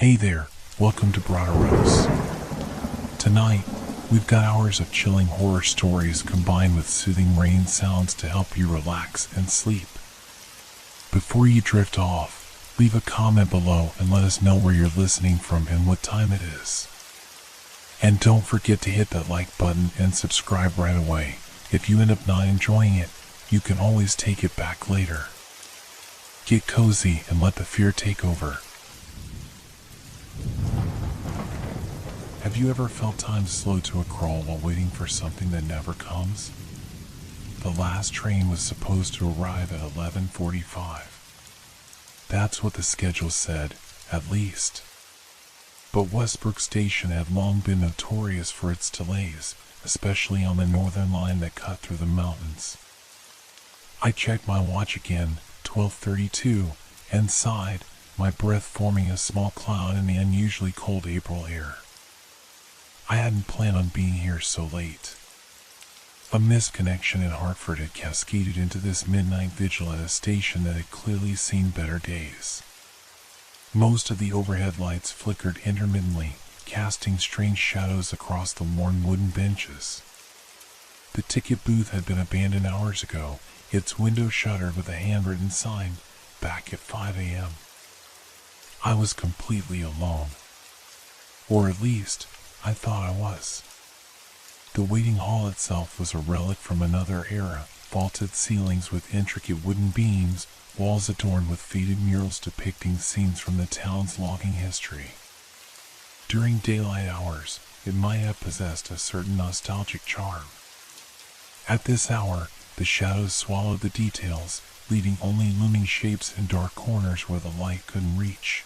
Hey there, welcome to Broderos. Tonight, we've got hours of chilling horror stories combined with soothing rain sounds to help you relax and sleep. Before you drift off, leave a comment below and let us know where you're listening from and what time it is. And don't forget to hit that like button and subscribe right away. If you end up not enjoying it, you can always take it back later. Get cozy and let the fear take over. Have you ever felt time slow to a crawl while waiting for something that never comes? The last train was supposed to arrive at 11:45. That's what the schedule said, at least. But Westbrook Station had long been notorious for its delays, especially on the northern line that cut through the mountains. I checked my watch again, 12:32, and sighed, my breath forming a small cloud in the unusually cold April air. I hadn't planned on being here so late. A missed connection in Hartford had cascaded into this midnight vigil at a station that had clearly seen better days. Most of the overhead lights flickered intermittently, casting strange shadows across the worn wooden benches. The ticket booth had been abandoned hours ago, its window shuttered with a handwritten sign, "Back at 5 a.m." I was completely alone. Or at least, I thought I was. The waiting hall itself was a relic from another era, vaulted ceilings with intricate wooden beams, walls adorned with faded murals depicting scenes from the town's logging history. During daylight hours, it might have possessed a certain nostalgic charm. At this hour, the shadows swallowed the details, leaving only looming shapes in dark corners where the light couldn't reach.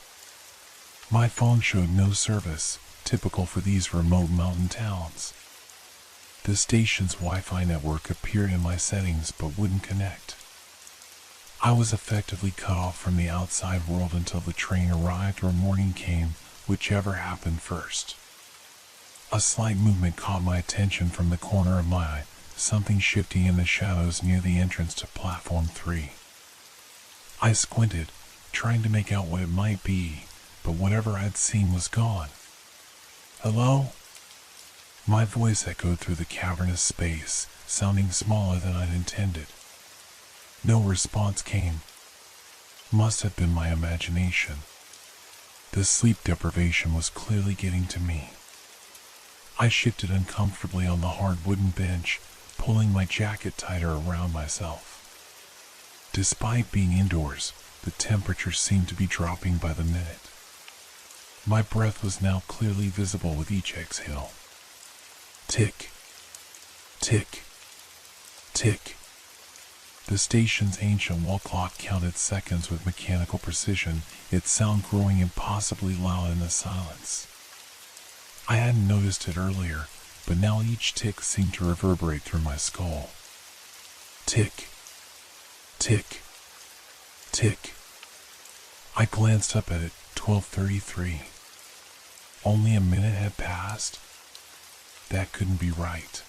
My phone showed no service, typical for these remote mountain towns. The station's Wi-Fi network appeared in my settings but wouldn't connect. I was effectively cut off from the outside world until the train arrived or morning came, whichever happened first. A slight movement caught my attention from the corner of my eye, something shifting in the shadows near the entrance to Platform 3. I squinted, trying to make out what it might be, but whatever I'd seen was gone. "Hello?" My voice echoed through the cavernous space, sounding smaller than I'd intended. No response came. Must have been my imagination. The sleep deprivation was clearly getting to me. I shifted uncomfortably on the hard wooden bench, pulling my jacket tighter around myself. Despite being indoors, the temperature seemed to be dropping by the minute. My breath was now clearly visible with each exhale. Tick, tick, tick. The station's ancient wall clock counted seconds with mechanical precision, its sound growing impossibly loud in the silence. I hadn't noticed it earlier, but now each tick seemed to reverberate through my skull. Tick, tick, tick. I glanced up at it, 12:33. Only a minute had passed? That couldn't be right.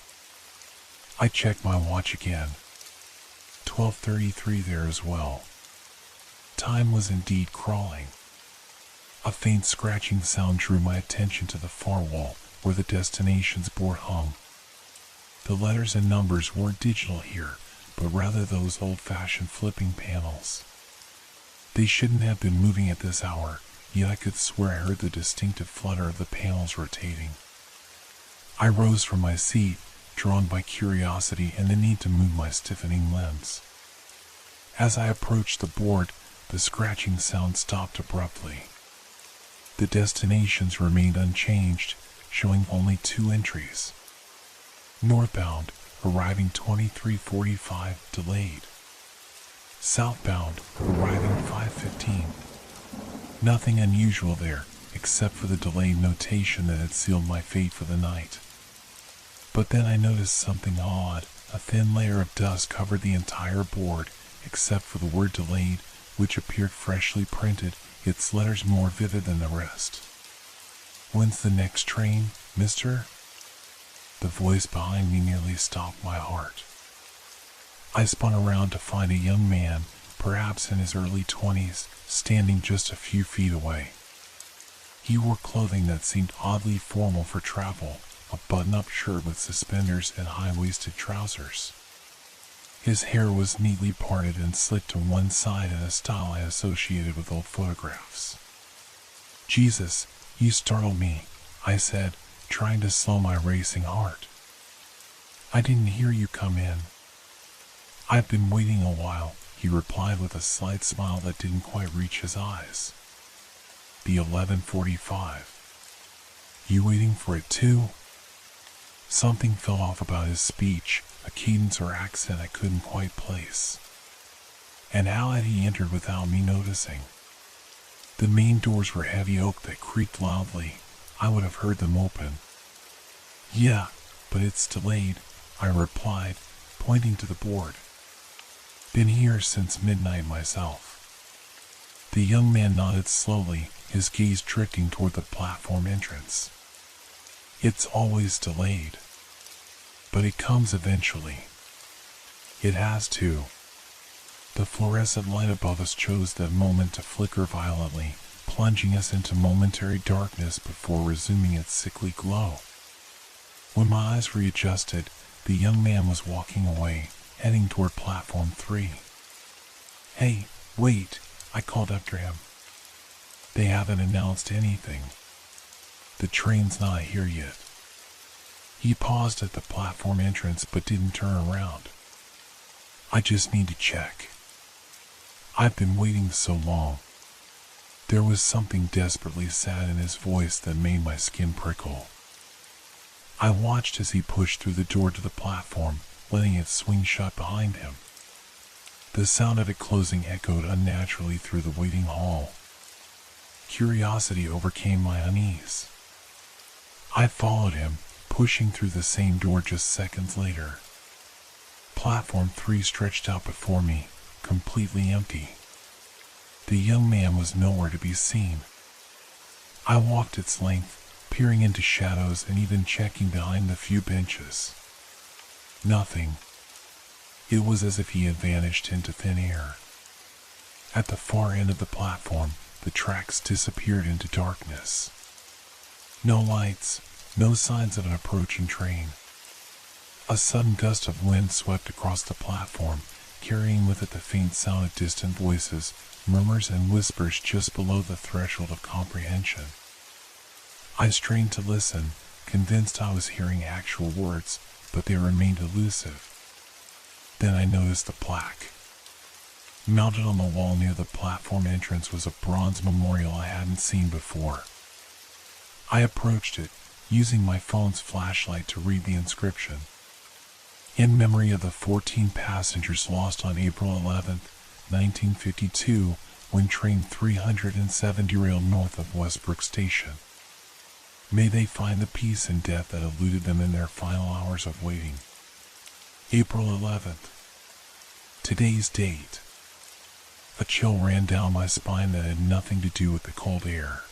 I checked my watch again. 12:33 there as well. Time was indeed crawling. A faint scratching sound drew my attention to the far wall, where the destination's board hung. The letters and numbers weren't digital here, but rather those old-fashioned flipping panels. They shouldn't have been moving at this hour, yet I could swear I heard the distinctive flutter of the panels rotating. I rose from my seat, drawn by curiosity and the need to move my stiffening limbs. As I approached the board, the scratching sound stopped abruptly. The destinations remained unchanged, showing only 2 entries. Northbound, arriving 23:45, delayed. Southbound, arriving 5:15. Nothing unusual there, except for the delayed notation that had sealed my fate for the night. But then I noticed something odd. A thin layer of dust covered the entire board, except for the word delayed, which appeared freshly printed, its letters more vivid than the rest. "When's the next train, mister?" The voice behind me nearly stopped my heart. I spun around to find a young man, perhaps in his early 20s, standing just a few feet away. He wore clothing that seemed oddly formal for travel, a button-up shirt with suspenders and high-waisted trousers. His hair was neatly parted and slicked to one side in a style I associated with old photographs. "Jesus, you startled me," I said, trying to slow my racing heart. "I didn't hear you come in." "I've been waiting a while," he replied with a slight smile that didn't quite reach his eyes. "The 11:45. You waiting for it too?" Something fell off about his speech, a cadence or accent I couldn't quite place. And how had he entered without me noticing? The main doors were heavy oak that creaked loudly. I would have heard them open. "Yeah, but it's delayed," I replied, pointing to the board. "Been here since midnight myself." The young man nodded slowly, his gaze drifting toward the platform entrance. "It's always delayed. But it comes eventually. It has to." The fluorescent light above us chose that moment to flicker violently, plunging us into momentary darkness before resuming its sickly glow. When my eyes readjusted, the young man was walking away, heading toward platform 3. "Hey, wait," I called after him. "They haven't announced anything. The train's not here yet." He paused at the platform entrance but didn't turn around. "I just need to check. I've been waiting so long." There was something desperately sad in his voice that made my skin prickle. I watched as he pushed through the door to the platform, letting it swing shut behind him. The sound of it closing echoed unnaturally through the waiting hall. Curiosity overcame my unease. I followed him, pushing through the same door just seconds later. Platform 3 stretched out before me, completely empty. The young man was nowhere to be seen. I walked its length, peering into shadows and even checking behind the few benches. Nothing. It was as if he had vanished into thin air. At the far end of the platform, the tracks disappeared into darkness. No lights, no signs of an approaching train. A sudden gust of wind swept across the platform, carrying with it the faint sound of distant voices, murmurs and whispers just below the threshold of comprehension. I strained to listen, convinced I was hearing actual words, but they remained elusive. Then I noticed the plaque. Mounted on the wall near the platform entrance was a bronze memorial I hadn't seen before. I approached it, using my phone's flashlight to read the inscription. "In memory of the 14 passengers lost on April 11, 1952, when train 307 derailed north of Westbrook Station. May they find the peace and death that eluded them in their final hours of waiting. April 11th. Today's date." A chill ran down my spine that had nothing to do with the cold air.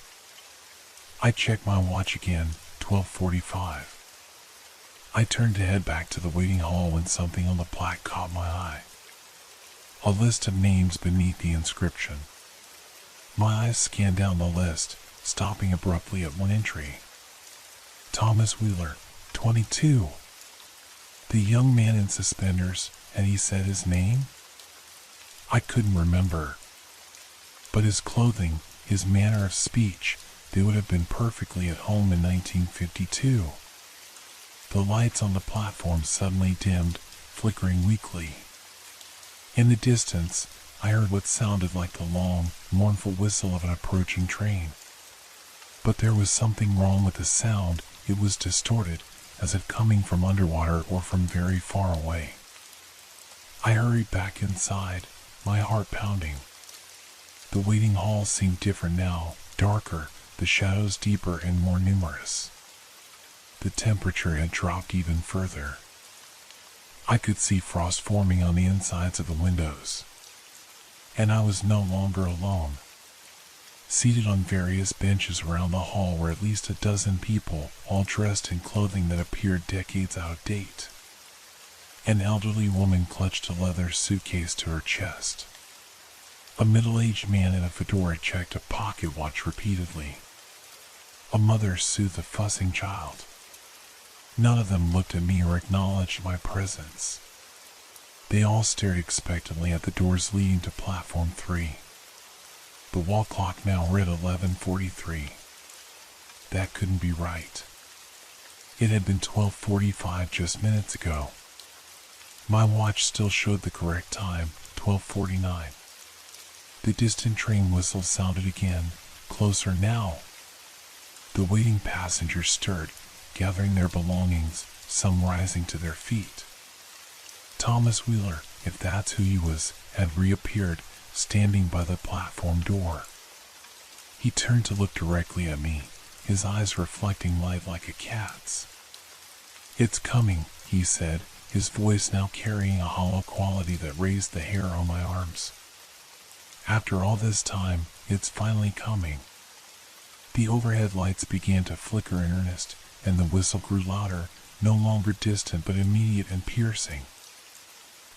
I checked my watch again, 12:45. I turned to head back to the waiting hall when something on the plaque caught my eye. A list of names beneath the inscription. My eyes scanned down the list, stopping abruptly at one entry. Thomas Wheeler, 22. The young man in suspenders, had he said his name? I couldn't remember. But his clothing, his manner of speech, they would have been perfectly at home in 1952. The lights on the platform suddenly dimmed, flickering weakly. In the distance, I heard what sounded like the long, mournful whistle of an approaching train. But there was something wrong with the sound. It was distorted, as if coming from underwater or from very far away. I hurried back inside, my heart pounding. The waiting hall seemed different now, darker, the shadows deeper and more numerous. The temperature had dropped even further. I could see frost forming on the insides of the windows. And I was no longer alone. Seated on various benches around the hall were at least a dozen people, all dressed in clothing that appeared decades out of date. An elderly woman clutched a leather suitcase to her chest. A middle-aged man in a fedora checked a pocket watch repeatedly. mother soothed a fussing child. None of them looked at me or acknowledged my presence. They all stared expectantly at the doors leading to platform 3. The wall clock now read 11:43. That couldn't be right. It had been 12:45 just minutes ago. My watch still showed the correct time, 12:49. The distant train whistle sounded again, closer now. The waiting passengers stirred, gathering their belongings, some rising to their feet. Thomas Wheeler, if that's who he was, had reappeared, standing by the platform door. He turned to look directly at me, his eyes reflecting light like a cat's. "It's coming," he said, his voice now carrying a hollow quality that raised the hair on my arms. "After all this time, it's finally coming." The overhead lights began to flicker in earnest, and the whistle grew louder, no longer distant but immediate and piercing.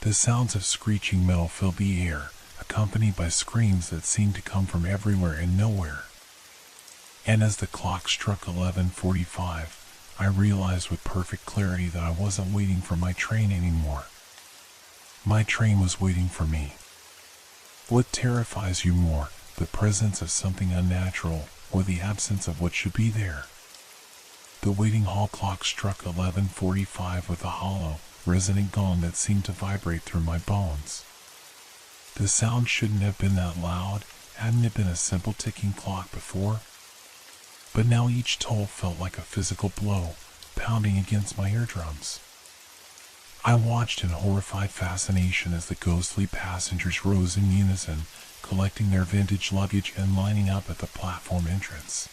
The sounds of screeching metal filled the air, accompanied by screams that seemed to come from everywhere and nowhere. And as the clock struck 11:45, I realized with perfect clarity that I wasn't waiting for my train anymore. My train was waiting for me. What terrifies you more, the presence of something unnatural or the absence of what should be there? The waiting hall clock struck 11:45 with a hollow, resonant gong that seemed to vibrate through my bones. The sound shouldn't have been that loud, hadn't it been a simple ticking clock before? But now each toll felt like a physical blow, pounding against my eardrums. I watched in horrified fascination as the ghostly passengers rose in unison, collecting their vintage luggage and lining up at the platform entrance.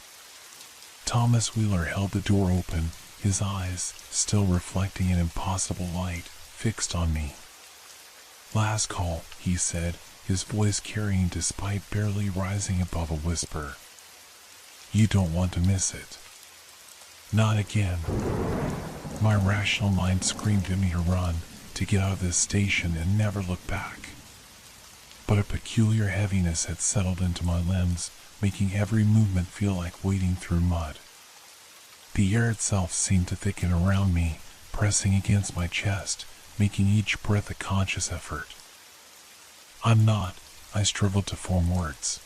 Thomas Wheeler held the door open, his eyes, still reflecting an impossible light, fixed on me. "Last call," he said, his voice carrying despite barely rising above a whisper. "You don't want to miss it." Not again. My rational mind screamed at me to run, to get out of this station and never look back. But a peculiar heaviness had settled into my limbs, making every movement feel like wading through mud. The air itself seemed to thicken around me, pressing against my chest, making each breath a conscious effort. I struggled to form words.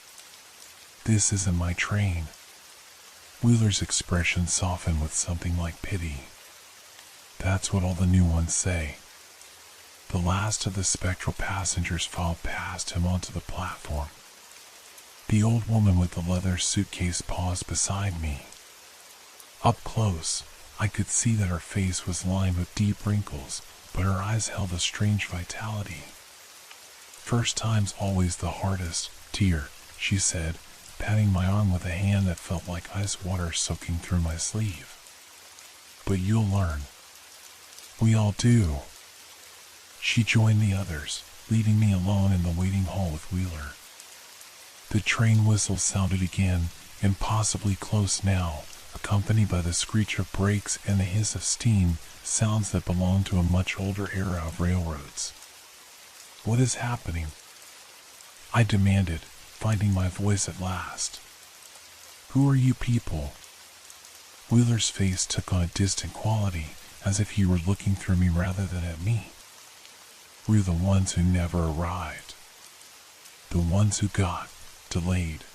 "This isn't my train." Wheeler's expression softened with something like pity. "That's what all the new ones say." The last of the spectral passengers filed past him onto the platform. The old woman with the leather suitcase paused beside me. Up close, I could see that her face was lined with deep wrinkles, but her eyes held a strange vitality. "First time's always the hardest, dear," she said, patting my arm with a hand that felt like ice water soaking through my sleeve. "But you'll learn." "We all do." She joined the others, leaving me alone in the waiting hall with Wheeler. The train whistle sounded again, impossibly close now, accompanied by the screech of brakes and the hiss of steam, sounds that belonged to a much older era of railroads. "What is happening?" I demanded, finding my voice at last. "Who are you people?" Wheeler's face took on a distant quality, as if he were looking through me rather than at me. "We're the ones who never arrived. The ones who got delayed."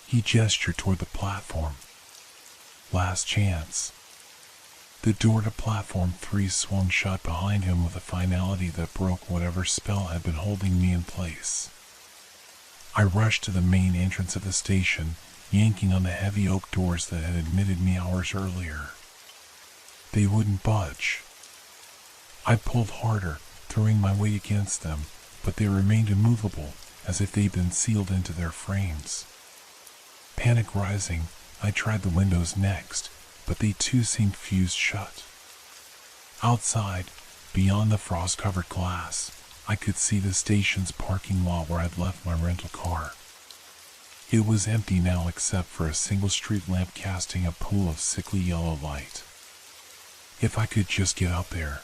He gestured toward the platform. "Last chance." The door to platform 3 swung shut behind him with a finality that broke whatever spell had been holding me in place. I rushed to the main entrance of the station, yanking on the heavy oak doors that had admitted me hours earlier. They wouldn't budge. I pulled harder, throwing my weight against them, but they remained immovable, as if they'd been sealed into their frames. Panic rising, I tried the windows next, but they too seemed fused shut. Outside, beyond the frost-covered glass, I could see the station's parking lot where I'd left my rental car. It was empty now except for a single street lamp casting a pool of sickly yellow light. If I could just get up there.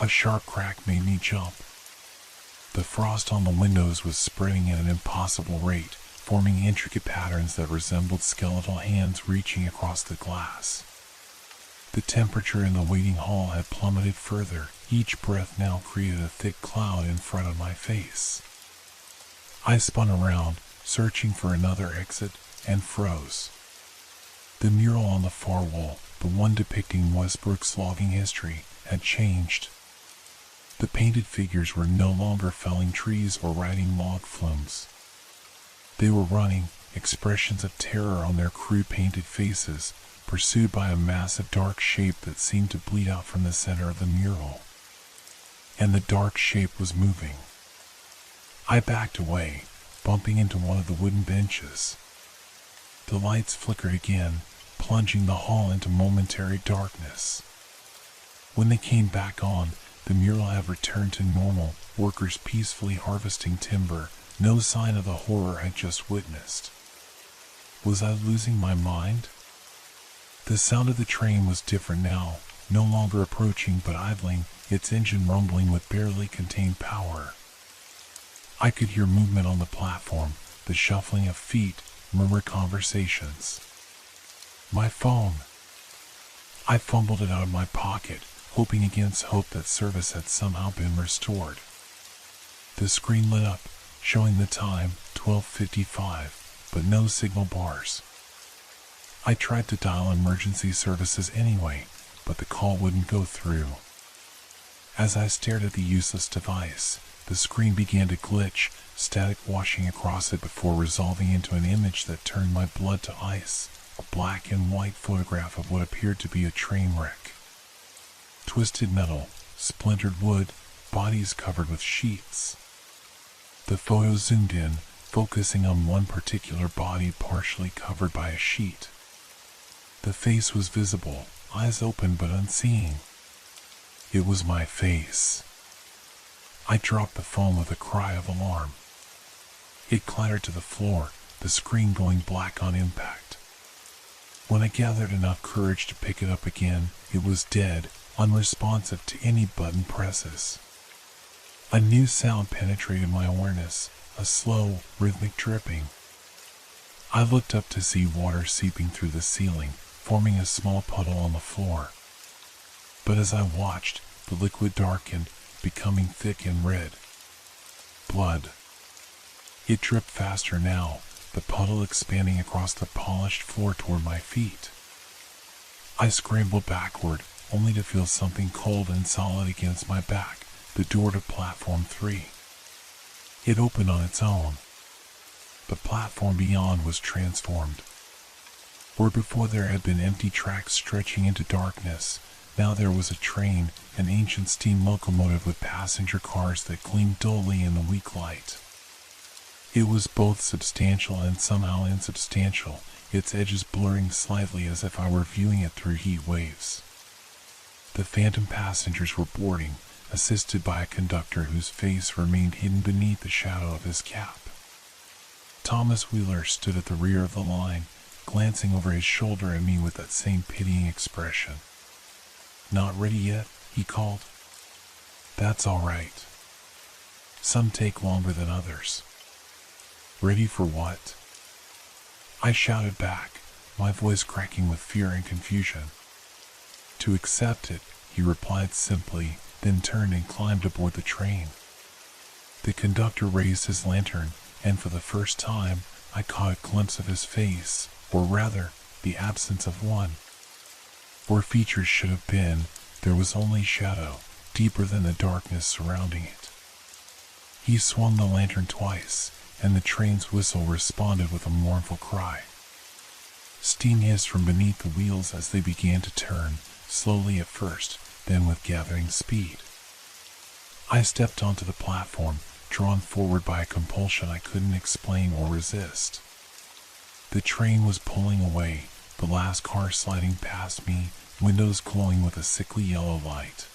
A sharp crack made me jump. The frost on the windows was spreading at an impossible rate, forming intricate patterns that resembled skeletal hands reaching across the glass. The temperature in the waiting hall had plummeted further. Each breath now created a thick cloud in front of my face. I spun around, searching for another exit, and froze. The mural on the far wall, the one depicting Westbrook's logging history, had changed. The painted figures were no longer felling trees or riding log flumes. They were running, expressions of terror on their crude painted faces, pursued by a massive dark shape that seemed to bleed out from the center of the mural. And the dark shape was moving. I backed away, bumping into one of the wooden benches. The lights flickered again, plunging the hall into momentary darkness. When they came back on, the mural had returned to normal, workers peacefully harvesting timber, no sign of the horror I just witnessed. Was I losing my mind? The sound of the train was different now, no longer approaching but idling, its engine rumbling with barely contained power. I could hear movement on the platform, the shuffling of feet, murmured conversations. My phone. I fumbled it out of my pocket, hoping against hope that service had somehow been restored. The screen lit up, showing the time, 12:55, but no signal bars. I tried to dial emergency services anyway, but the call wouldn't go through. As I stared at the useless device, the screen began to glitch, static washing across it before resolving into an image that turned my blood to ice, a black and white photograph of what appeared to be a train wreck. Twisted metal, splintered wood, bodies covered with sheets. The photo zoomed in, focusing on one particular body partially covered by a sheet. The face was visible, eyes open but unseeing. It was my face. I dropped the phone with a cry of alarm. It clattered to the floor, the screen going black on impact. When I gathered enough courage to pick it up again, it was dead, unresponsive to any button presses. A new sound penetrated my awareness, a slow, rhythmic dripping. I looked up to see water seeping through the ceiling, forming a small puddle on the floor. But as I watched, the liquid darkened, becoming thick and red. Blood. It dripped faster now, the puddle expanding across the polished floor toward my feet. I scrambled backward, only to feel something cold and solid against my back, the door to platform 3. It opened on its own. The platform beyond was transformed. Where before there had been empty tracks stretching into darkness, now there was a train, an ancient steam locomotive with passenger cars that gleamed dully in the weak light. It was both substantial and somehow insubstantial, its edges blurring slightly as if I were viewing it through heat waves. The phantom passengers were boarding, assisted by a conductor whose face remained hidden beneath the shadow of his cap. Thomas Wheeler stood at the rear of the line, glancing over his shoulder at me with that same pitying expression. "Not ready yet?" he called. "That's all right. Some take longer than others." "Ready for what?" I shouted back, my voice cracking with fear and confusion. "To accept it," he replied simply, then turned and climbed aboard the train. The conductor raised his lantern, and for the first time, I caught a glimpse of his face, or rather, the absence of one. Where features should have been, there was only shadow, deeper than the darkness surrounding it. He swung the lantern twice, and the train's whistle responded with a mournful cry. Steam hissed from beneath the wheels as they began to turn, slowly at first, then with gathering speed. I stepped onto the platform, drawn forward by a compulsion I couldn't explain or resist. The train was pulling away, the last car sliding past me, windows glowing with a sickly yellow light.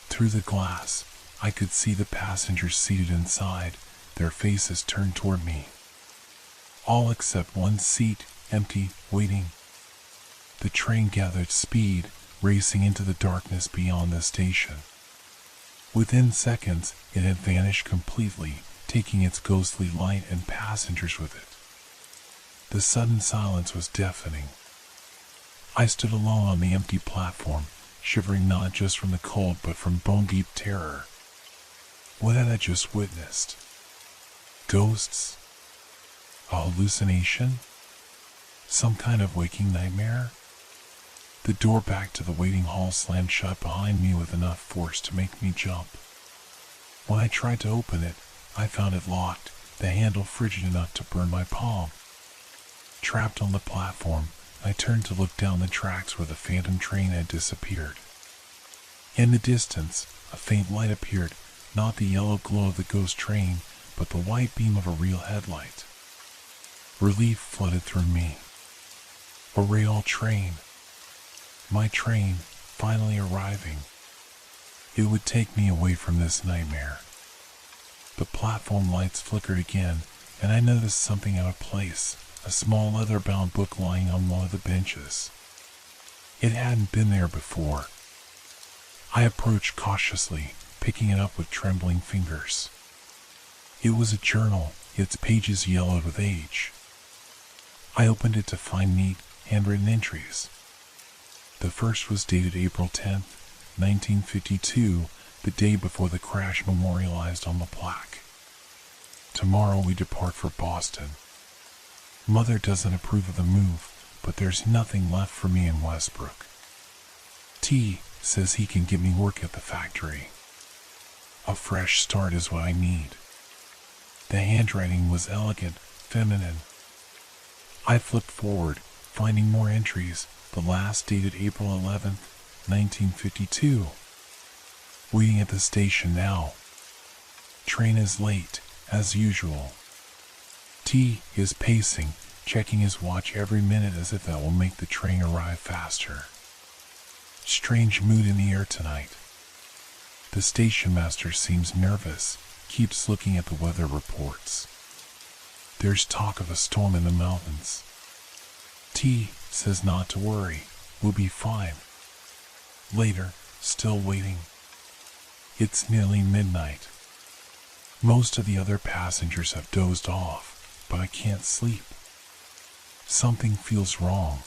Through the glass, I could see the passengers seated inside, their faces turned toward me. All except one seat, empty, waiting. The train gathered speed, racing into the darkness beyond the station. Within seconds, it had vanished completely, taking its ghostly light and passengers with it. The sudden silence was deafening. I stood alone on the empty platform, shivering not just from the cold but from bone-deep terror. What had I just witnessed? Ghosts? A hallucination? Some kind of waking nightmare? The door back to the waiting hall slammed shut behind me with enough force to make me jump. When I tried to open it, I found it locked, the handle frigid enough to burn my palm. Trapped on the platform, I turned to look down the tracks where the phantom train had disappeared. In the distance, a faint light appeared, not the yellow glow of the ghost train, but the white beam of a real headlight. Relief flooded through me. A rail train. My train, finally arriving. It would take me away from this nightmare. The platform lights flickered again, and I noticed something out of place, a small leather-bound book lying on one of the benches. It hadn't been there before. I approached cautiously, picking it up with trembling fingers. It was a journal, its pages yellowed with age. I opened it to find neat, handwritten entries. The first was dated April 10th, 1952, the day before the crash memorialized on the plaque. Tomorrow we depart for Boston. Mother doesn't approve of the move, but there's nothing left for me in Westbrook. T says he can get me work at the factory. A fresh start is what I need. The handwriting was elegant, feminine. I flipped forward, finding more entries, the last dated April 11th, 1952. Waiting at the station now. Train is late, as usual. T is pacing, checking his watch every minute as if that will make the train arrive faster. Strange mood in the air tonight. The station master seems nervous, keeps looking at the weather reports. There's talk of a storm in the mountains. T says not to worry, we'll be fine. Later, still waiting. It's nearly midnight. Most of the other passengers have dozed off, but I can't sleep. Something feels wrong.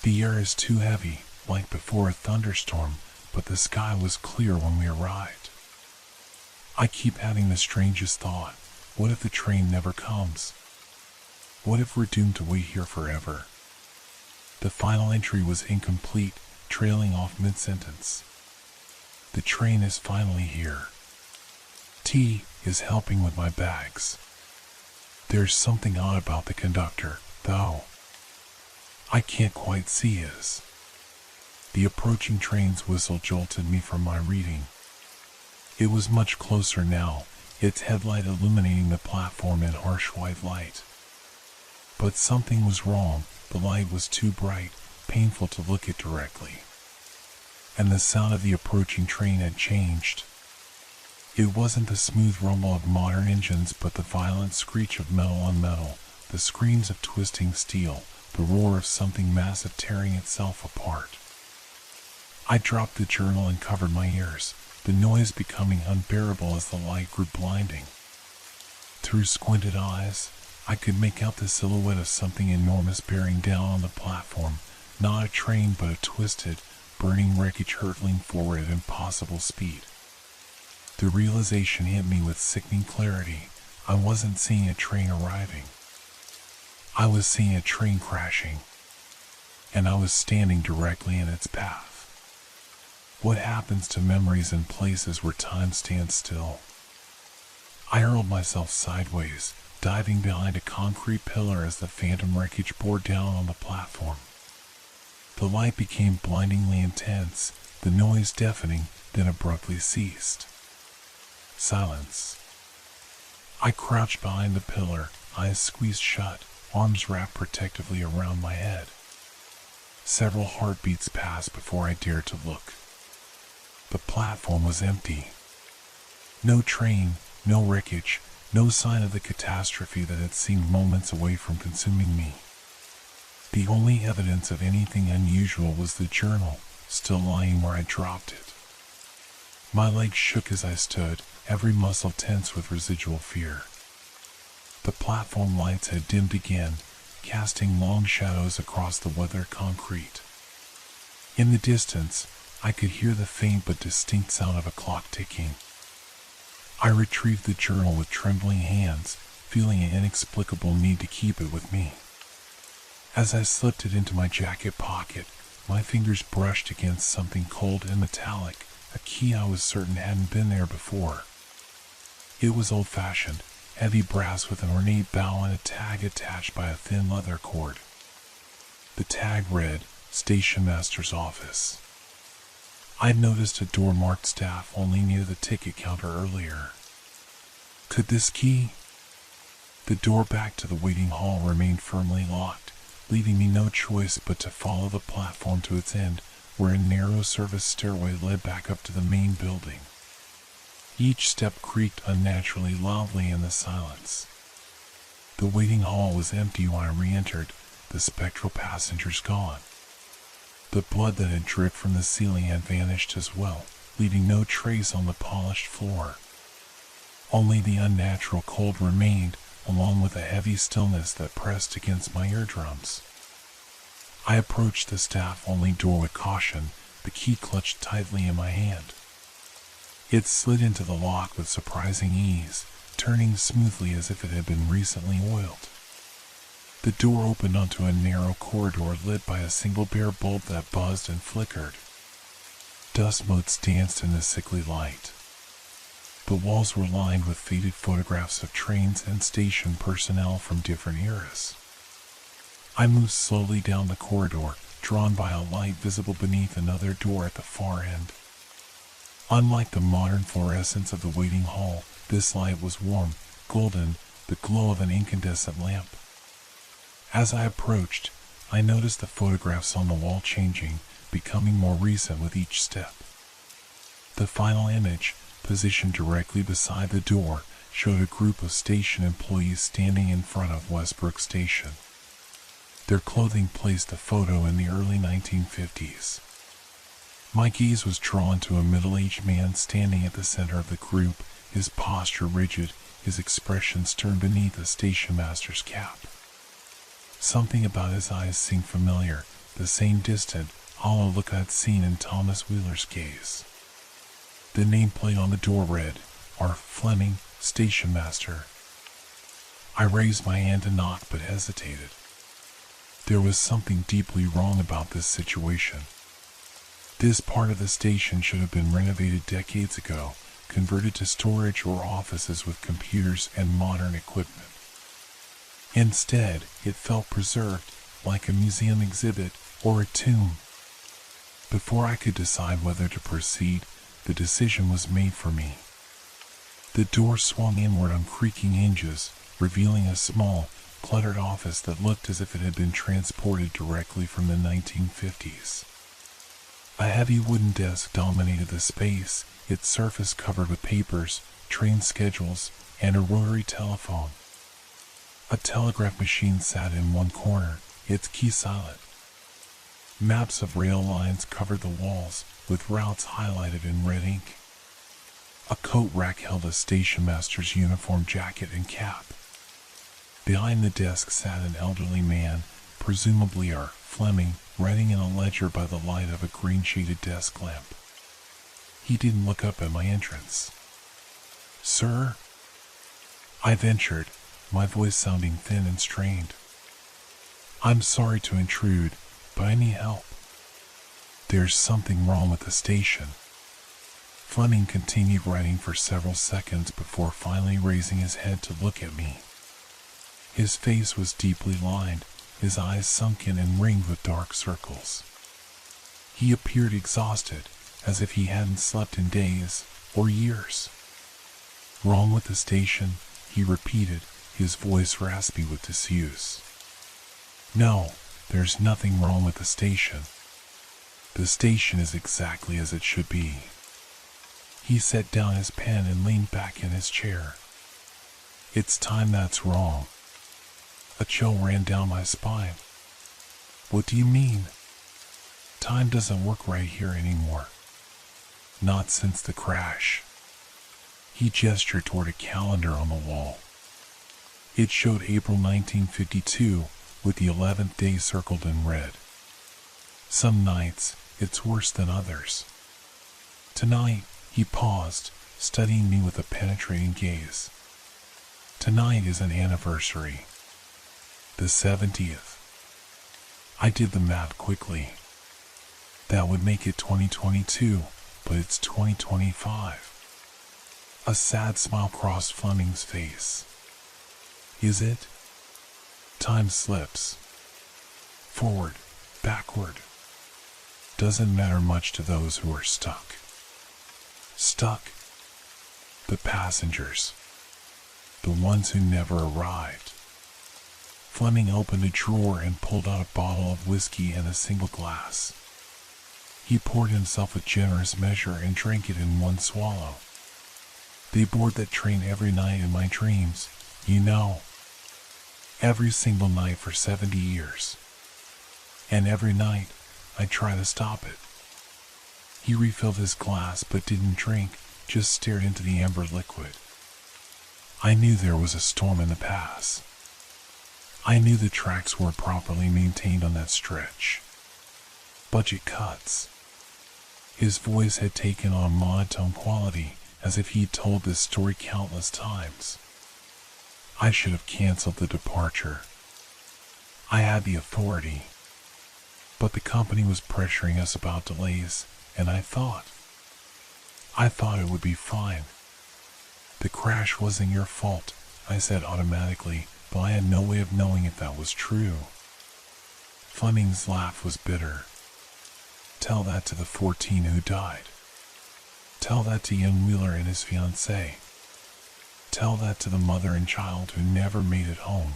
The air is too heavy, like before a thunderstorm, but the sky was clear when we arrived. I keep having the strangest thought. What if the train never comes? What if we're doomed to wait here forever? The final entry was incomplete, trailing off mid-sentence. The train is finally here. T is helping with my bags. There's something odd about the conductor, though. I can't quite see his. The approaching train's whistle jolted me from my reading. It was much closer now, its headlight illuminating the platform in harsh white light. But something was wrong. The light was too bright, painful to look at directly. And the sound of the approaching train had changed. It wasn't the smooth rumble of modern engines, but the violent screech of metal on metal, the screams of twisting steel, the roar of something massive tearing itself apart. I dropped the journal and covered my ears, the noise becoming unbearable as the light grew blinding. Through squinted eyes, I could make out the silhouette of something enormous bearing down on the platform, not a train but a twisted, burning wreckage hurtling forward at impossible speed. The realization hit me with sickening clarity. I wasn't seeing a train arriving. I was seeing a train crashing, and I was standing directly in its path. What happens to memories in places where time stands still? I hurled myself sideways, diving behind a concrete pillar as the phantom wreckage bore down on the platform. The light became blindingly intense, the noise deafening, then abruptly ceased. Silence. I crouched behind the pillar, eyes squeezed shut, arms wrapped protectively around my head. Several heartbeats passed before I dared to look. The platform was empty. No train, no wreckage, no sign of the catastrophe that had seemed moments away from consuming me. The only evidence of anything unusual was the journal, still lying where I dropped it. My legs shook as I stood, every muscle tense with residual fear. The platform lights had dimmed again, casting long shadows across the weathered concrete. In the distance, I could hear the faint but distinct sound of a clock ticking. I retrieved the journal with trembling hands, feeling an inexplicable need to keep it with me. As I slipped it into my jacket pocket, my fingers brushed against something cold and metallic, a key I was certain hadn't been there before. It was old-fashioned, heavy brass with an ornate bowl and a tag attached by a thin leather cord. The tag read, Station Master's Office. I'd noticed a door marked staff only near the ticket counter earlier. Could this key? The door back to the waiting hall remained firmly locked, leaving me no choice but to follow the platform to its end, where a narrow service stairway led back up to the main building. Each step creaked unnaturally loudly in the silence. The waiting hall was empty when I re-entered, the spectral passengers gone. The blood that had dripped from the ceiling had vanished as well, leaving no trace on the polished floor. Only the unnatural cold remained, along with a heavy stillness that pressed against my eardrums. I approached the staff-only door with caution, the key clutched tightly in my hand. It slid into the lock with surprising ease, turning smoothly as if it had been recently oiled. The door opened onto a narrow corridor lit by a single bare bulb that buzzed and flickered. Dust motes danced in the sickly light. The walls were lined with faded photographs of trains and station personnel from different eras. I moved slowly down the corridor, drawn by a light visible beneath another door at the far end. Unlike the modern fluorescence of the waiting hall, this light was warm, golden, the glow of an incandescent lamp. As I approached, I noticed the photographs on the wall changing, becoming more recent with each step. The final image, positioned directly beside the door, showed a group of station employees standing in front of Westbrook Station. Their clothing placed the photo in the early 1950s. My gaze was drawn to a middle-aged man standing at the center of the group, his posture rigid, his expression stern beneath the station master's cap. Something about his eyes seemed familiar, the same distant, hollow look I'd seen in Thomas Wheeler's gaze. The nameplate on the door read, R. Fleming, Station Master. I raised my hand to knock but hesitated. There was something deeply wrong about this situation. This part of the station should have been renovated decades ago, converted to storage or offices with computers and modern equipment. Instead, it felt preserved, like a museum exhibit or a tomb. Before I could decide whether to proceed, the decision was made for me. The door swung inward on creaking hinges, revealing a small, cluttered office that looked as if it had been transported directly from the 1950s. A heavy wooden desk dominated the space, its surface covered with papers, train schedules, and a rotary telephone. A telegraph machine sat in one corner, its key silent. Maps of rail lines covered the walls, with routes highlighted in red ink. A coat rack held a station master's uniform jacket and cap. Behind the desk sat an elderly man, presumably R. Fleming, writing in a ledger by the light of a green-shaded desk lamp. He didn't look up at my entrance. "Sir?" I ventured, my voice sounding thin and strained. "I'm sorry to intrude, but I need help. There's something wrong with the station." Fleming continued writing for several seconds before finally raising his head to look at me. His face was deeply lined, his eyes sunken and ringed with dark circles. He appeared exhausted, as if he hadn't slept in days or years. "Wrong with the station?" he repeated, his voice raspy with disuse. "No, there's nothing wrong with the station. The station is exactly as it should be." He set down his pen and leaned back in his chair. "It's time that's wrong." A chill ran down my spine. "What do you mean?" "Time doesn't work right here anymore. Not since the crash. He gestured toward a calendar on the wall. It showed April 1952 with the 11th day circled in red. Some nights, it's worse than others. Tonight, he paused, studying me with a penetrating gaze. Tonight is an anniversary. The 70th. I did the math quickly. That would make it 2022, but it's 2025. A sad smile crossed Fleming's face. Is it? Time slips. Forward, backward. Doesn't matter much to those who are stuck. Stuck? The passengers. The ones who never arrived. Fleming opened a drawer and pulled out a bottle of whiskey and a single glass. He poured himself a generous measure and drank it in one swallow. They board that train every night in my dreams, you know. Every single night for 70 years. And every night, I try to stop it. He refilled his glass but didn't drink, just stared into the amber liquid. I knew there was a storm in the pass. I knew the tracks weren't properly maintained on that stretch. Budget cuts. His voice had taken on monotone quality, as if he'd told this story countless times. I should have canceled the departure. I had the authority. But the company was pressuring us about delays, and I thought it would be fine. The crash wasn't your fault, I said automatically, but I had no way of knowing if that was true. Fleming's laugh was bitter. Tell that to the 14 who died. Tell that to young Wheeler and his fiancée. Tell that to the mother and child who never made it home.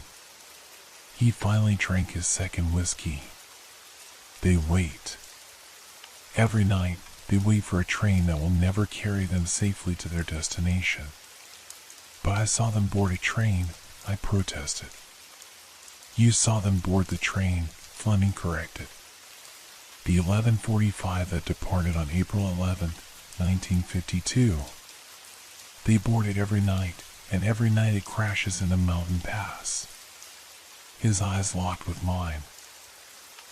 He finally drank his second whiskey. They wait. Every night, they wait for a train that will never carry them safely to their destination. But I saw them board a train, I protested. You saw them board the train, Fleming corrected. The 11:45 that departed on April 11th, 1952. They board it every night, and every night it crashes in a mountain pass. His eyes locked with mine.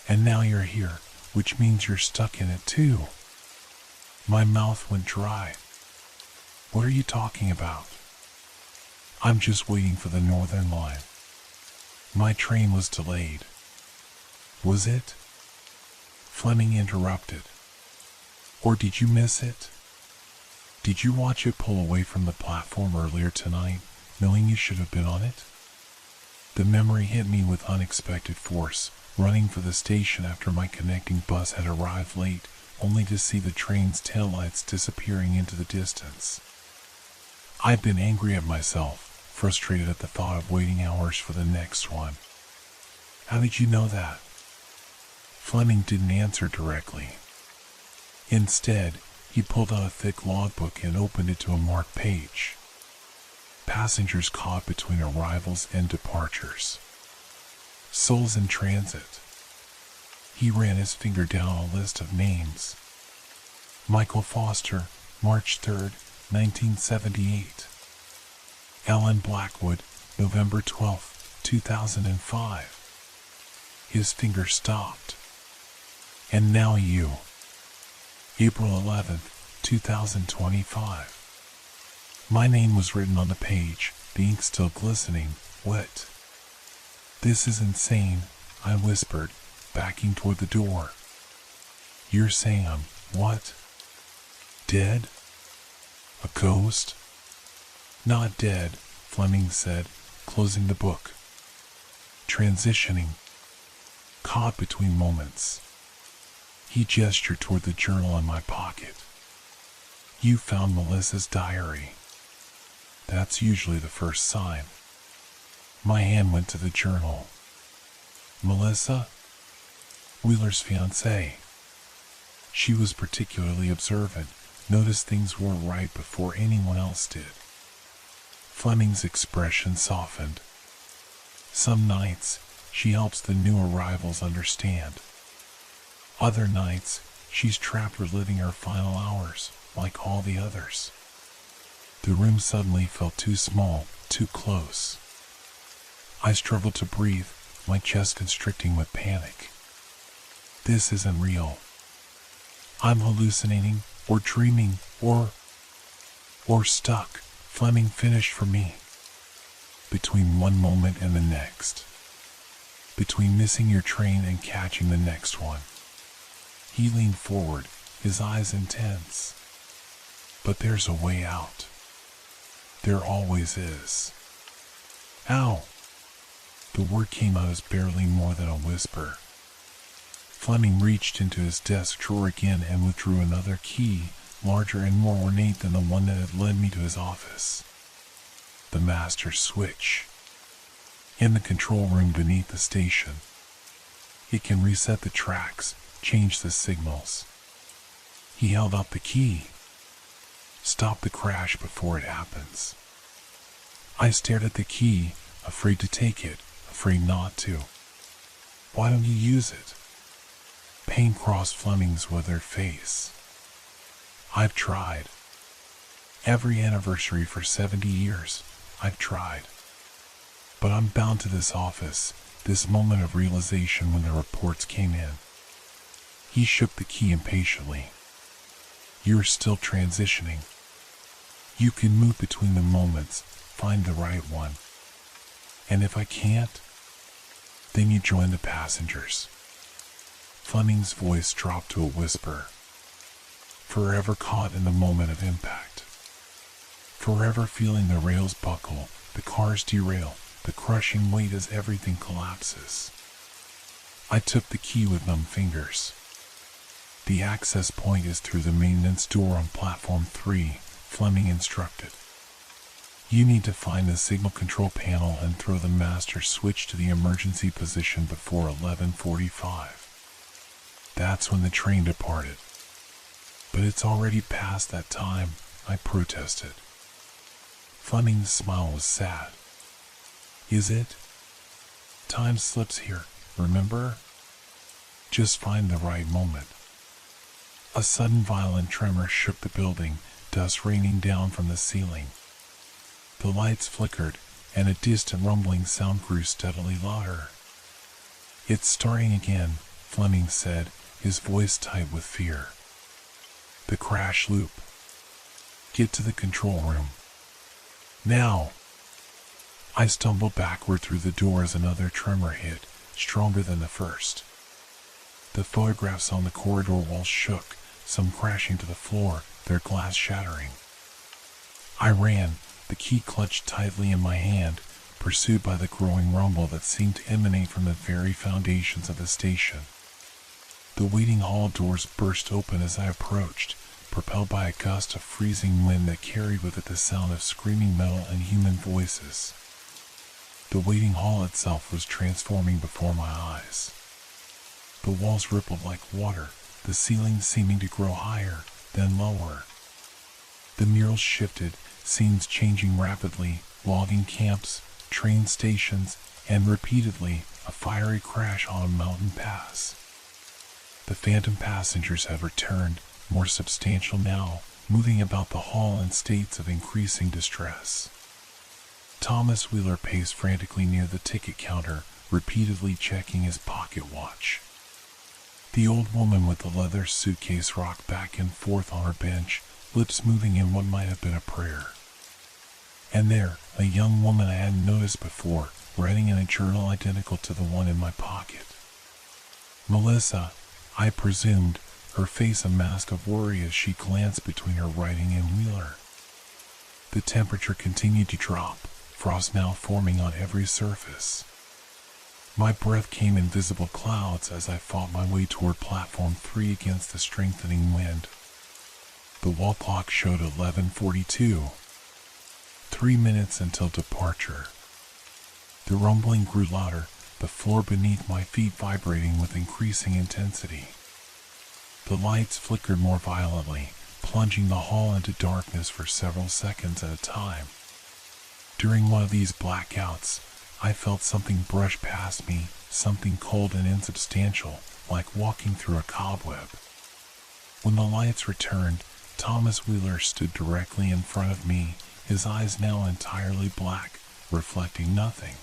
And now you're here, which means you're stuck in it too. My mouth went dry. What are you talking about? I'm just waiting for the Northern Line. My train was delayed. Was it? Fleming interrupted. Or did you miss it? Did you watch it pull away from the platform earlier tonight, knowing you should have been on it? The memory hit me with unexpected force, running for the station after my connecting bus had arrived late, only to see the train's taillights disappearing into the distance. I'd been angry at myself, frustrated at the thought of waiting hours for the next one. How did you know that? Fleming didn't answer directly. Instead, he pulled out a thick logbook and opened it to a marked page. Passengers caught between arrivals and departures. Souls in transit. He ran his finger down a list of names. Michael Foster, March 3rd, 1978. Ellen Blackwood, November 12th, 2005. His finger stopped. And now you. April 11th, 2025. My name was written on the page, the ink still glistening, wet. This is insane, I whispered, backing toward the door. You're saying I'm, what? Dead? A ghost? Not dead, Fleming said, closing the book. Transitioning. Caught between moments. He gestured toward the journal in my pocket. You found Melissa's diary. That's usually the first sign. My hand went to the journal. Melissa? Wheeler's fiancée. She was particularly observant, noticed things weren't right before anyone else did. Fleming's expression softened. Some nights, she helps the new arrivals understand. Other nights, she's trapped reliving her final hours, like all the others. The room suddenly felt too small, too close. I struggled to breathe, my chest constricting with panic. This isn't real. I'm hallucinating, or dreaming, or stuck, Fleming finished for me. Between one moment and the next. Between missing your train and catching the next one. He leaned forward, his eyes intense. But there's a way out. There always is. Ow! The word came out as barely more than a whisper. Fleming reached into his desk drawer again and withdrew another key, larger and more ornate than the one that had led me to his office. The master switch. In the control room beneath the station. It can reset the tracks, change the signals. He held out the key. Stop the crash before it happens. I stared at the key, afraid to take it, afraid not to. Why don't you use it? Pain crossed Fleming's withered face. I've tried. Every anniversary for 70 years, I've tried. But I'm bound to this office, this moment of realization when the reports came in. He shook the key impatiently. You're still transitioning. You can move between the moments, find the right one. And if I can't, then you join the passengers. Fleming's voice dropped to a whisper. Forever caught in the moment of impact. Forever feeling the rails buckle, the cars derail, the crushing weight as everything collapses. I took the key with numb fingers. The access point is through the maintenance door on platform 3, Fleming instructed. You need to find the signal control panel and throw the master switch to the emergency position before 11:45. That's when the train departed. But it's already past that time, I protested. Fleming's smile was sad. Is it? Time slips here, remember? Just find the right moment. A sudden violent tremor shook the building, dust raining down from the ceiling. The lights flickered, and a distant rumbling sound grew steadily louder. It's starting again, Fleming said, his voice tight with fear. The crash loop. Get to the control room. Now! I stumbled backward through the door as another tremor hit, stronger than the first. The photographs on the corridor walls shook, some crashing to the floor, their glass shattering. I ran, the key clutched tightly in my hand, pursued by the growing rumble that seemed to emanate from the very foundations of the station. The waiting hall doors burst open as I approached, propelled by a gust of freezing wind that carried with it the sound of screaming metal and human voices. The waiting hall itself was transforming before my eyes. The walls rippled like water, the ceiling seeming to grow higher, then lower. The murals shifted, scenes changing rapidly, logging camps, train stations, and repeatedly, a fiery crash on a mountain pass. The phantom passengers have returned, more substantial now, moving about the hall in states of increasing distress. Thomas Wheeler paced frantically near the ticket counter, repeatedly checking his pocket watch. The old woman with the leather suitcase rocked back and forth on her bench, lips moving in what might have been a prayer. And there, a young woman I hadn't noticed before, writing in a journal identical to the one in my pocket. Melissa, I presumed, her face a mask of worry as she glanced between her writing and Wheeler. The temperature continued to drop, frost now forming on every surface. My breath came in visible clouds as I fought my way toward platform 3 against the strengthening wind. The wall clock showed 11:42. 3 minutes until departure. The rumbling grew louder, the floor beneath my feet vibrating with increasing intensity. The lights flickered more violently, plunging the hall into darkness for several seconds at a time. During one of these blackouts, I felt something brush past me, something cold and insubstantial, like walking through a cobweb. When the lights returned, Thomas Wheeler stood directly in front of me, his eyes now entirely black, reflecting nothing.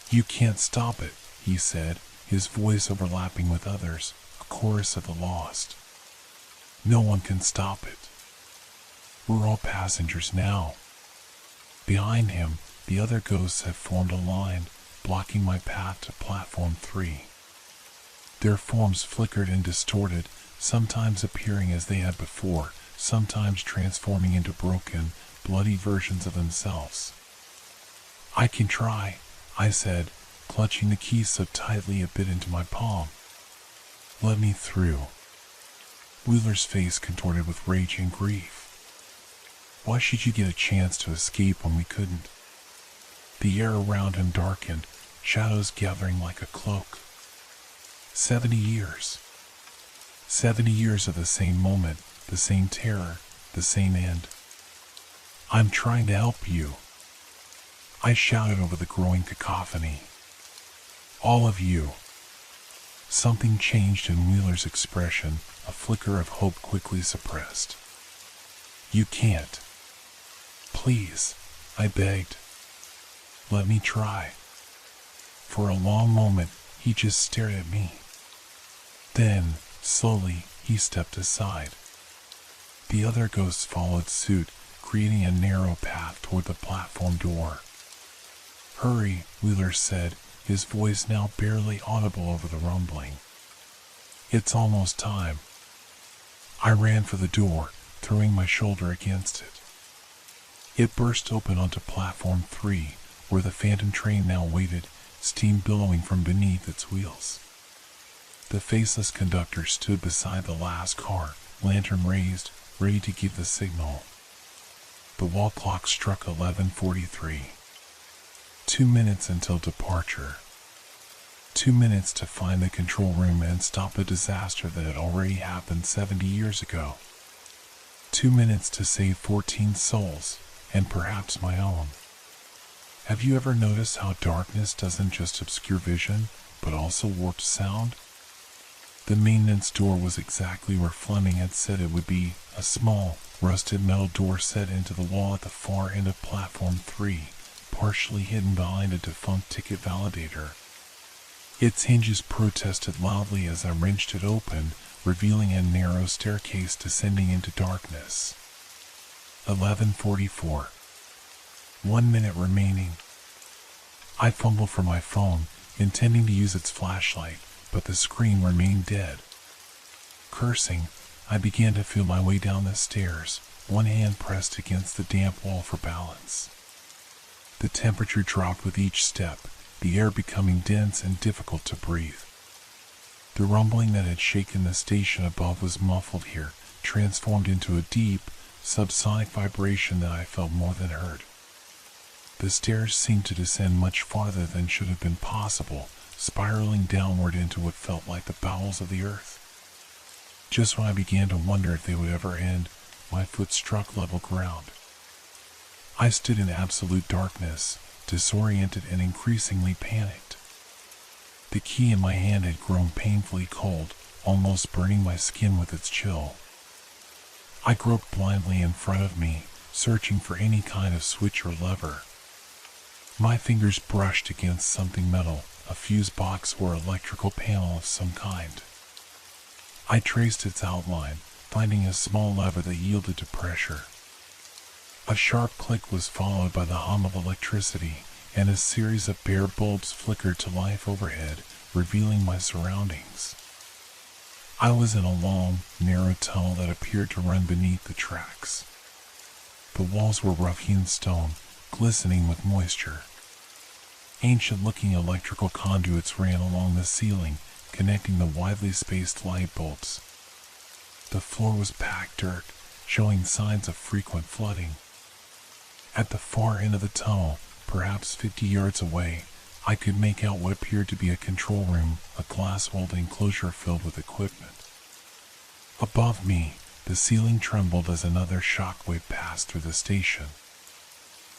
"You can't stop it," he said, his voice overlapping with others, a chorus of the lost. "No one can stop it. We're all passengers now." Behind him, the other ghosts had formed a line, blocking my path to platform 3. Their forms flickered and distorted, sometimes appearing as they had before, sometimes transforming into broken, bloody versions of themselves. "I can try," I said, clutching the key so tightly it bit into my palm. "Let me through." Wheeler's face contorted with rage and grief. "Why should you get a chance to escape when we couldn't?" The air around him darkened, shadows gathering like a cloak. 70 years. 70 years of the same moment, the same terror, the same end. "I'm trying to help you," I shouted over the growing cacophony. "All of you." Something changed in Wheeler's expression, a flicker of hope quickly suppressed. "You can't. Please," I begged. "Let me try." For a long moment, he just stared at me. Then, slowly, he stepped aside. The other ghosts followed suit, creating a narrow path toward the platform door. "Hurry," Wheeler said, his voice now barely audible over the rumbling. "It's almost time." I ran for the door, throwing my shoulder against it. It burst open onto platform 3, where the phantom train now waited, steam billowing from beneath its wheels. The faceless conductor stood beside the last car, lantern raised, ready to give the signal. The wall clock struck 11:43. 2 minutes until departure. 2 minutes to find the control room and stop a disaster that had already happened 70 years ago. 2 minutes to save 14 souls, and perhaps my own. Have you ever noticed how darkness doesn't just obscure vision, but also warps sound? The maintenance door was exactly where Fleming had said it would be, a small, rusted metal door set into the wall at the far end of platform 3, partially hidden behind a defunct ticket validator. Its hinges protested loudly as I wrenched it open, revealing a narrow staircase descending into darkness. 11:44. 1 minute remaining. I fumbled for my phone, intending to use its flashlight, but the screen remained dead. Cursing, I began to feel my way down the stairs, one hand pressed against the damp wall for balance. The temperature dropped with each step, the air becoming dense and difficult to breathe. The rumbling that had shaken the station above was muffled here, transformed into a deep, subsonic vibration that I felt more than heard. The stairs seemed to descend much farther than should have been possible, spiraling downward into what felt like the bowels of the earth. Just when I began to wonder if they would ever end, my foot struck level ground. I stood in absolute darkness, disoriented and increasingly panicked. The key in my hand had grown painfully cold, almost burning my skin with its chill. I groped blindly in front of me, searching for any kind of switch or lever. My fingers brushed against something metal, a fuse box or electrical panel of some kind. I traced its outline, finding a small lever that yielded to pressure. A sharp click was followed by the hum of electricity, and a series of bare bulbs flickered to life overhead, revealing my surroundings. I was in a long, narrow tunnel that appeared to run beneath the tracks. The walls were rough-hewn stone, glistening with moisture. Ancient-looking electrical conduits ran along the ceiling, connecting the widely spaced light bulbs. The floor was packed dirt, showing signs of frequent flooding. At the far end of the tunnel, perhaps 50 yards away, I could make out what appeared to be a control room, a glass-walled enclosure filled with equipment. Above me, the ceiling trembled as another shockwave passed through the station.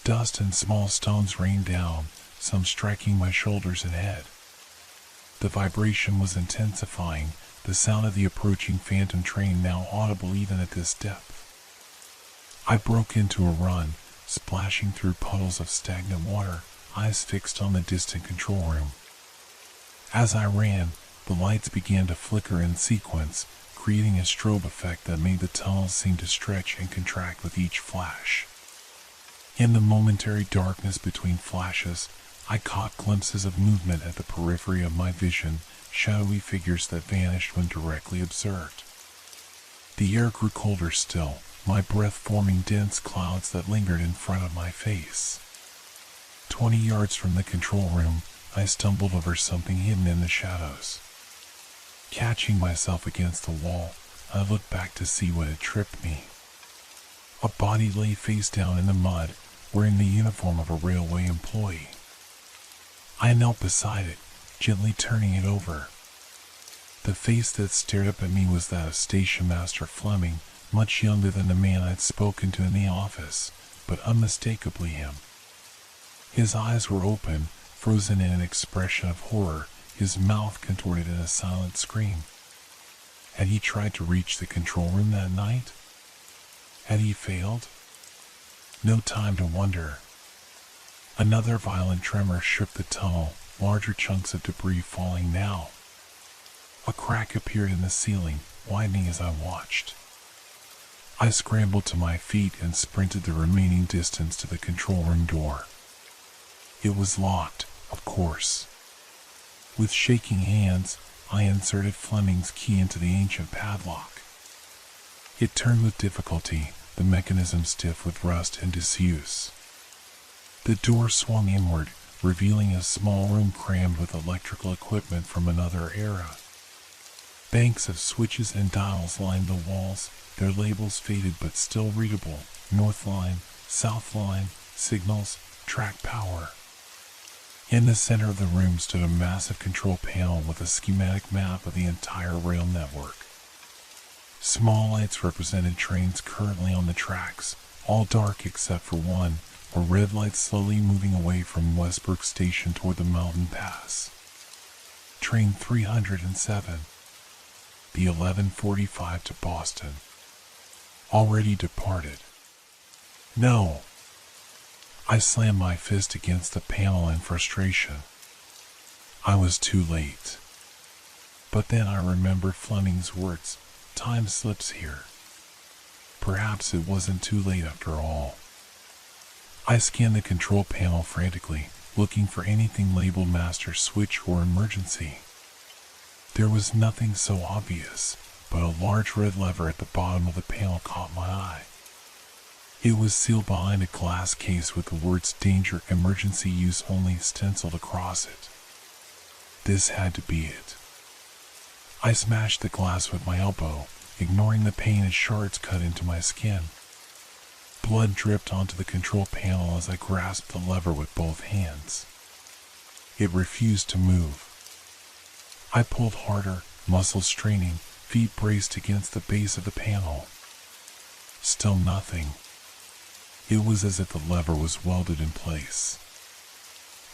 Dust and small stones rained down, some striking my shoulders and head. The vibration was intensifying, the sound of the approaching phantom train now audible even at this depth. I broke into a run, splashing through puddles of stagnant water, eyes fixed on the distant control room. As I ran, the lights began to flicker in sequence, creating a strobe effect that made the tunnels seem to stretch and contract with each flash. In the momentary darkness between flashes, I caught glimpses of movement at the periphery of my vision, shadowy figures that vanished when directly observed. The air grew colder still, my breath forming dense clouds that lingered in front of my face. 20 yards from the control room, I stumbled over something hidden in the shadows. Catching myself against the wall, I looked back to see what had tripped me. A body lay face down in the mud, wearing the uniform of a railway employee. I knelt beside it, gently turning it over. The face that stared up at me was that of Station Master Fleming, much younger than the man I'd spoken to in the office, but unmistakably him. His eyes were open, frozen in an expression of horror, his mouth contorted in a silent scream. Had he tried to reach the control room that night? Had he failed? No time to wonder. Another violent tremor shook the tunnel, larger chunks of debris falling now. A crack appeared in the ceiling, widening as I watched. I scrambled to my feet and sprinted the remaining distance to the control room door. It was locked, of course. With shaking hands, I inserted Fleming's key into the ancient padlock. It turned with difficulty, the mechanism stiff with rust and disuse. The door swung inward, revealing a small room crammed with electrical equipment from another era. Banks of switches and dials lined the walls, their labels faded but still readable: North Line, South Line, signals, track power. In the center of the room stood a massive control panel with a schematic map of the entire rail network. Small lights represented trains currently on the tracks, all dark except for one, a red light slowly moving away from Westbrook Station toward the mountain pass. Train 307. The 11:45 to Boston. Already departed. No! I slammed my fist against the panel in frustration. I was too late. But then I remembered Fleming's words, time slips here. Perhaps it wasn't too late after all. I scanned the control panel frantically, looking for anything labeled master switch or emergency. There was nothing so obvious, but a large red lever at the bottom of the panel caught my eye. It was sealed behind a glass case with the words "Danger, Emergency Use Only" stenciled across it. This had to be it. I smashed the glass with my elbow, ignoring the pain as shards cut into my skin. Blood dripped onto the control panel as I grasped the lever with both hands. It refused to move. I pulled harder, muscles straining, feet braced against the base of the panel. Still nothing. It was as if the lever was welded in place.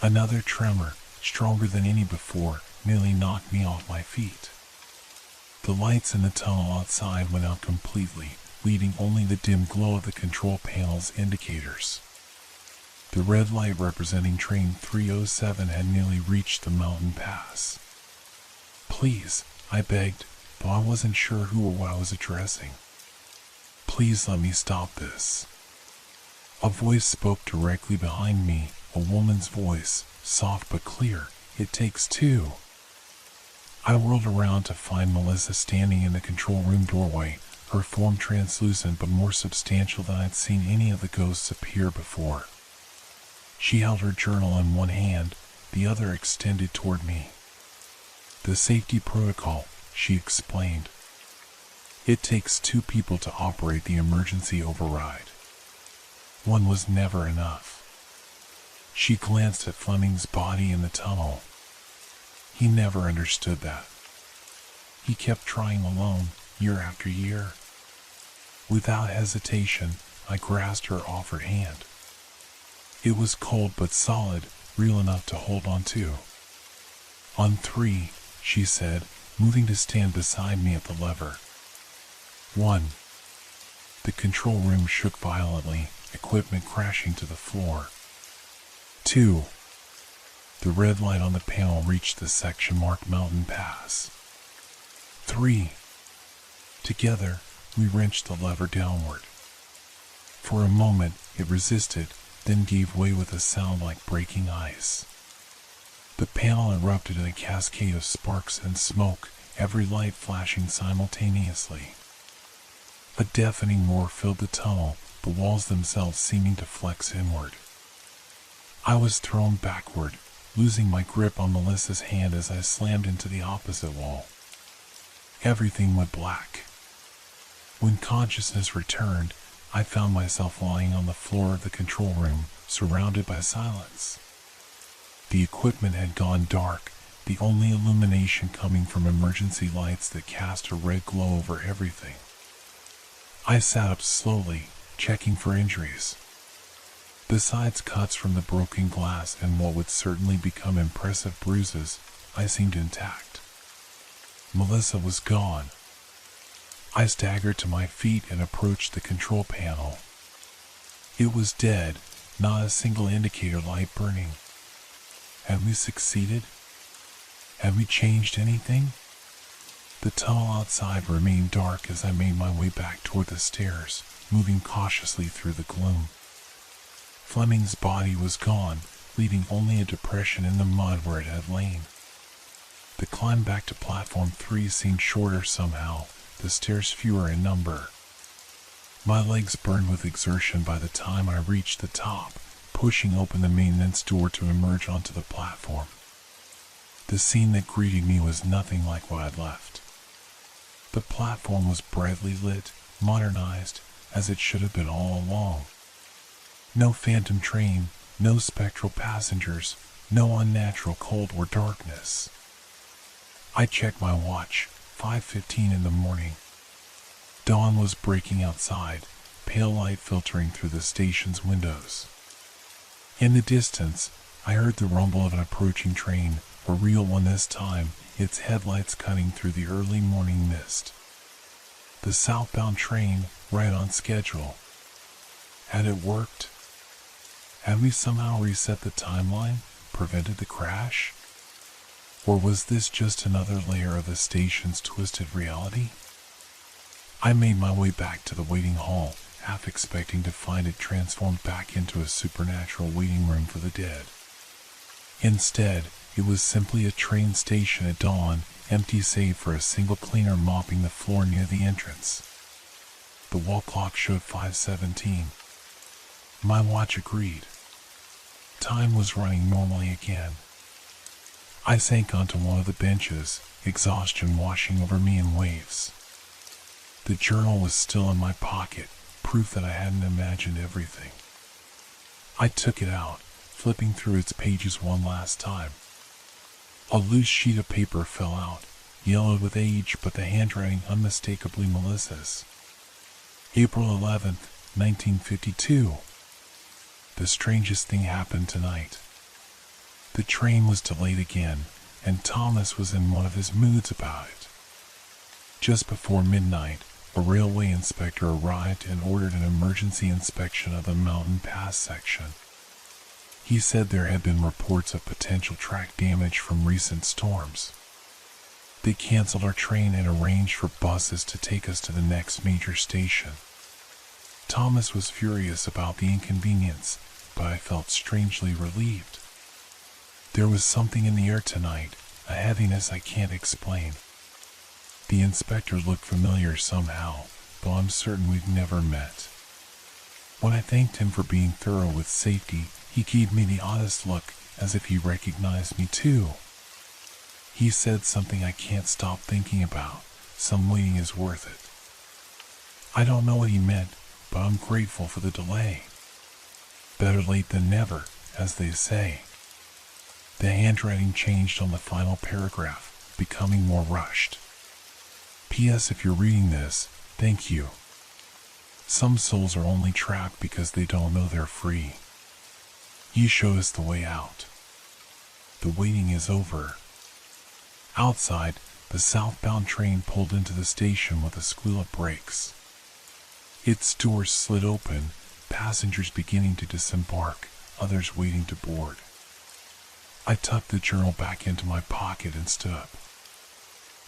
Another tremor, stronger than any before, nearly knocked me off my feet. The lights in the tunnel outside went out completely, leaving only the dim glow of the control panel's indicators. The red light representing train 307 had nearly reached the mountain pass. Please, I begged, though I wasn't sure who or what I was addressing. Please let me stop this. A voice spoke directly behind me, a woman's voice, soft but clear. It takes two. I whirled around to find Melissa standing in the control room doorway, her form translucent but more substantial than I'd seen any of the ghosts appear before. She held her journal in one hand, the other extended toward me. The safety protocol, she explained. It takes two people to operate the emergency override. One was never enough. She glanced at Fleming's body in the tunnel. He never understood that. He kept trying alone, year after year. Without hesitation, I grasped her offered hand. It was cold but solid, real enough to hold on to. On three, she said, moving to stand beside me at the lever. 1. The control room shook violently, equipment crashing to the floor. 2. The red light on the panel reached the section marked Mountain Pass. 3. Together, we wrenched the lever downward. For a moment, it resisted, then gave way with a sound like breaking ice. The panel erupted in a cascade of sparks and smoke, every light flashing simultaneously. A deafening roar filled the tunnel, the walls themselves seeming to flex inward. I was thrown backward, losing my grip on Melissa's hand as I slammed into the opposite wall. Everything went black. When consciousness returned, I found myself lying on the floor of the control room, surrounded by silence. The equipment had gone dark, the only illumination coming from emergency lights that cast a red glow over everything. I sat up slowly, checking for injuries. Besides cuts from the broken glass and what would certainly become impressive bruises, I seemed intact. Melissa was gone. I staggered to my feet and approached the control panel. It was dead, not a single indicator light burning. Had we succeeded? Had we changed anything? The tunnel outside remained dark as I made my way back toward the stairs, moving cautiously through the gloom. Fleming's body was gone, leaving only a depression in the mud where it had lain. The climb back to platform 3 seemed shorter somehow, the stairs fewer in number. My legs burned with exertion by the time I reached the top, pushing open the maintenance door to emerge onto the platform. The scene that greeted me was nothing like what I'd left. The platform was brightly lit, modernized, as it should have been all along. No phantom train, no spectral passengers, no unnatural cold or darkness. I checked my watch, 5:15 in the morning. Dawn was breaking outside, pale light filtering through the station's windows. In the distance, I heard the rumble of an approaching train, a real one this time, its headlights cutting through the early morning mist. The southbound train, right on schedule. Had it worked? Had we somehow reset the timeline, prevented the crash? Or was this just another layer of the station's twisted reality? I made my way back to the waiting hall, half expecting to find it transformed back into a supernatural waiting room for the dead. Instead, it was simply a train station at dawn, empty save for a single cleaner mopping the floor near the entrance. The wall clock showed 5:17. My watch agreed. Time was running normally again. I sank onto one of the benches, exhaustion washing over me in waves. The journal was still in my pocket, proof that I hadn't imagined everything. I took it out, flipping through its pages one last time. A loose sheet of paper fell out, yellowed with age, but the handwriting unmistakably Melissa's. April 11th, 1952. The strangest thing happened tonight. The train was delayed again, and Thomas was in one of his moods about it. Just before midnight, a railway inspector arrived and ordered an emergency inspection of the Mountain Pass section. He said there had been reports of potential track damage from recent storms. They canceled our train and arranged for buses to take us to the next major station. Thomas was furious about the inconvenience, but I felt strangely relieved. There was something in the air tonight, a heaviness I can't explain. The inspector looked familiar somehow, though I'm certain we've never met. When I thanked him for being thorough with safety, he gave me the oddest look, as if he recognized me too. He said something I can't stop thinking about. Some waiting is worth it. I don't know what he meant, but I'm grateful for the delay. Better late than never, as they say. The handwriting changed on the final paragraph, becoming more rushed. P.S. If you're reading this, thank you. Some souls are only trapped because they don't know they're free. You showed us the way out. The waiting is over. Outside, the southbound train pulled into the station with a squeal of brakes. Its doors slid open, passengers beginning to disembark, others waiting to board. I tucked the journal back into my pocket and stood up.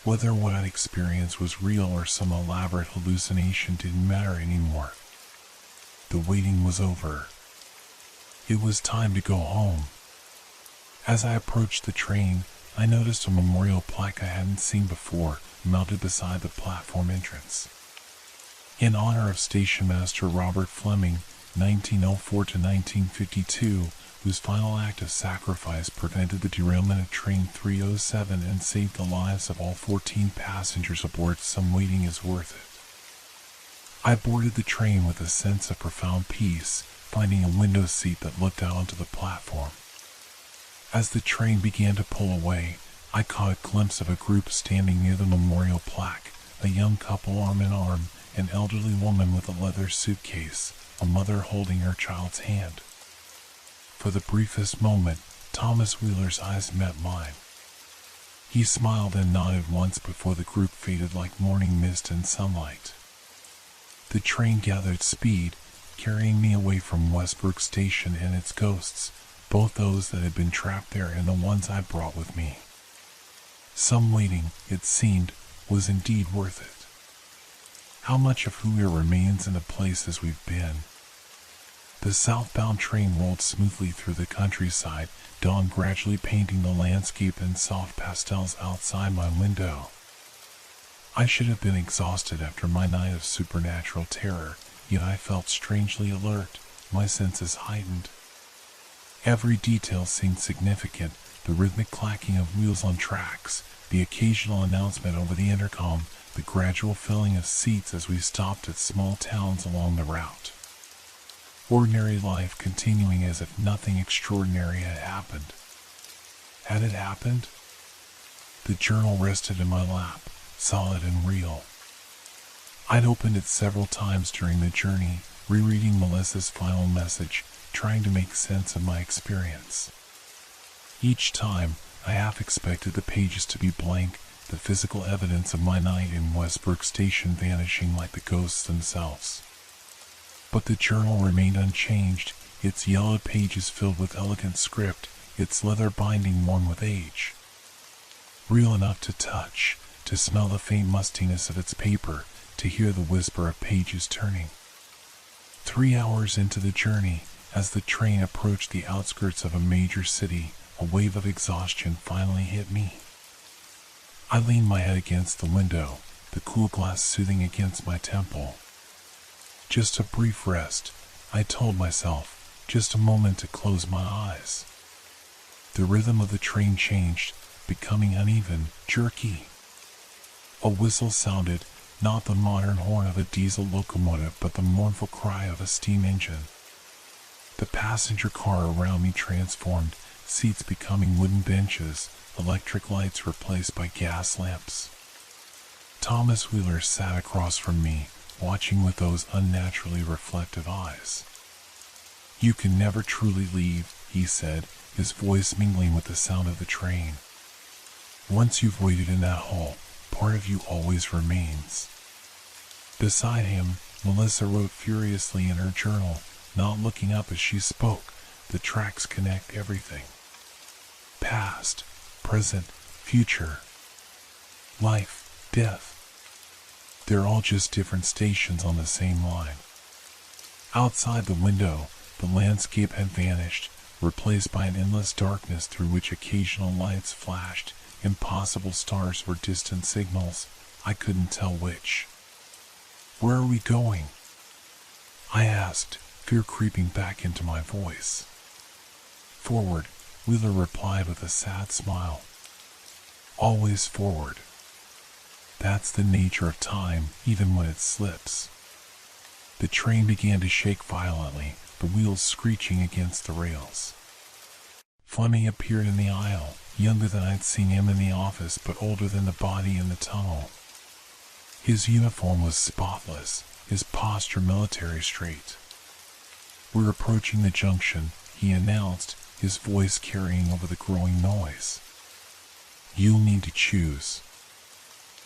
Whether what I'd experienced was real or some elaborate hallucination didn't matter anymore. The waiting was over. It was time to go home. As I approached the train, I noticed a memorial plaque I hadn't seen before, mounted beside the platform entrance. In honor of Station Master Robert Fleming, 1904 to 1952, whose final act of sacrifice prevented the derailment of Train 307 and saved the lives of all 14 passengers aboard, some waiting is worth it. I boarded the train with a sense of profound peace, finding a window seat that looked out onto the platform. As the train began to pull away, I caught a glimpse of a group standing near the memorial plaque, a young couple arm in arm, an elderly woman with a leather suitcase, a mother holding her child's hand. For the briefest moment, Thomas Wheeler's eyes met mine. He smiled and nodded once before the group faded like morning mist in sunlight. The train gathered speed, carrying me away from Westbrook Station and its ghosts, both those that had been trapped there and the ones I brought with me. Some waiting, it seemed, was indeed worth it. How much of who we are remains in the places we've been. The southbound train rolled smoothly through the countryside, dawn gradually painting the landscape in soft pastels outside my window. I should have been exhausted after my night of supernatural terror, yet I felt strangely alert, my senses heightened. Every detail seemed significant, the rhythmic clacking of wheels on tracks, the occasional announcement over the intercom, the gradual filling of seats as we stopped at small towns along the route. Ordinary life continuing as if nothing extraordinary had happened. Had it happened? The journal rested in my lap, solid and real. I'd opened it several times during the journey, rereading Melissa's final message, trying to make sense of my experience. Each time, I half expected the pages to be blank, the physical evidence of my night in Westbrook Station vanishing like the ghosts themselves. But the journal remained unchanged, its yellowed pages filled with elegant script, its leather binding worn with age. Real enough to touch, to smell the faint mustiness of its paper, to hear the whisper of pages turning. 3 hours into the journey, as the train approached the outskirts of a major city, a wave of exhaustion finally hit me. I leaned my head against the window, the cool glass soothing against my temple. Just a brief rest, I told myself, just a moment to close my eyes. The rhythm of the train changed, becoming uneven, jerky. A whistle sounded, not the modern horn of a diesel locomotive but the mournful cry of a steam engine. The passenger car around me transformed, seats becoming wooden benches, electric lights replaced by gas lamps. Thomas Wheeler sat across from me, watching with those unnaturally reflective eyes. "You can never truly leave," he said, his voice mingling with the sound of the train. "Once you've waited in that hall, part of you always remains." Beside him, Melissa wrote furiously in her journal, not looking up as she spoke. The tracks connect everything. Past, present, future. Life, death. They're all just different stations on the same line. Outside the window, the landscape had vanished, replaced by an endless darkness through which occasional lights flashed. Impossible stars were distant signals. I couldn't tell which. "Where are we going?" I asked, fear creeping back into my voice. "Forward," Wheeler replied with a sad smile. "Always forward. That's the nature of time, even when it slips." The train began to shake violently, the wheels screeching against the rails. Fleming appeared in the aisle, younger than I'd seen him in the office but older than the body in the tunnel. His uniform was spotless, his posture military straight. "We're approaching the junction," he announced, his voice carrying over the growing noise. "You'll need to choose.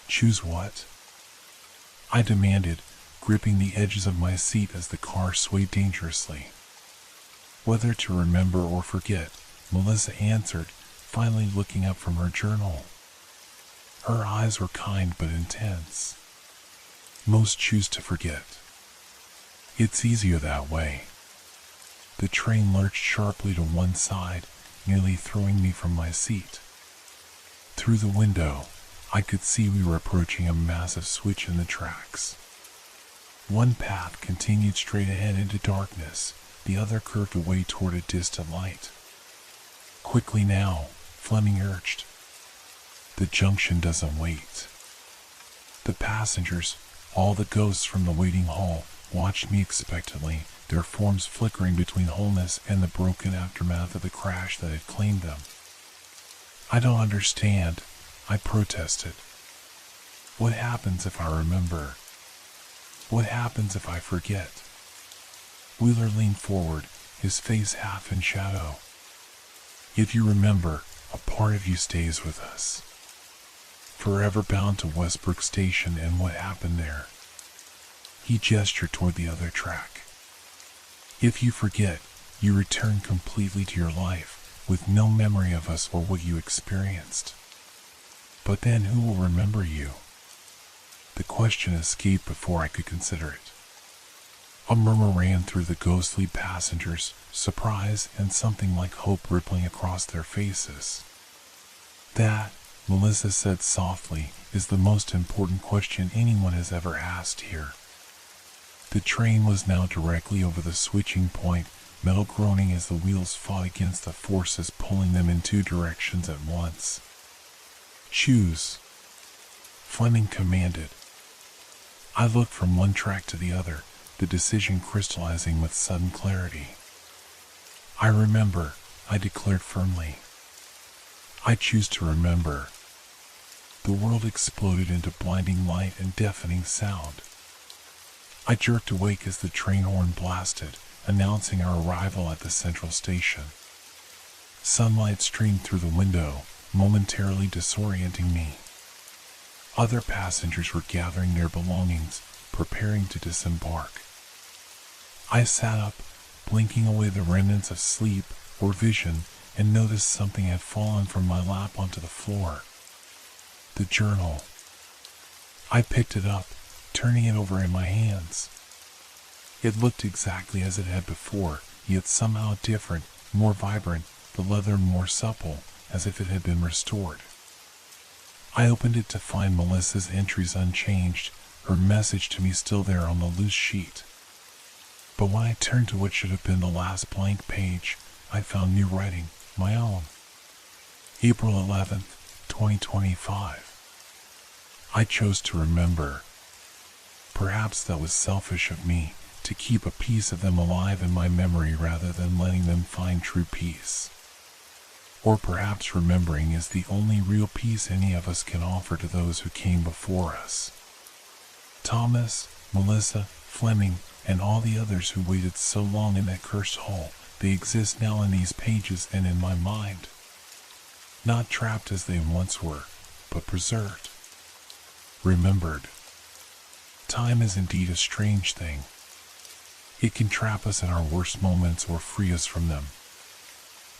Choose what? I demanded, gripping the edges of my seat as the car swayed dangerously. Whether to remember or forget, Melissa answered, finally looking up from her journal. Her eyes were kind but intense. Most choose to forget. It's easier that way. The train lurched sharply to one side, nearly throwing me from my seat. Through the window, I could see we were approaching a massive switch in the tracks. One path continued straight ahead into darkness, the other curved away toward a distant light. Quickly now, Fleming urged. The junction doesn't wait. The passengers, all the ghosts from the waiting hall, watched me expectantly, their forms flickering between wholeness and the broken aftermath of the crash that had claimed them. I don't understand, I protested. What happens if I remember? What happens if I forget? Wheeler leaned forward, his face half in shadow. If you remember, a part of you stays with us. Forever bound to Westbrook Station and what happened there. He gestured toward the other track. If you forget, you return completely to your life, with no memory of us or what you experienced. But then who will remember you? The question escaped before I could consider it. A murmur ran through the ghostly passengers, surprise and something like hope rippling across their faces. That, Melissa said softly, is the most important question anyone has ever asked here. The train was now directly over the switching point, metal groaning as the wheels fought against the forces pulling them in two directions at once. Choose, Fleming commanded. I looked from one track to the other, the decision crystallizing with sudden clarity. I remember, I declared firmly. I choose to remember. The world exploded into blinding light and deafening sound. I jerked awake as the train horn blasted, announcing our arrival at the central station. Sunlight streamed through the window, momentarily disorienting me. Other passengers were gathering their belongings, preparing to disembark. I sat up, blinking away the remnants of sleep or vision, and noticed something had fallen from my lap onto the floor. The journal. I picked it up, turning it over in my hands. It looked exactly as it had before, yet somehow different, more vibrant, the leather more supple, as if it had been restored. I opened it to find Melissa's entries unchanged, her message to me still there on the loose sheet. But when I turned to what should have been the last blank page, I found new writing, my own. April 11th, 2025. I chose to remember. Perhaps that was selfish of me, to keep a piece of them alive in my memory rather than letting them find true peace. Or perhaps remembering is the only real peace any of us can offer to those who came before us. Thomas, Melissa, Fleming, and all the others who waited so long in that cursed hall, they exist now in these pages and in my mind. Not trapped as they once were, but preserved. Remembered. Time is indeed a strange thing. It can trap us in our worst moments or free us from them.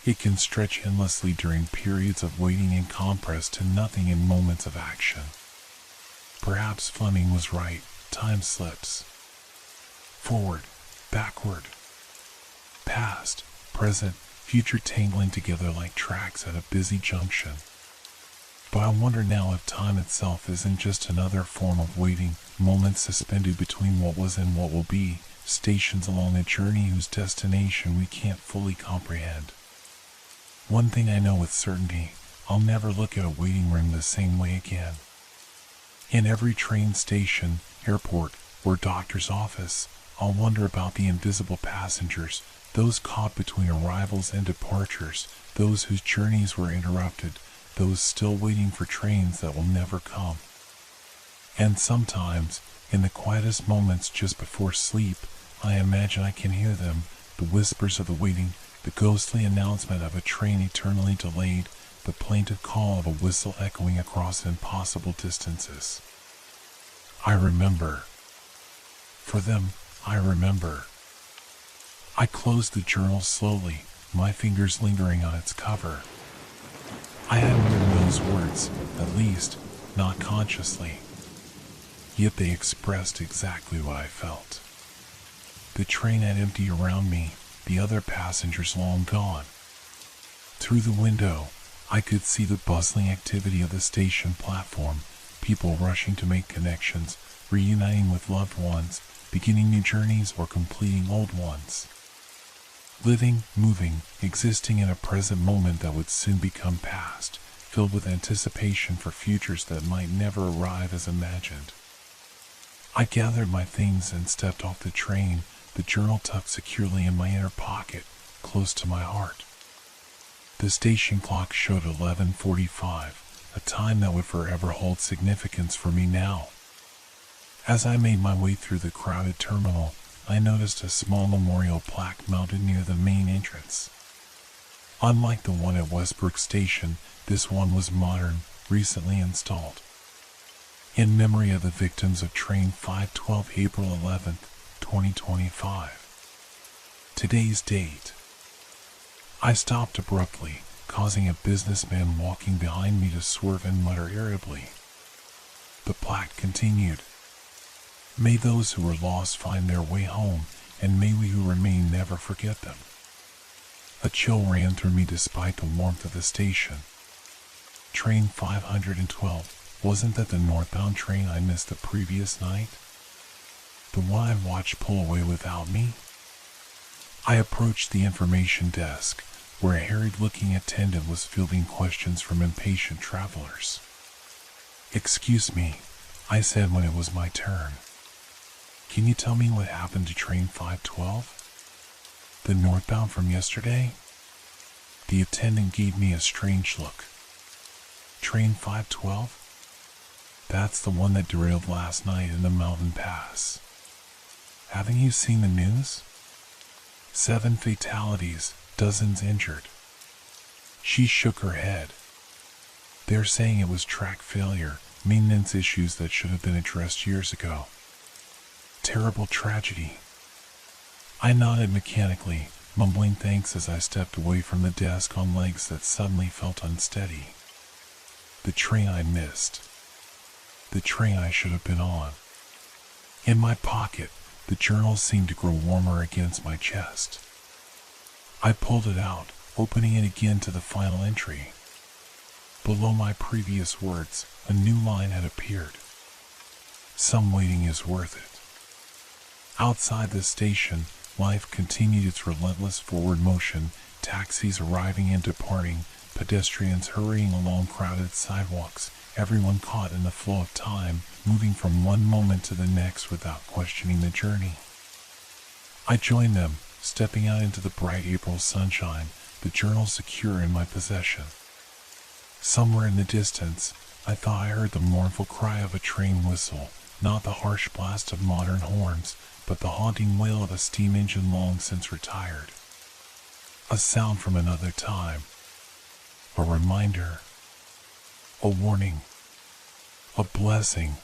It can stretch endlessly during periods of waiting and compress to nothing in moments of action. Perhaps Fleming was right, time slips. Forward, backward. Past, present, future tangling together like tracks at a busy junction. But I wonder now if time itself isn't just another form of waiting, moments suspended between what was and what will be, stations along a journey whose destination we can't fully comprehend. One thing I know with certainty, I'll never look at a waiting room the same way again. In every train station, airport, or doctor's office, I'll wonder about the invisible passengers, those caught between arrivals and departures, those whose journeys were interrupted, those still waiting for trains that will never come. And sometimes, in the quietest moments just before sleep, I imagine I can hear them, the whispers of the waiting, the ghostly announcement of a train eternally delayed, the plaintive call of a whistle echoing across impossible distances. I remember. For them, I remember. I closed the journal slowly, my fingers lingering on its cover. I hadn't written those words, at least, not consciously. Yet they expressed exactly what I felt. The train had emptied around me, the other passengers long gone. Through the window, I could see the bustling activity of the station platform, people rushing to make connections, reuniting with loved ones, beginning new journeys or completing old ones. Living, moving, existing in a present moment that would soon become past, filled with anticipation for futures that might never arrive as imagined. I gathered my things and stepped off the train, the journal tucked securely in my inner pocket, close to my heart. The station clock showed 11:45, a time that would forever hold significance for me now. As I made my way through the crowded terminal, I noticed a small memorial plaque mounted near the main entrance. Unlike the one at Westbrook Station, this one was modern, recently installed. In memory of the victims of Train 512, April 11th, 2025. Today's date. I stopped abruptly, causing a businessman walking behind me to swerve and mutter irritably. The plaque continued. May those who were lost find their way home, and may we who remain never forget them. A chill ran through me despite the warmth of the station. Train 512, wasn't that the northbound train I missed the previous night? The one I watched pull away without me? I approached the information desk, where a harried-looking attendant was fielding questions from impatient travelers. "Excuse me," I said when it was my turn. "Can you tell me what happened to Train 512? The northbound from yesterday?" The attendant gave me a strange look. "Train 512? That's the one that derailed last night in the mountain pass. Haven't you seen the news? 7 fatalities, dozens injured." She shook her head. "They're saying it was track failure, maintenance issues that should have been addressed years ago. Terrible tragedy." I nodded mechanically, mumbling thanks as I stepped away from the desk on legs that suddenly felt unsteady. The train I missed. The train I should have been on. In my pocket, the journal seemed to grow warmer against my chest. I pulled it out, opening it again to the final entry. Below my previous words, a new line had appeared. "Some waiting is worth it." Outside the station, life continued its relentless forward motion, taxis arriving and departing, pedestrians hurrying along crowded sidewalks, everyone caught in the flow of time, moving from one moment to the next without questioning the journey. I joined them, stepping out into the bright April sunshine, the journal secure in my possession. Somewhere in the distance, I thought I heard the mournful cry of a train whistle, not the harsh blast of modern horns, but the haunting wail of a steam engine long since retired. A sound from another time. A reminder. A warning. A blessing.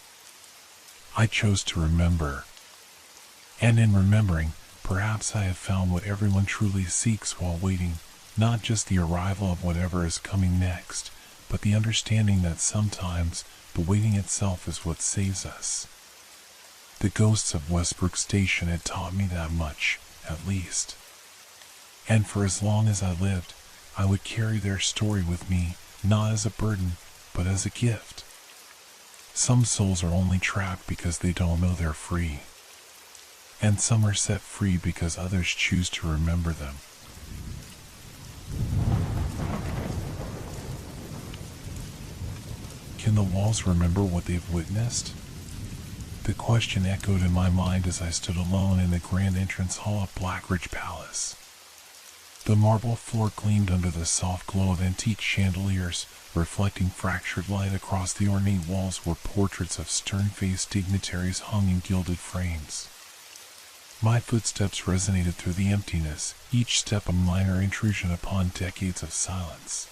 I chose to remember. And in remembering, perhaps I have found what everyone truly seeks while waiting, not just the arrival of whatever is coming next, but the understanding that sometimes the waiting itself is what saves us. The ghosts of Westbrook Station had taught me that much, at least. And for as long as I lived, I would carry their story with me, not as a burden, but as a gift. Some souls are only trapped because they don't know they're free. And some are set free because others choose to remember them. Can the walls remember what they've witnessed? The question echoed in my mind as I stood alone in the grand entrance hall of Blackridge Palace. The marble floor gleamed under the soft glow of antique chandeliers, reflecting fractured light across the ornate walls where portraits of stern-faced dignitaries hung in gilded frames. My footsteps resonated through the emptiness, each step a minor intrusion upon decades of silence.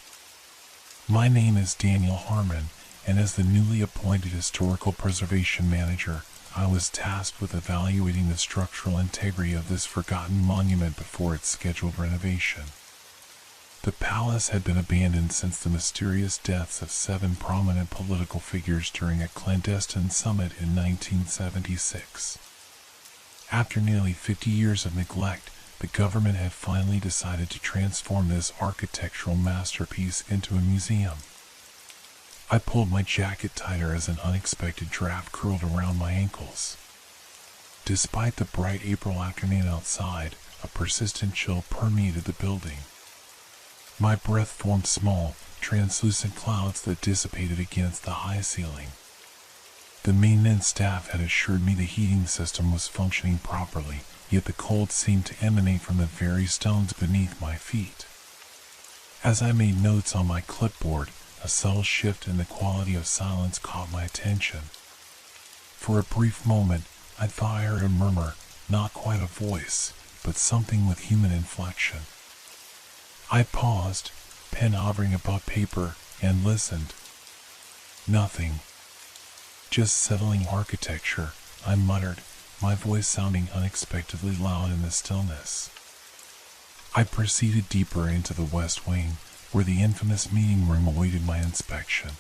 My name is Daniel Harmon, and as the newly appointed Historical Preservation Manager, I was tasked with evaluating the structural integrity of this forgotten monument before its scheduled renovation. The palace had been abandoned since the mysterious deaths of 7 prominent political figures during a clandestine summit in 1976. After nearly 50 years of neglect, the government had finally decided to transform this architectural masterpiece into a museum. I pulled my jacket tighter as an unexpected draft curled around my ankles. Despite the bright April afternoon outside, a persistent chill permeated the building. My breath formed small, translucent clouds that dissipated against the high ceiling. The maintenance staff had assured me the heating system was functioning properly, yet the cold seemed to emanate from the very stones beneath my feet. As I made notes on my clipboard, a subtle shift in the quality of silence caught my attention. For a brief moment, I thought I heard a murmur, not quite a voice, but something with human inflection. I paused, pen hovering above paper, and listened. Nothing. Just settling architecture, I muttered, my voice sounding unexpectedly loud in the stillness. I proceeded deeper into the West Wing, where the infamous meeting room awaited my inspection.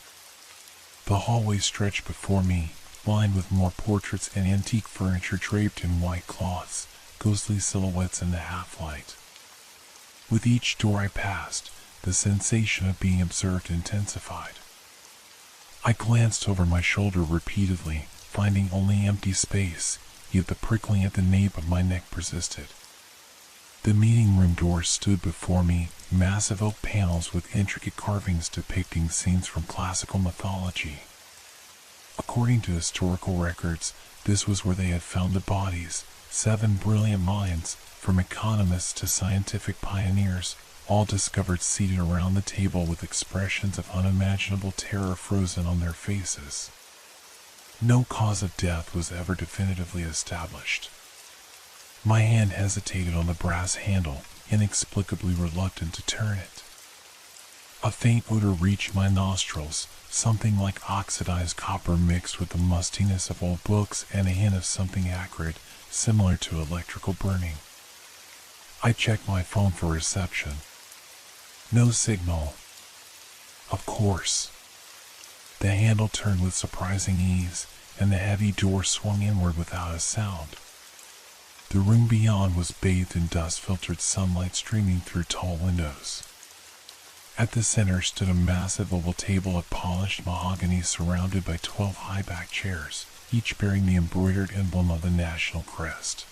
The hallway stretched before me, lined with more portraits and antique furniture draped in white cloths, ghostly silhouettes in the half-light. With each door I passed, the sensation of being observed intensified. I glanced over my shoulder repeatedly, finding only empty space, yet the prickling at the nape of my neck persisted. The meeting room door stood before me, massive oak panels with intricate carvings depicting scenes from classical mythology. According to historical records, this was where they had found the bodies, 7 brilliant minds, from economists to scientific pioneers, all discovered seated around the table with expressions of unimaginable terror frozen on their faces. No cause of death was ever definitively established. My hand hesitated on the brass handle, inexplicably reluctant to turn it. A faint odor reached my nostrils, something like oxidized copper mixed with the mustiness of old books and a hint of something acrid, similar to electrical burning. I checked my phone for reception. No signal. Of course. The handle turned with surprising ease, and the heavy door swung inward without a sound. The room beyond was bathed in dust-filtered sunlight streaming through tall windows. At the center stood a massive oval table of polished mahogany surrounded by 12 high-backed chairs, each bearing the embroidered emblem of the national crest.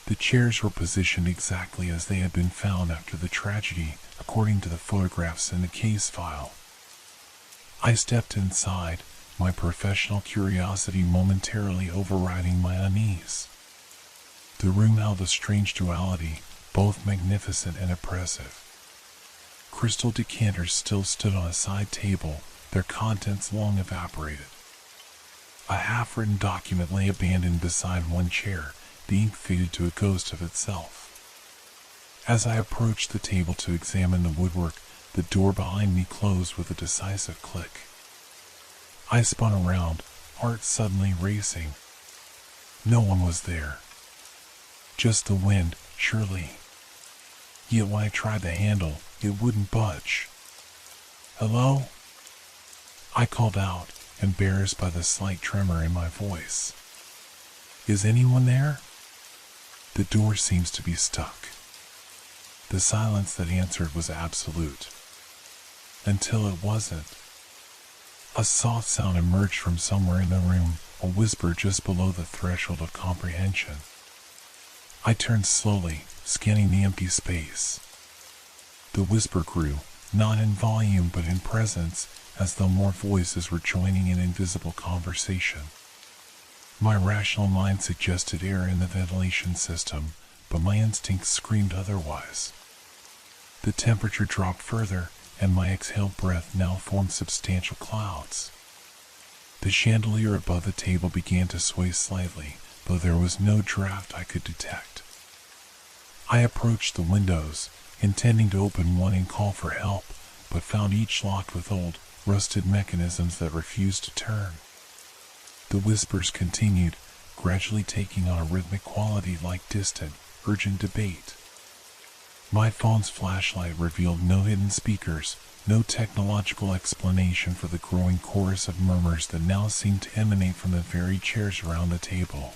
The chairs were positioned exactly as they had been found after the tragedy, according to the photographs in the case file. I stepped inside, my professional curiosity momentarily overriding my unease. The room held a strange duality, both magnificent and oppressive. Crystal decanters still stood on a side table, their contents long evaporated. A half-written document lay abandoned beside one chair, the ink faded to a ghost of itself. As I approached the table to examine the woodwork, the door behind me closed with a decisive click. I spun around, heart suddenly racing. No one was there. Just the wind, surely. Yet when I tried the handle, it wouldn't budge. "Hello?" I called out, embarrassed by the slight tremor in my voice. "Is anyone there?" The door seems to be stuck. The silence that answered was absolute. Until it wasn't. A soft sound emerged from somewhere in the room, a whisper just below the threshold of comprehension. I turned slowly, scanning the empty space. The whisper grew, not in volume but in presence, as though more voices were joining in invisible conversation. My rational mind suggested error in the ventilation system, but my instincts screamed otherwise. The temperature dropped further, and my exhaled breath now formed substantial clouds. The chandelier above the table began to sway slightly, though there was no draft I could detect. I approached the windows, intending to open one and call for help, but found each locked with old, rusted mechanisms that refused to turn. The whispers continued, gradually taking on a rhythmic quality like distant, urgent debate. My phone's flashlight revealed no hidden speakers, no technological explanation for the growing chorus of murmurs that now seemed to emanate from the very chairs around the table.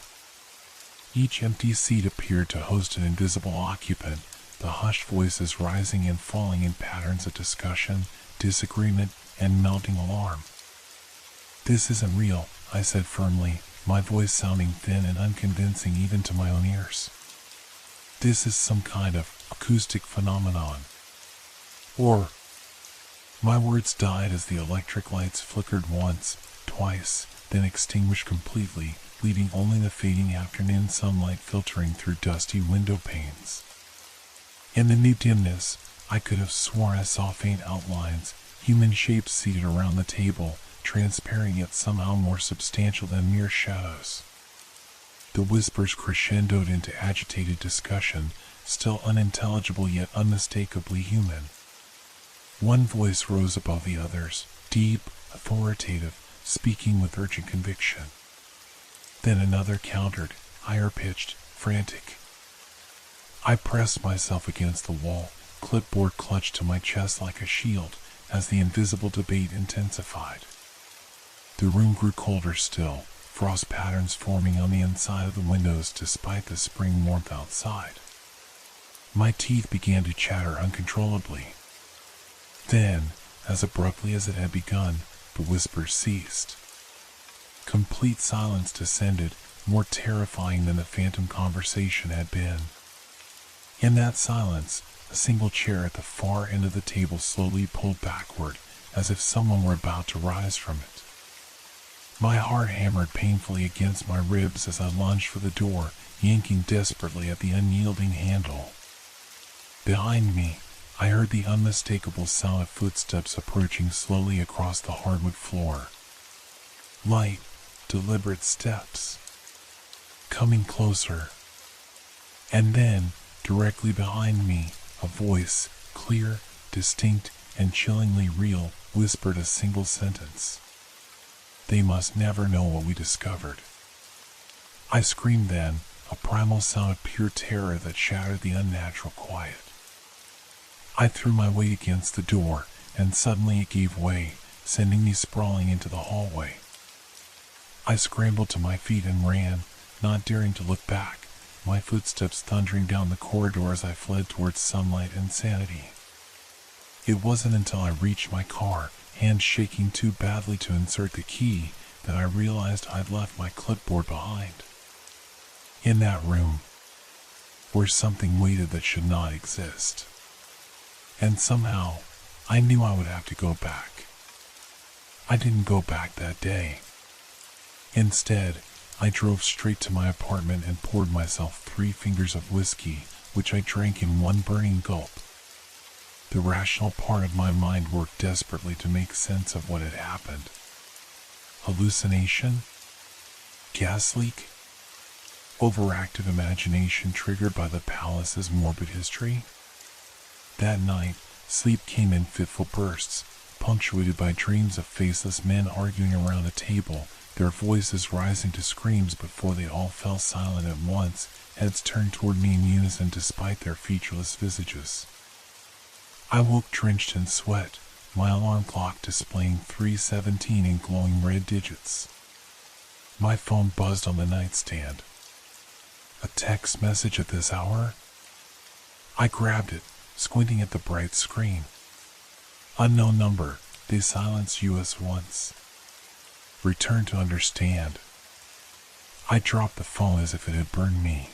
Each empty seat appeared to host an invisible occupant, the hushed voices rising and falling in patterns of discussion, disagreement, and mounting alarm. "This isn't real," I said firmly, my voice sounding thin and unconvincing even to my own ears. "This is some kind of acoustic phenomenon. Or..." My words died as the electric lights flickered once, twice, then extinguished completely, leaving only the fading afternoon sunlight filtering through dusty window panes. In the new dimness, I could have sworn I saw faint outlines, human shapes seated around the table, transparent yet somehow more substantial than mere shadows. The whispers crescendoed into agitated discussion, still unintelligible yet unmistakably human. One voice rose above the others, deep, authoritative, speaking with urgent conviction. Then another countered, higher-pitched, frantic. I pressed myself against the wall, clipboard clutched to my chest like a shield, as the invisible debate intensified. The room grew colder still, frost patterns forming on the inside of the windows despite the spring warmth outside. My teeth began to chatter uncontrollably. Then, as abruptly as it had begun, the whispers ceased. Complete silence descended, more terrifying than the phantom conversation had been. In that silence, a single chair at the far end of the table slowly pulled backward, as if someone were about to rise from it. My heart hammered painfully against my ribs as I lunged for the door, yanking desperately at the unyielding handle. Behind me, I heard the unmistakable sound of footsteps approaching slowly across the hardwood floor. Light, deliberate steps. Coming closer. And then, directly behind me, a voice, clear, distinct, and chillingly real, whispered a single sentence. "They must never know what we discovered." I screamed then, a primal sound of pure terror that shattered the unnatural quiet. I threw my weight against the door, and suddenly it gave way, sending me sprawling into the hallway. I scrambled to my feet and ran, not daring to look back, my footsteps thundering down the corridor as I fled towards sunlight and sanity. It wasn't until I reached my car, hands shaking too badly to insert the key, that I realized I'd left my clipboard behind. In that room, where something waited that should not exist. And somehow, I knew I would have to go back. I didn't go back that day. Instead, I drove straight to my apartment and poured myself 3 fingers of whiskey, which I drank in one burning gulp. The rational part of my mind worked desperately to make sense of what had happened. Hallucination? Gas leak? Overactive imagination triggered by the palace's morbid history? That night, sleep came in fitful bursts, punctuated by dreams of faceless men arguing around a table, their voices rising to screams before they all fell silent at once, heads turned toward me in unison despite their featureless visages. I woke drenched in sweat, my alarm clock displaying 3:17 in glowing red digits. My phone buzzed on the nightstand. A text message at this hour? I grabbed it, squinting at the bright screen. Unknown number, they silenced you us once. Return to understand. I dropped the phone as if it had burned me.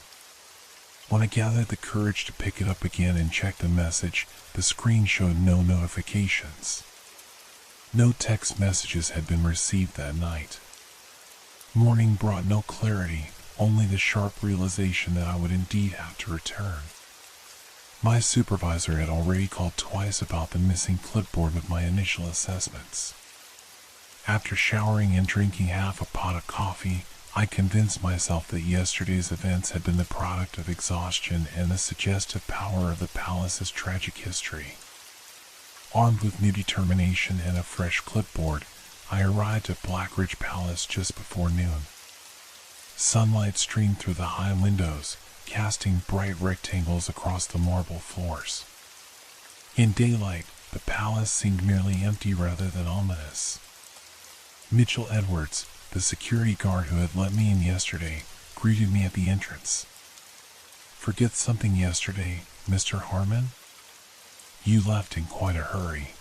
When I gathered the courage to pick it up again and check the message, the screen showed no notifications. No text messages had been received that night. Morning brought no clarity, only the sharp realization that I would indeed have to return. My supervisor had already called twice about the missing clipboard with my initial assessments. After showering and drinking half a pot of coffee, I convinced myself that yesterday's events had been the product of exhaustion and the suggestive power of the palace's tragic history. Armed with new determination and a fresh clipboard, I arrived at Blackridge Palace just before noon. Sunlight streamed through the high windows, casting bright rectangles across the marble floors. In daylight, the palace seemed merely empty rather than ominous. Mitchell Edwards, the security guard who had let me in yesterday, greeted me at the entrance. "Forget something yesterday, Mr. Harmon? You left in quite a hurry."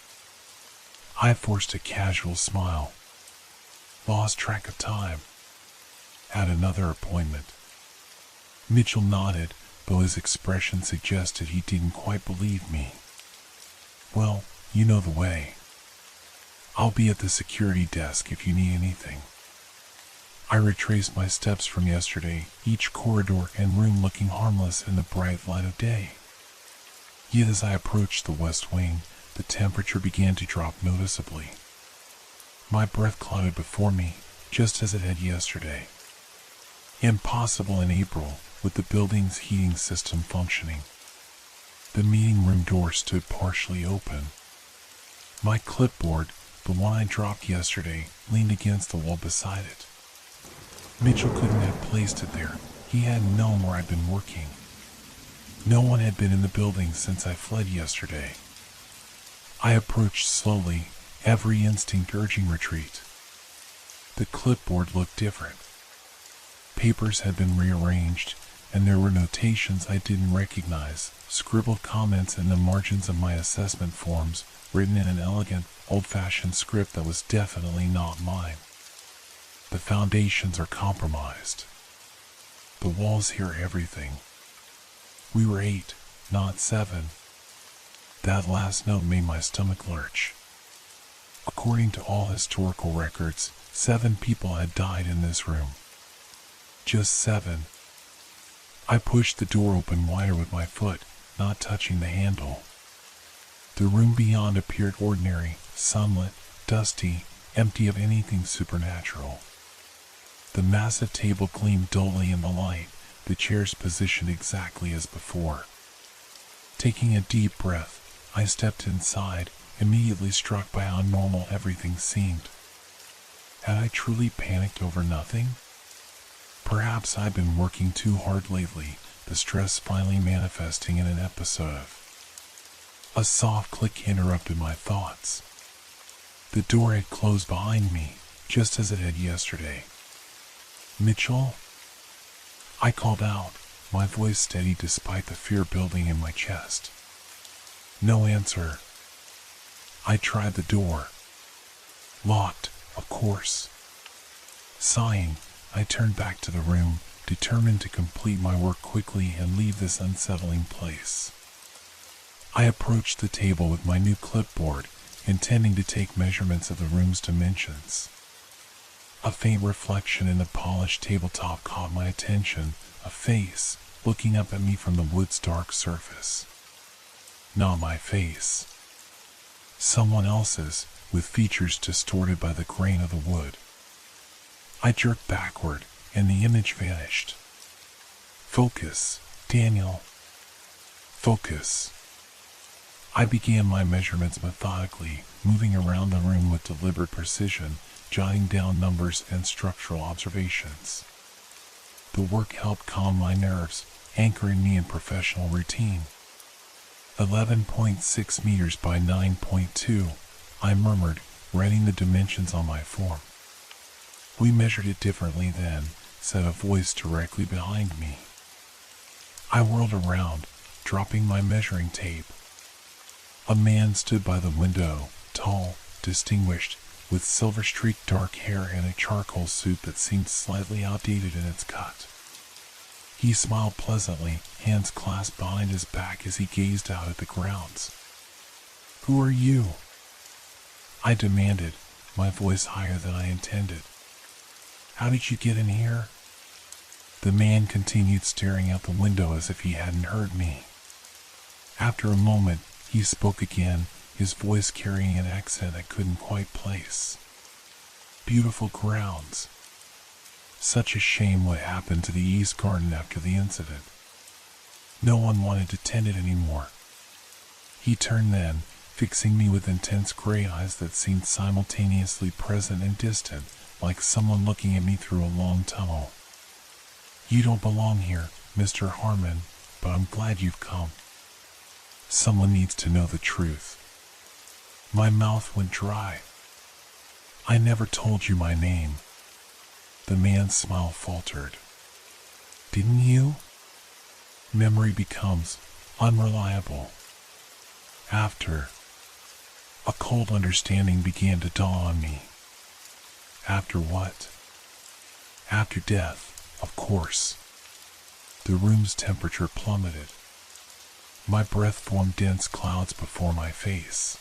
I forced a casual smile. "Lost track of time. Had another appointment." Mitchell nodded, though his expression suggested he didn't quite believe me. "Well, you know the way. I'll be at the security desk if you need anything." I retraced my steps from yesterday, each corridor and room looking harmless in the bright light of day. Yet as I approached the west wing, the temperature began to drop noticeably. My breath clouded before me, just as it had yesterday. Impossible in April, with the building's heating system functioning. The meeting room door stood partially open. My clipboard, the one I dropped yesterday, leaned against the wall beside it. Mitchell couldn't have placed it there. He hadn't known where I'd been working. No one had been in the building since I fled yesterday. I approached slowly, every instinct urging retreat. The clipboard looked different. Papers had been rearranged, and there were notations I didn't recognize, scribbled comments in the margins of my assessment forms, written in an elegant, old-fashioned script that was definitely not mine. The foundations are compromised. The walls hear everything. We were 8, not 7. That last note made my stomach lurch. According to all historical records, 7 people had died in this room. Just 7. I pushed the door open wider with my foot, not touching the handle. The room beyond appeared ordinary, sunlit, dusty, empty of anything supernatural. The massive table gleamed dully in the light, the chairs positioned exactly as before. Taking a deep breath, I stepped inside, immediately struck by how normal everything seemed. Had I truly panicked over nothing? Perhaps I'd been working too hard lately, the stress finally manifesting in an episode of... A soft click interrupted my thoughts. The door had closed behind me, just as it had yesterday. "Mitchell?" I called out, my voice steady despite the fear building in my chest. No answer. I tried the door. Locked, of course. Sighing, I turned back to the room, determined to complete my work quickly and leave this unsettling place. I approached the table with my new clipboard, intending to take measurements of the room's dimensions. A faint reflection in the polished tabletop caught my attention, a face, looking up at me from the wood's dark surface. Not my face. Someone else's, with features distorted by the grain of the wood. I jerked backward, and the image vanished. "Focus, Daniel. Focus." I began my measurements methodically, moving around the room with deliberate precision, jotting down numbers and structural observations. The work helped calm my nerves, anchoring me in professional routine. 11.6 meters by 9.2, I murmured, writing the dimensions on my form. "We measured it differently then," said a voice directly behind me. I whirled around, dropping my measuring tape. A man stood by the window, tall, distinguished, with silver-streaked dark hair and a charcoal suit that seemed slightly outdated in its cut. He smiled pleasantly, hands clasped behind his back as he gazed out at the grounds. "Who are you?" I demanded, my voice higher than I intended. "How did you get in here?" The man continued staring out the window as if he hadn't heard me. After a moment, he spoke again, his voice carrying an accent I couldn't quite place. "Beautiful grounds. Such a shame what happened to the East Garden after the incident. No one wanted to tend it anymore." He turned then, fixing me with intense gray eyes that seemed simultaneously present and distant, like someone looking at me through a long tunnel. "You don't belong here, Mr. Harmon, but I'm glad you've come. Someone needs to know the truth." My mouth went dry. "I never told you my name." The man's smile faltered. "Didn't you?" Memory becomes unreliable. After, a cold understanding began to dawn on me. After what? After death, of course. The room's temperature plummeted. My breath formed dense clouds before my face.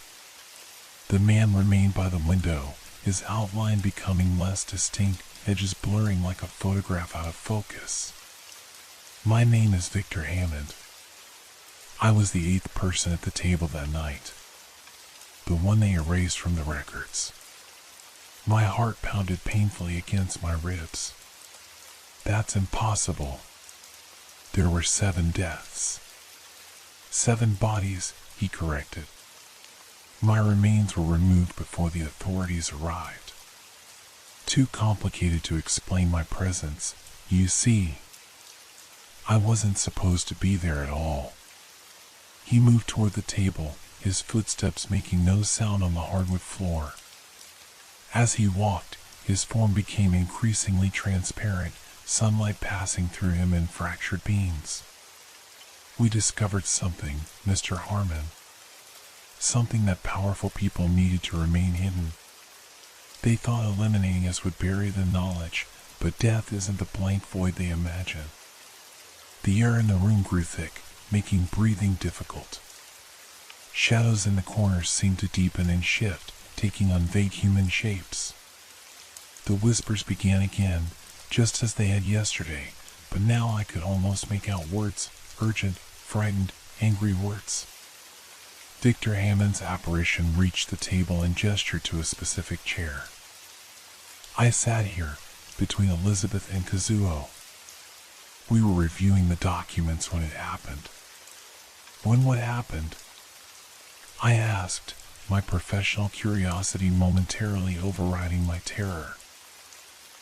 The man remained by the window, his outline becoming less distinct, edges blurring like a photograph out of focus. "My name is Victor Hammond. I was the 8th person at the table that night. The one they erased from the records." My heart pounded painfully against my ribs. "That's impossible. There were 7 deaths." "7 bodies," he corrected. "My remains were removed before the authorities arrived. Too complicated to explain my presence, you see. I wasn't supposed to be there at all." He moved toward the table, his footsteps making no sound on the hardwood floor. As he walked, his form became increasingly transparent, sunlight passing through him in fractured beams. "We discovered something, Mr. Harmon. Something that powerful people needed to remain hidden. They thought eliminating us would bury the knowledge, but death isn't the blank void they imagine." The air in the room grew thick, making breathing difficult. Shadows in the corners seemed to deepen and shift, taking on vague human shapes. The whispers began again, just as they had yesterday, but now I could almost make out words, urgent, frightened, angry words. Victor Hammond's apparition reached the table and gestured to a specific chair. I sat here, between Elizabeth and Kazuo. We were reviewing the documents when it happened. "When what happened?" I asked, my professional curiosity momentarily overriding my terror.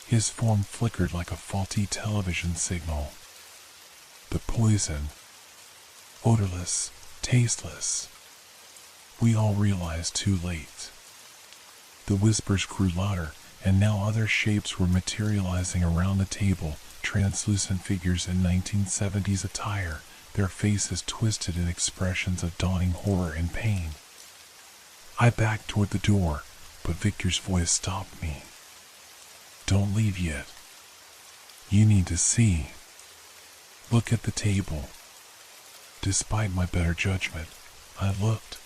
His form flickered like a faulty television signal. "The poison. Odorless, tasteless. We all realized too late." The whispers grew louder, and now other shapes were materializing around the table, translucent figures in 1970s attire, their faces twisted in expressions of dawning horror and pain. I backed toward the door, but Victor's voice stopped me. "Don't leave yet. You need to see. Look at the table." Despite my better judgment, I looked.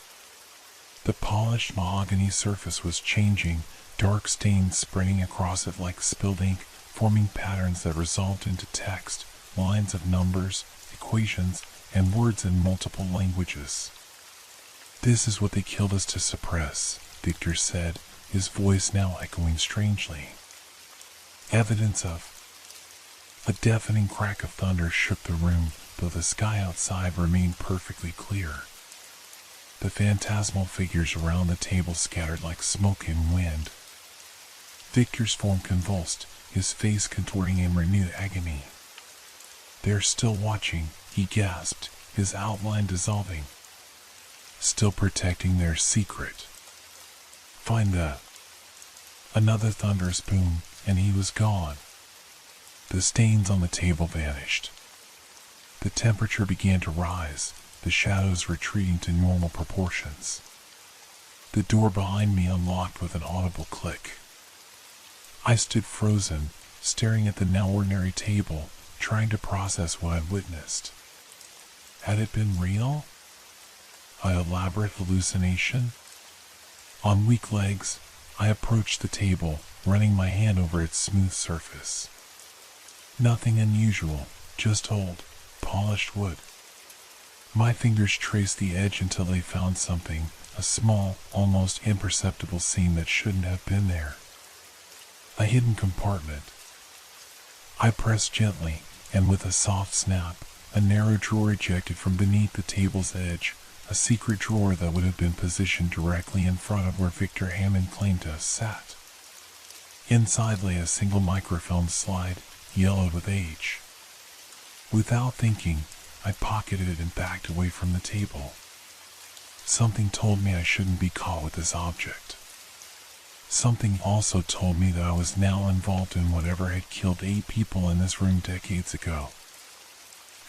The polished mahogany surface was changing, dark stains spreading across it like spilled ink, forming patterns that resolved into text, lines of numbers, equations, and words in multiple languages. "This is what they killed us to suppress," Victor said, his voice now echoing strangely. Evidence of... A deafening crack of thunder shook the room, though the sky outside remained perfectly clear. The phantasmal figures around the table scattered like smoke in wind. Victor's form convulsed, his face contorting in renewed agony. "They're still watching," he gasped, his outline dissolving. "Still protecting their secret. Find the..." Another thunderous boom, and he was gone. The stains on the table vanished. The temperature began to rise, the shadows retreating to normal proportions. The door behind me unlocked with an audible click. I stood frozen, staring at the now ordinary table, trying to process what I'd witnessed. Had it been real? An elaborate hallucination? On weak legs, I approached the table, running my hand over its smooth surface. Nothing unusual, just old, polished wood. My fingers traced the edge until they found something, a small, almost imperceptible seam that shouldn't have been there. A hidden compartment. I pressed gently, and with a soft snap, a narrow drawer ejected from beneath the table's edge, a secret drawer that would have been positioned directly in front of where Victor Hammond claimed to have sat. Inside lay a single microfilm slide, yellowed with age. Without thinking, I pocketed it and backed away from the table. Something told me I shouldn't be caught with this object. Something also told me that I was now involved in whatever had killed 8 people in this room decades ago.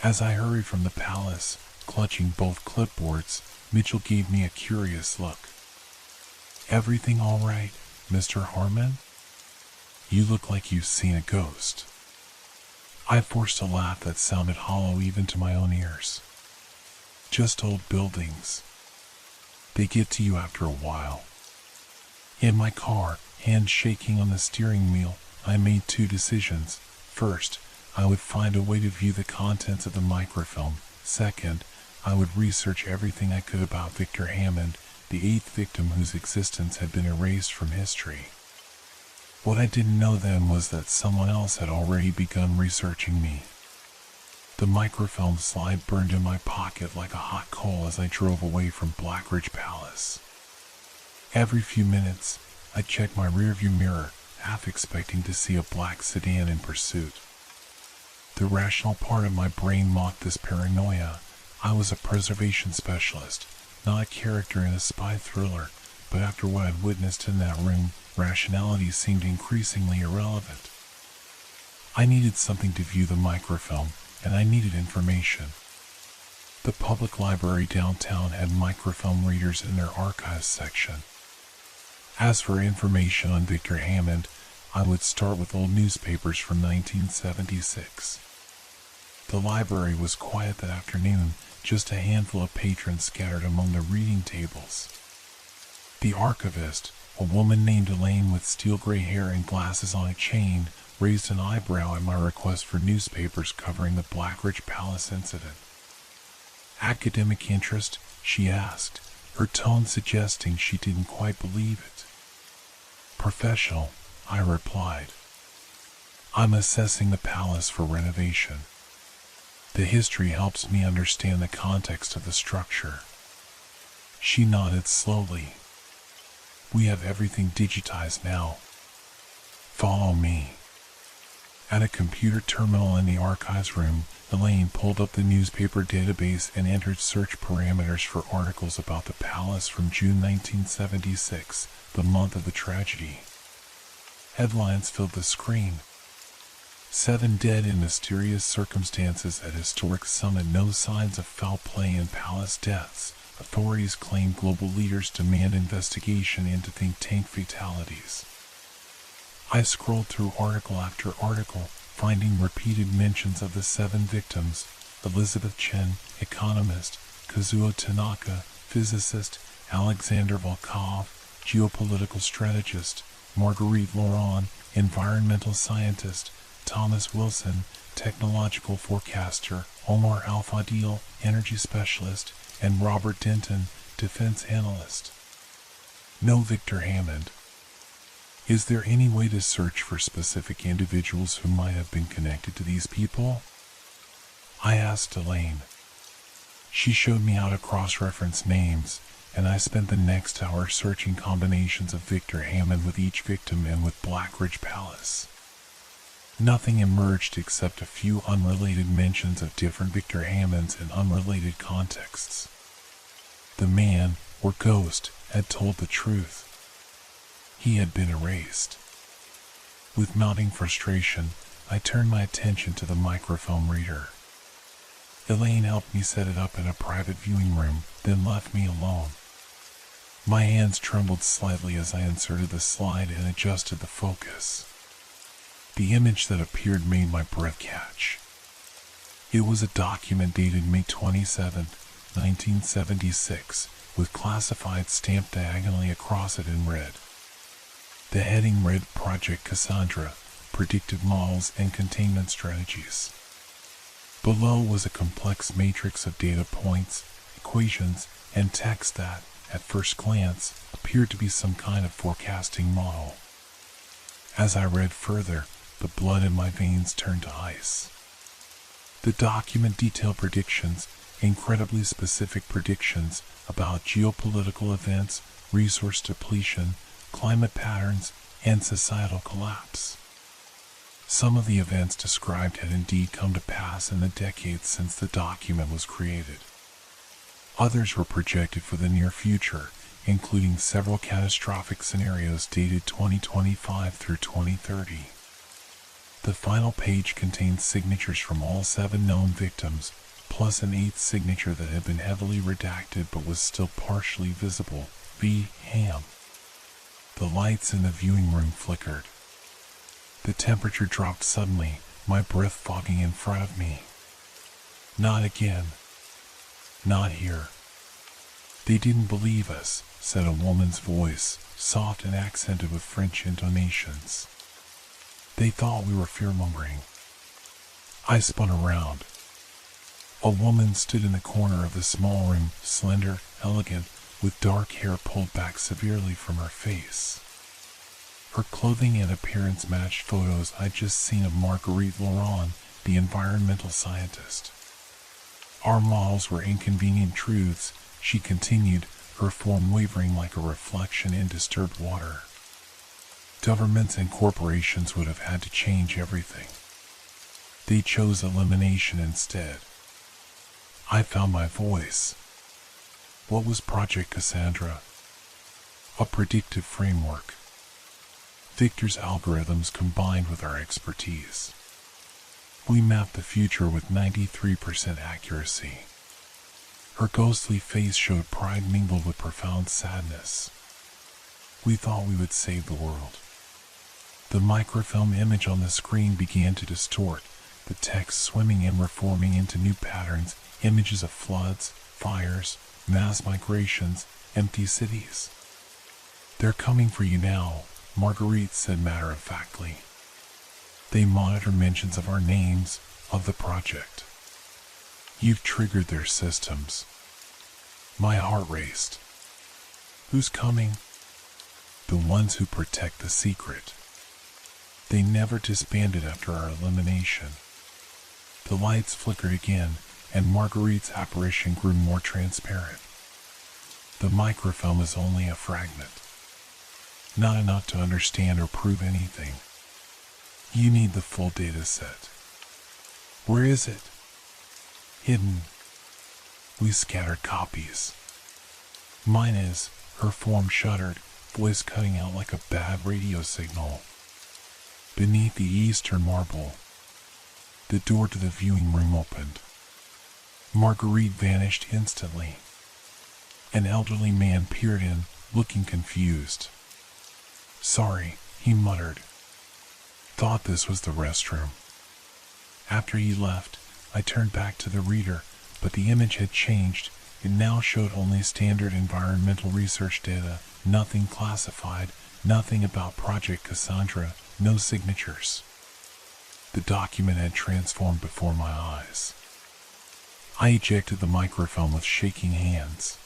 As I hurried from the palace, clutching both clipboards, Mitchell gave me a curious look. "Everything all right, Mr. Harmon? You look like you've seen a ghost." I forced a laugh that sounded hollow even to my own ears. "Just old buildings. They get to you after a while." In my car, hands shaking on the steering wheel, I made 2 decisions. First, I would find a way to view the contents of the microfilm. Second, I would research everything I could about Victor Hammond, the 8th victim whose existence had been erased from history. What I didn't know then was that someone else had already begun researching me. The microfilm slide burned in my pocket like a hot coal as I drove away from Blackridge Palace. Every few minutes, I checked my rearview mirror, half expecting to see a black sedan in pursuit. The rational part of my brain mocked this paranoia. I was a preservation specialist, not a character in a spy thriller, but after what I'd witnessed in that room, rationality seemed increasingly irrelevant. I needed something to view the microfilm, and I needed information. The public library downtown had microfilm readers in their archives section. As for information on Victor Hammond, I would start with old newspapers from 1976. The library was quiet that afternoon, just a handful of patrons scattered among the reading tables. The archivist, a woman named Elaine with steel-gray hair and glasses on a chain, raised an eyebrow at my request for newspapers covering the Blackridge Palace incident. "Academic interest?" she asked, her tone suggesting she didn't quite believe it. "Professional," I replied. "I'm assessing the palace for renovation. The history helps me understand the context of the structure." She nodded slowly. "We have everything digitized now. Follow me." At a computer terminal in the archives room, Elaine pulled up the newspaper database and entered search parameters for articles about the palace from June 1976, the month of the tragedy. Headlines filled the screen. 7 dead in mysterious circumstances at historic summit. No signs of foul play in palace deaths. Authorities claim global leaders demand investigation into think tank fatalities. I scrolled through article after article, finding repeated mentions of the 7 victims: Elizabeth Chen, economist; Kazuo Tanaka, physicist; Alexander Volkov, geopolitical strategist; Marguerite Laurent, environmental scientist; Thomas Wilson, technological forecaster; Omar Al-Fadil, energy specialist; and Robert Denton, defense analyst. No Victor Hammond. Is there any way to search for specific individuals who might have been connected to these people? I asked Elaine. She showed me how to cross-reference names, and I spent the next hour searching combinations of Victor Hammond with each victim and with Blackridge Palace. Nothing emerged except a few unrelated mentions of different Victor Hammonds in unrelated contexts. The man, or ghost, had told the truth. He had been erased. With mounting frustration, I turned my attention to the microfilm reader. Elaine helped me set it up in a private viewing room, then left me alone. My hands trembled slightly as I inserted the slide and adjusted the focus. The image that appeared made my breath catch. It was a document dated May 27, 1976, with classified stamped diagonally across it in red. The heading read Project Cassandra, Predictive Models and Containment Strategies. Below was a complex matrix of data points, equations, and text that, at first glance, appeared to be some kind of forecasting model. As I read further, the blood in my veins turned to ice. The document detailed predictions, incredibly specific predictions about geopolitical events, resource depletion, climate patterns, and societal collapse. Some of the events described had indeed come to pass in the decades since the document was created. Others were projected for the near future, including several catastrophic scenarios dated 2025 through 2030. The final page contains signatures from all 7 known victims, plus an 8th signature that had been heavily redacted but was still partially visible. V. Ham. The lights in the viewing room flickered. The temperature dropped suddenly, my breath fogging in front of me. Not again. Not here. They didn't believe us, said a woman's voice, soft and accented with French intonations. They thought we were fear-mongering. I spun around. A woman stood in the corner of the small room, slender, elegant, with dark hair pulled back severely from her face. Her clothing and appearance matched photos I'd just seen of Marguerite Laurent, the environmental scientist. Our models were inconvenient truths, she continued, her form wavering like a reflection in disturbed water. Governments and corporations would have had to change everything. They chose elimination instead. I found my voice. What was Project Cassandra? A predictive framework. Victor's algorithms combined with our expertise. We mapped the future with 93% accuracy. Her ghostly face showed pride mingled with profound sadness. We thought we would save the world. The microfilm image on the screen began to distort, the text swimming and reforming into new patterns, images of floods, fires, mass migrations, empty cities. They're coming for you now, Marguerite said matter-of-factly. They monitor mentions of our names, of the project. You've triggered their systems. My heart raced. Who's coming? The ones who protect the secret. They never disbanded after our elimination. The lights flickered again, and Marguerite's apparition grew more transparent. The microfilm is only a fragment. Not enough to understand or prove anything. You need the full data set. Where is it? Hidden. We scattered copies. Mine is, her form shuddered, voice cutting out like a bad radio signal. Beneath the eastern marble, the door to the viewing room opened. Marguerite vanished instantly. An elderly man peered in, looking confused. Sorry, he muttered. Thought this was the restroom. After he left, I turned back to the reader, but the image had changed. It now showed only standard environmental research data, nothing classified, nothing about Project Cassandra, no signatures. The document had transformed before my eyes. I ejected the microfilm with shaking hands.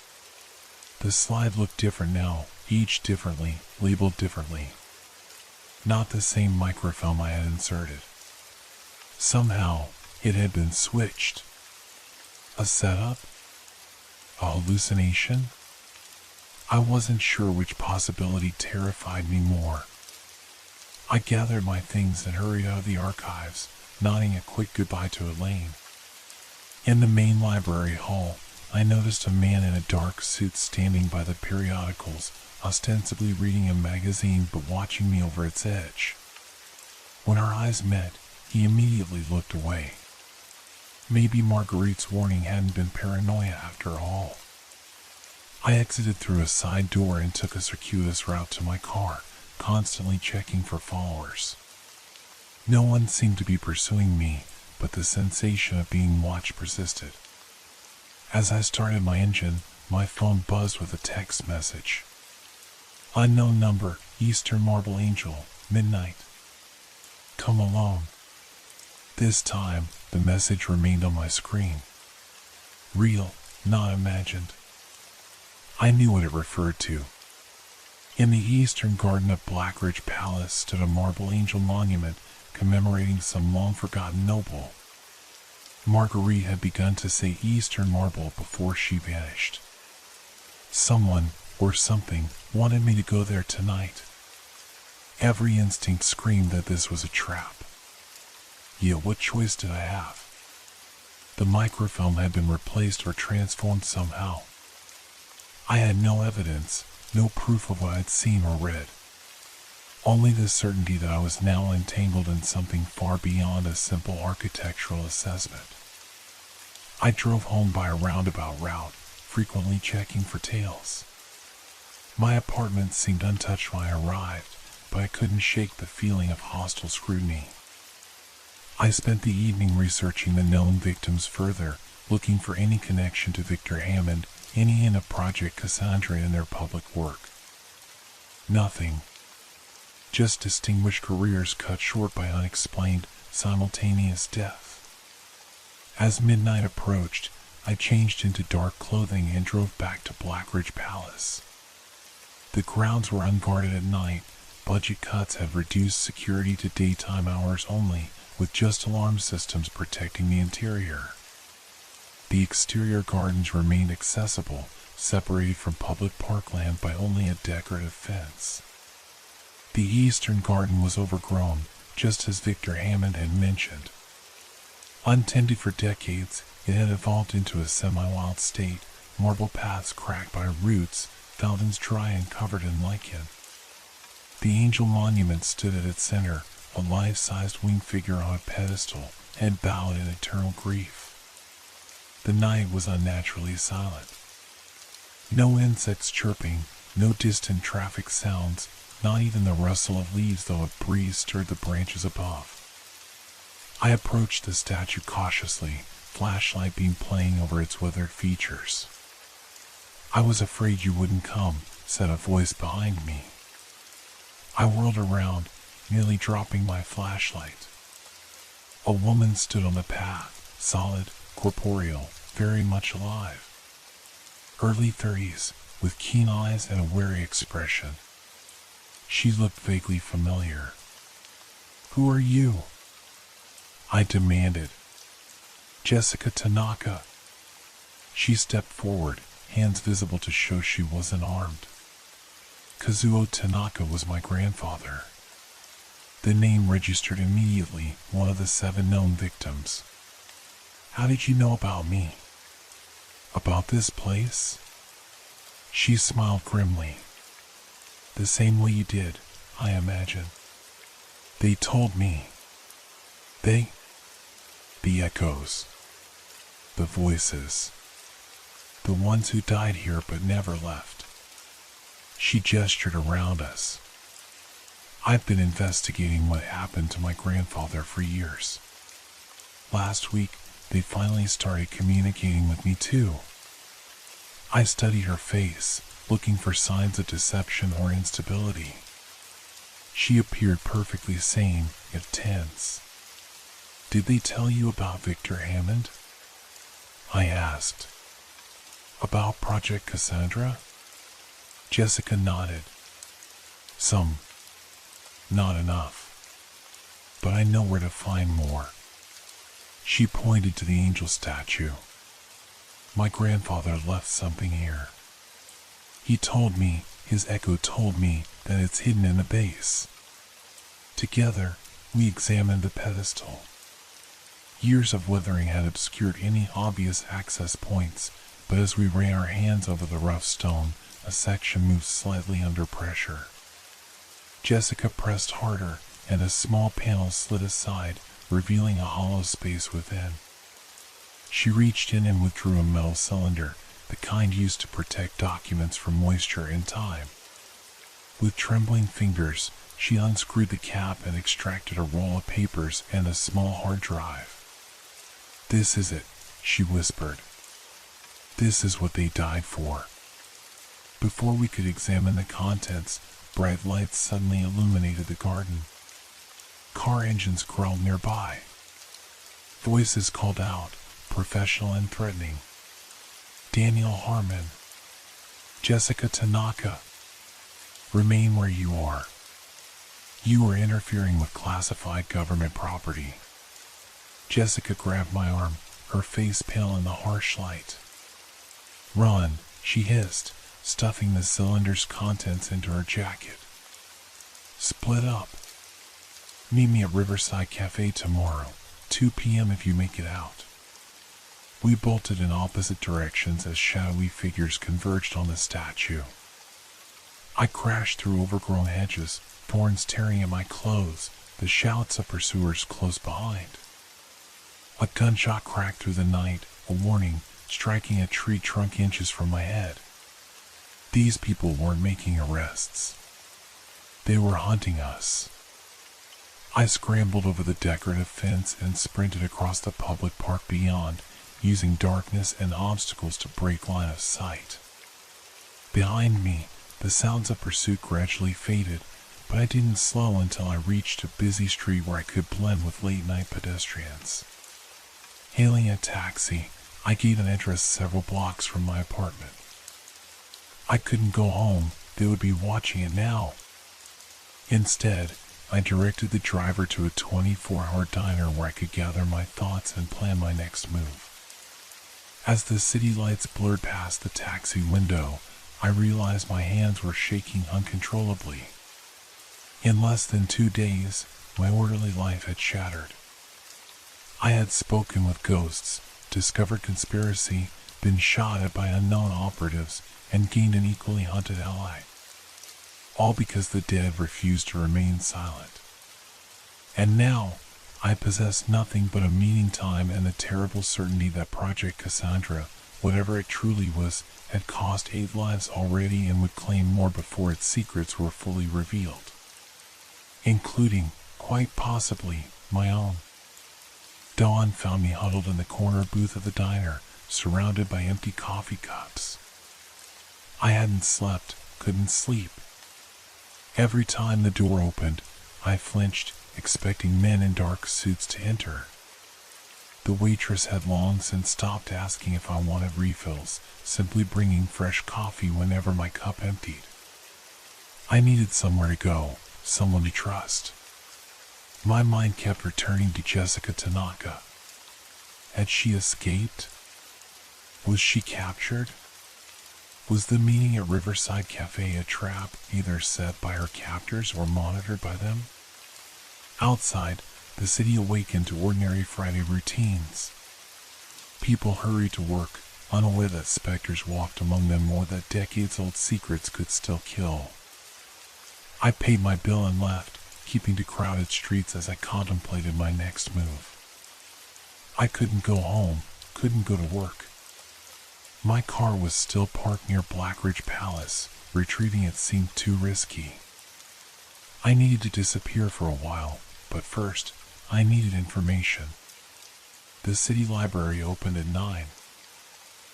The slide looked different now, each differently, labeled differently. Not the same microfilm I had inserted. Somehow, it had been switched. A setup? A hallucination? I wasn't sure which possibility terrified me more. I gathered my things and hurried out of the archives, nodding a quick goodbye to Elaine. In the main library hall, I noticed a man in a dark suit standing by the periodicals, ostensibly reading a magazine but watching me over its edge. When our eyes met, he immediately looked away. Maybe Marguerite's warning hadn't been paranoia after all. I exited through a side door and took a circuitous route to my car, constantly checking for followers. No one seemed to be pursuing me, but the sensation of being watched persisted. As I started my engine, my phone buzzed with a text message. Unknown number, Eastern Marble Angel, midnight. Come alone. This time, the message remained on my screen. Real, not imagined. I knew what it referred to. In the eastern garden of Blackridge Palace stood a marble angel monument commemorating some long-forgotten noble. Marguerite had begun to say Eastern Marble before she vanished. Someone, or something, wanted me to go there tonight. Every instinct screamed that this was a trap. Yet what choice did I have? The microfilm had been replaced or transformed somehow. I had no evidence, no proof of what I'd seen or read. Only the certainty that I was now entangled in something far beyond a simple architectural assessment. I drove home by a roundabout route, frequently checking for tails. My apartment seemed untouched when I arrived, but I couldn't shake the feeling of hostile scrutiny. I spent the evening researching the known victims further, looking for any connection to Victor Hammond, any hint of Project Cassandra in their public work. Nothing. Just distinguished careers cut short by unexplained, simultaneous death. As midnight approached, I changed into dark clothing and drove back to Blackridge Palace. The grounds were unguarded at night. Budget cuts have reduced security to daytime hours only, with just alarm systems protecting the interior. The exterior gardens remained accessible, separated from public parkland by only a decorative fence. The eastern garden was overgrown, just as Victor Hammond had mentioned. Untended for decades, it had evolved into a semi-wild state, marble paths cracked by roots, fountains dry and covered in lichen. The angel monument stood at its center, a life-sized winged figure on a pedestal, head bowed in eternal grief. The night was unnaturally silent. No insects chirping, no distant traffic sounds, not even the rustle of leaves though a breeze stirred the branches above. I approached the statue cautiously, flashlight beam playing over its weathered features. "I was afraid you wouldn't come," said a voice behind me. I whirled around, nearly dropping my flashlight. A woman stood on the path, solid, corporeal, very much alive. Early 30s, with keen eyes and a wary expression. She looked vaguely familiar. "Who are you?" I demanded. "Jessica Tanaka." She stepped forward, hands visible to show she wasn't armed. Kazuo Tanaka was my grandfather. The name registered immediately, one of the 7 known victims. "How did you know about me?" "About this place?" She smiled grimly. "The same way you did, I imagine." "They told me." "They?" The echoes. The voices. The ones who died here but never left. She gestured around us. "I've been investigating what happened to my grandfather for years. Last week, they finally started communicating with me too. I studied her face, looking for signs of deception or instability. She appeared perfectly sane, yet tense. "Did they tell you about Victor Hammond?" I asked. "About Project Cassandra?" Jessica nodded. "Some. Not enough. But I know where to find more." She pointed to the angel statue. "My grandfather left something here. He told me, his echo told me, that it's hidden in the base." Together, we examined the pedestal. Years of weathering had obscured any obvious access points, but as we ran our hands over the rough stone, a section moved slightly under pressure. Jessica pressed harder, and a small panel slid aside, revealing a hollow space within. She reached in and withdrew a metal cylinder, the kind used to protect documents from moisture and time. With trembling fingers, she unscrewed the cap and extracted a roll of papers and a small hard drive. "This is it," she whispered. "This is what they died for." Before we could examine the contents, bright lights suddenly illuminated the garden. Car engines growled nearby. Voices called out, professional and threatening. "Daniel Harmon. Jessica Tanaka. Remain where you are. You are interfering with classified government property." Jessica grabbed my arm, her face pale in the harsh light. "Run," she hissed, stuffing the cylinder's contents into her jacket. "Split up. Meet me at Riverside Cafe tomorrow, 2 p.m. if you make it out." We bolted in opposite directions as shadowy figures converged on the statue. I crashed through overgrown hedges, thorns tearing at my clothes, the shouts of pursuers close behind. A gunshot cracked through the night, a warning, striking a tree trunk inches from my head. These people weren't making arrests. They were hunting us. I scrambled over the decorative fence and sprinted across the public park beyond, using darkness and obstacles to break line of sight. Behind me, the sounds of pursuit gradually faded, but I didn't slow until I reached a busy street where I could blend with late-night pedestrians. Hailing a taxi, I gave an address several blocks from my apartment. I couldn't go home, they would be watching it now. Instead, I directed the driver to a 24-hour diner where I could gather my thoughts and plan my next move. As the city lights blurred past the taxi window, I realized my hands were shaking uncontrollably. In less than 2 days, my orderly life had shattered. I had spoken with ghosts, discovered conspiracy, been shot at by unknown operatives, and gained an equally hunted ally. All because the dead refused to remain silent. And now, I possessed nothing but a meeting time and the terrible certainty that Project Cassandra, whatever it truly was, had cost 8 lives already and would claim more before its secrets were fully revealed. Including, quite possibly, my own. Dawn found me huddled in the corner booth of the diner, surrounded by empty coffee cups. I hadn't slept, couldn't sleep. Every time the door opened, I flinched, expecting men in dark suits to enter. The waitress had long since stopped asking if I wanted refills, simply bringing fresh coffee whenever my cup emptied. I needed somewhere to go, someone to trust. My mind kept returning to Jessica Tanaka. Had she escaped? Was she captured? Was the meeting at Riverside Cafe a trap, either set by her captors or monitored by them? Outside, the city awakened to ordinary Friday routines. People hurried to work, unaware that specters walked among them or that decades-old secrets could still kill. I paid my bill and left, keeping to crowded streets as I contemplated my next move. I couldn't go home, couldn't go to work. My car was still parked near Blackridge Palace. Retrieving it seemed too risky. I needed to disappear for a while, but first, I needed information. The city library opened at 9.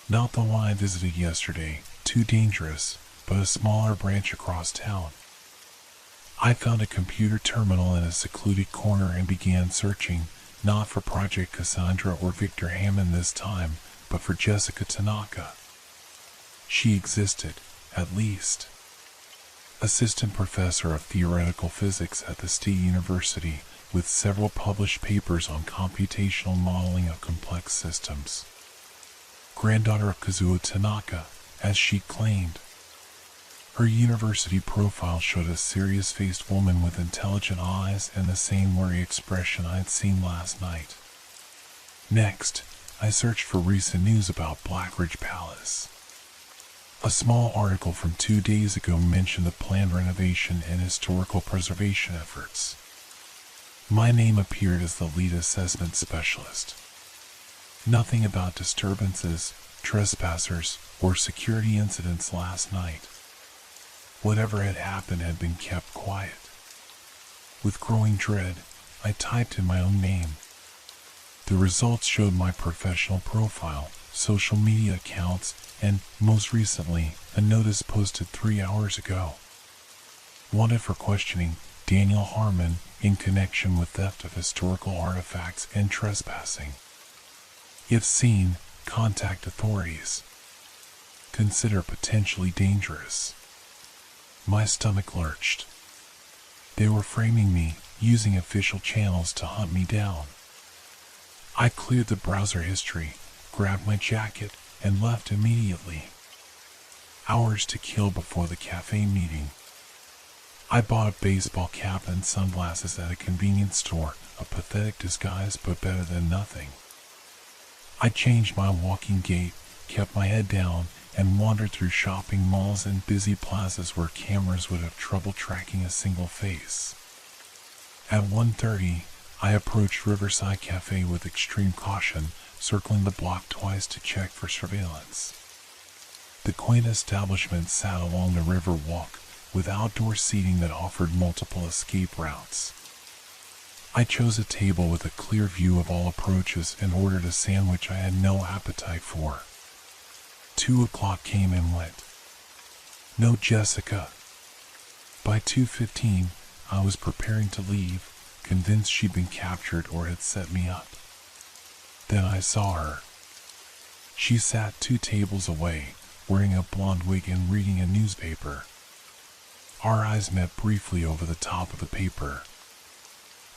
Not the one I visited yesterday, too dangerous, but a smaller branch across town. I found a computer terminal in a secluded corner and began searching, not for Project Cassandra or Victor Hammond this time, but for Jessica Tanaka. She existed, at least. Assistant professor of theoretical physics at the State University, with several published papers on computational modeling of complex systems. Granddaughter of Kazuo Tanaka, as she claimed. Her university profile showed a serious-faced woman with intelligent eyes and the same wary expression I'd seen last night. Next, I searched for recent news about Blackridge Palace. A small article from 2 days ago mentioned the planned renovation and historical preservation efforts. My name appeared as the lead assessment specialist. Nothing about disturbances, trespassers, or security incidents last night. Whatever had happened had been kept quiet. With growing dread, I typed in my own name. The results showed my professional profile, social media accounts, and, most recently, a notice posted 3 hours ago. Wanted for questioning Daniel Harmon in connection with theft of historical artifacts and trespassing. If seen, contact authorities. Consider potentially dangerous. My stomach lurched. They were framing me, using official channels to hunt me down. I I cleared the browser history, grabbed my jacket, and left immediately. Hours to kill before the cafe meeting. I bought a baseball cap and sunglasses at a convenience store, a pathetic disguise but better than nothing. I changed my walking gait, kept my head down, and wandered through shopping malls and busy plazas where cameras would have trouble tracking a single face. At 1:30, I approached Riverside Cafe with extreme caution, circling the block twice to check for surveillance. The quaint establishment sat along the river walk, with outdoor seating that offered multiple escape routes. I chose a table with a clear view of all approaches and ordered a sandwich I had no appetite for. 2 o'clock came and went. No Jessica. By 2:15, I was preparing to leave, convinced she'd been captured or had set me up. Then I saw her. She sat 2 tables away, wearing a blonde wig and reading a newspaper. Our eyes met briefly over the top of the paper.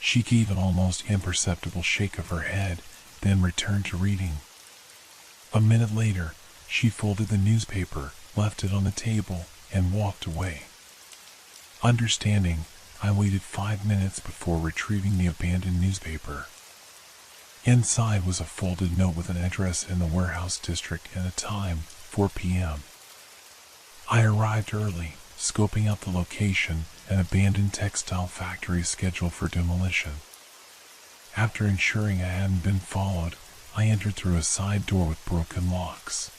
She gave an almost imperceptible shake of her head, then returned to reading. A minute later, she folded the newspaper, left it on the table, and walked away. Understanding, I waited 5 minutes before retrieving the abandoned newspaper. Inside was a folded note with an address in the warehouse district and a time, 4 p.m. I arrived early, scoping out the location, an abandoned textile factory scheduled for demolition. After ensuring I hadn't been followed, I entered through a side door with broken locks.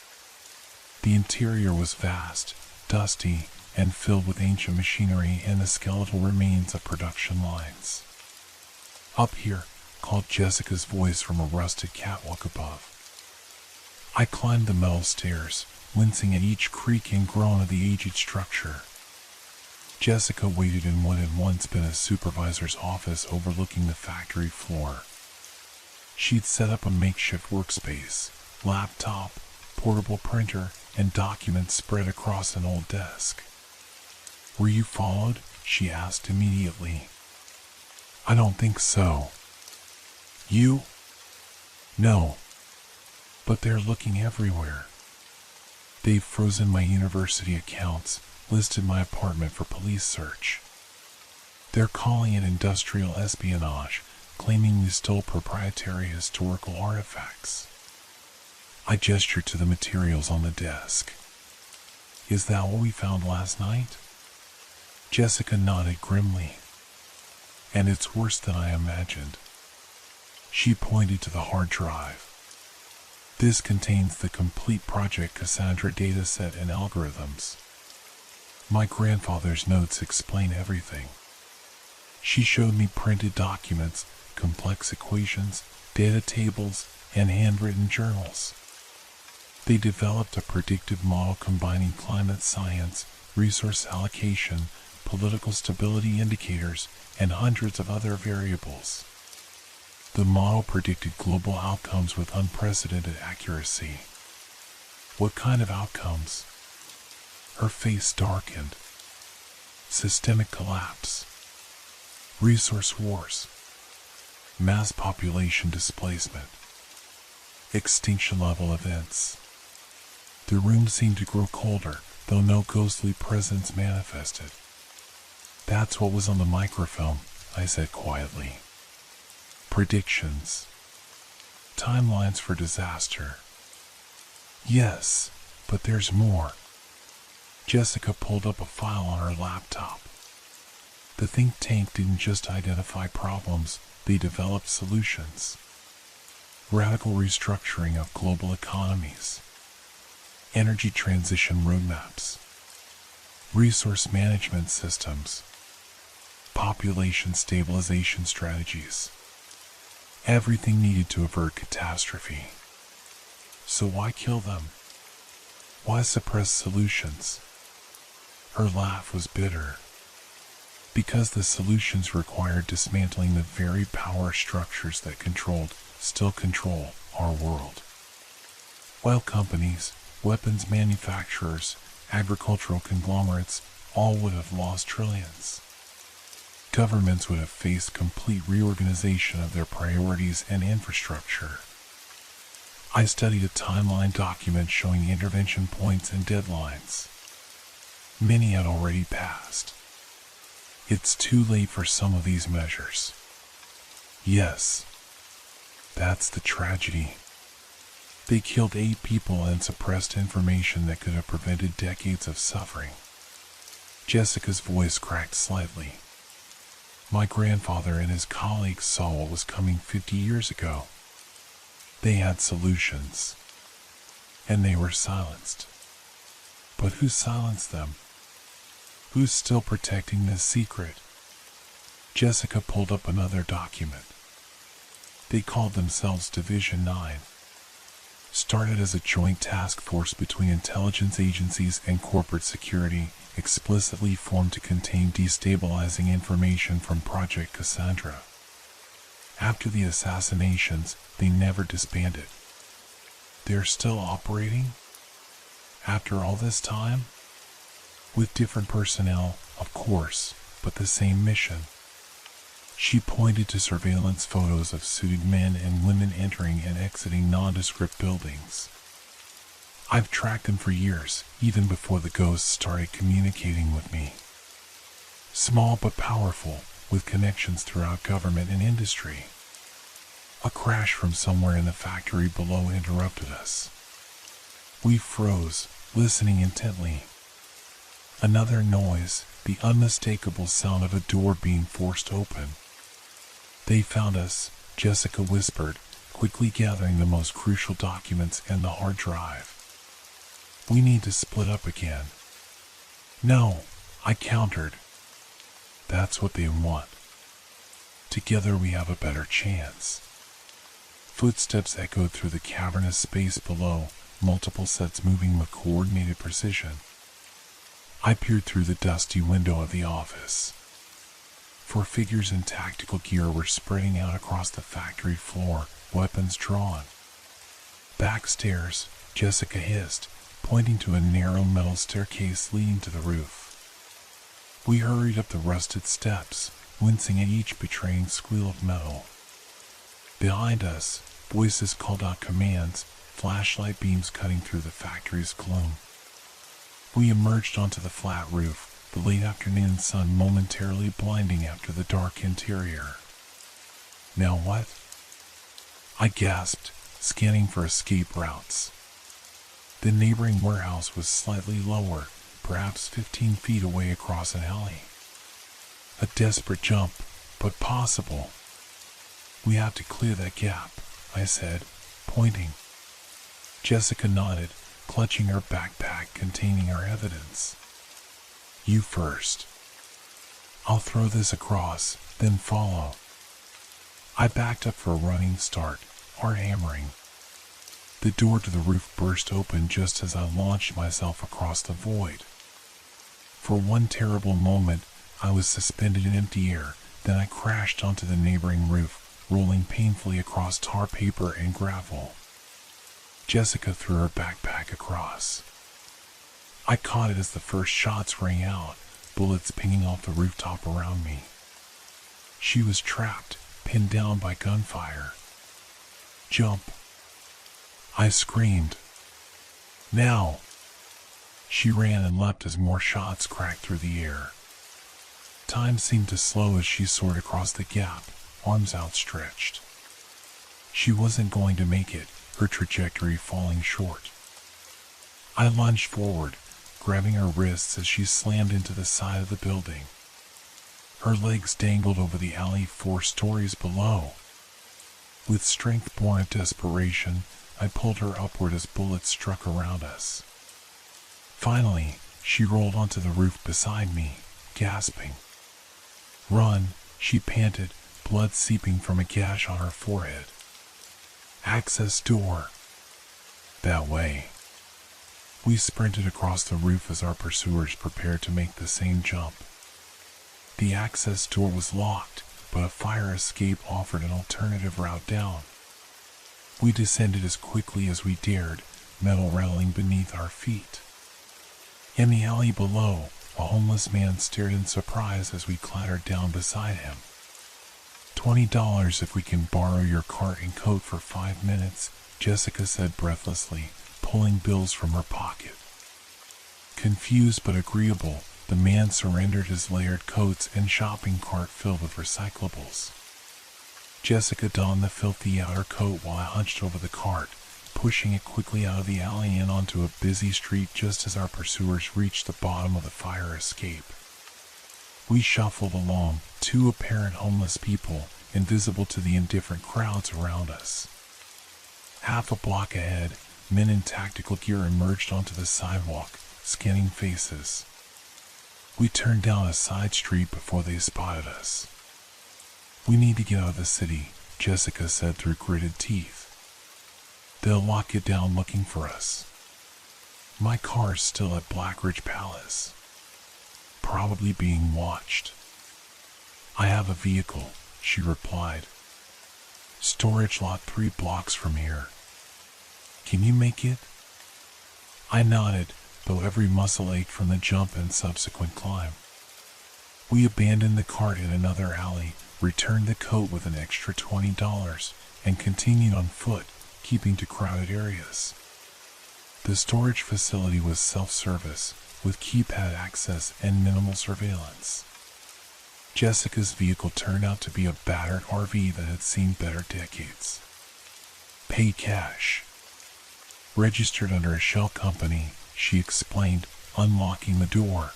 The interior was vast, dusty, and filled with ancient machinery and the skeletal remains of production lines. "Up here," called Jessica's voice from a rusted catwalk above. I climbed the metal stairs, wincing at each creak and groan of the aged structure. Jessica waited in what had once been a supervisor's office overlooking the factory floor. She'd set up a makeshift workspace, laptop, portable printer, and documents spread across an old desk. "Were you followed?" she asked immediately. "I don't think so." "You?" "No. But they're looking everywhere. They've frozen my university accounts, listed my apartment for police search. They're calling it industrial espionage, claiming we stole proprietary historical artifacts." I gestured to the materials on the desk. "Is that what we found last night?" Jessica nodded grimly. "And it's worse than I imagined." She pointed to the hard drive. "This contains the complete Project Cassandra dataset and algorithms. My grandfather's notes explain everything." She showed me printed documents, complex equations, data tables, and handwritten journals. They developed a predictive model combining climate science, resource allocation, political stability indicators, and hundreds of other variables. The model predicted global outcomes with unprecedented accuracy. "What kind of outcomes?" Her face darkened. "Systemic collapse, resource wars, mass population displacement, extinction-level events." The room seemed to grow colder, though no ghostly presence manifested. "That's what was on the microfilm," I said quietly. "Predictions. Timelines for disaster." "Yes, but there's more." Jessica pulled up a file on her laptop. The think tank didn't just identify problems, they developed solutions. Radical restructuring of global economies, energy transition roadmaps, resource management systems, population stabilization strategies. Everything needed to avert catastrophe. So why kill them? Why suppress solutions? Her laugh was bitter. Because the solutions required dismantling the very power structures that still control our world. Oil companies, weapons manufacturers, agricultural conglomerates, all would have lost trillions. Governments would have faced complete reorganization of their priorities and infrastructure. I studied a timeline document showing intervention points and deadlines. Many had already passed. It's too late for some of these measures. Yes, that's the tragedy. They killed 8 people and suppressed information that could have prevented decades of suffering. Jessica's voice cracked slightly. My grandfather and his colleagues saw what was coming 50 years ago. They had solutions, and they were silenced. But who silenced them? Who's still protecting this secret? Jessica pulled up another document. They called themselves Division 9. Started as a joint task force between intelligence agencies and corporate security, explicitly formed to contain destabilizing information from Project Cassandra. After the assassinations, they never disbanded. They're still operating? After all this time? With different personnel, of course, but the same mission. She pointed to surveillance photos of suited men and women entering and exiting nondescript buildings. I've tracked them for years, even before the ghosts started communicating with me. Small but powerful, with connections throughout government and industry. A crash from somewhere in the factory below interrupted us. We froze, listening intently. Another noise, the unmistakable sound of a door being forced open. They found us, Jessica whispered, quickly gathering the most crucial documents and the hard drive. We need to split up again. No, I countered. That's what they want. Together we have a better chance. Footsteps echoed through the cavernous space below, multiple sets moving with coordinated precision. I peered through the dusty window of the office. 4 figures in tactical gear were spreading out across the factory floor, weapons drawn. Backstairs, Jessica hissed, pointing to a narrow metal staircase leading to the roof. We hurried up the rusted steps, wincing at each betraying squeal of metal. Behind us, voices called out commands, flashlight beams cutting through the factory's gloom. We emerged onto the flat roof, the late afternoon sun momentarily blinding after the dark interior. Now what? I gasped, scanning for escape routes. The neighboring warehouse was slightly lower, perhaps 15 feet away across an alley. A desperate jump, but possible. We have to clear that gap, I said, pointing. Jessica nodded, clutching her backpack containing our evidence. You first. I'll throw this across, then follow. I backed up for a running start, heart hammering. The door to the roof burst open just as I launched myself across the void. For one terrible moment, I was suspended in empty air, then I crashed onto the neighboring roof, rolling painfully across tar paper and gravel. Jessica threw her backpack across. I caught it as the first shots rang out, bullets pinging off the rooftop around me. She was trapped, pinned down by gunfire. Jump! I screamed. Now! She ran and leapt as more shots cracked through the air. Time seemed to slow as she soared across the gap, arms outstretched. She wasn't going to make it, her trajectory falling short. I lunged forward, grabbing her wrists as she slammed into the side of the building. Her legs dangled over the alley 4 stories below. With strength born of desperation, I pulled her upward as bullets struck around us. Finally, she rolled onto the roof beside me, gasping. Run, she panted, blood seeping from a gash on her forehead. Access door. That way. We sprinted across the roof as our pursuers prepared to make the same jump. The access door was locked, but a fire escape offered an alternative route down. We descended as quickly as we dared, metal rattling beneath our feet. In the alley below, A homeless man stared in surprise as we clattered down beside him. $20 if we can borrow your cart and coat for 5 minutes, Jessica said breathlessly, pulling bills from her pocket. Confused but agreeable, the man surrendered his layered coats and shopping cart filled with recyclables. Jessica donned the filthy outer coat while I hunched over the cart, pushing it quickly out of the alley and onto a busy street just as our pursuers reached the bottom of the fire escape. We shuffled along, 2 apparent homeless people, invisible to the indifferent crowds around us. Half a block ahead, men in tactical gear emerged onto the sidewalk, scanning faces. We turned down a side street before they spotted us. "We need to get out of the city," Jessica said through gritted teeth. "They'll lock you down looking for us." "My car's still at Blackridge Palace. Probably being watched." "I have a vehicle," she replied. "Storage lot 3 blocks from here. Can you make it?" I nodded, though every muscle ached from the jump and subsequent climb. We abandoned the cart in another alley, returned the coat with an extra $20, and continued on foot, keeping to crowded areas. The storage facility was self-service, with keypad access and minimal surveillance. Jessica's vehicle turned out to be a battered RV that had seen better decades. "Pay cash. Registered under a shell company," she explained, unlocking the door.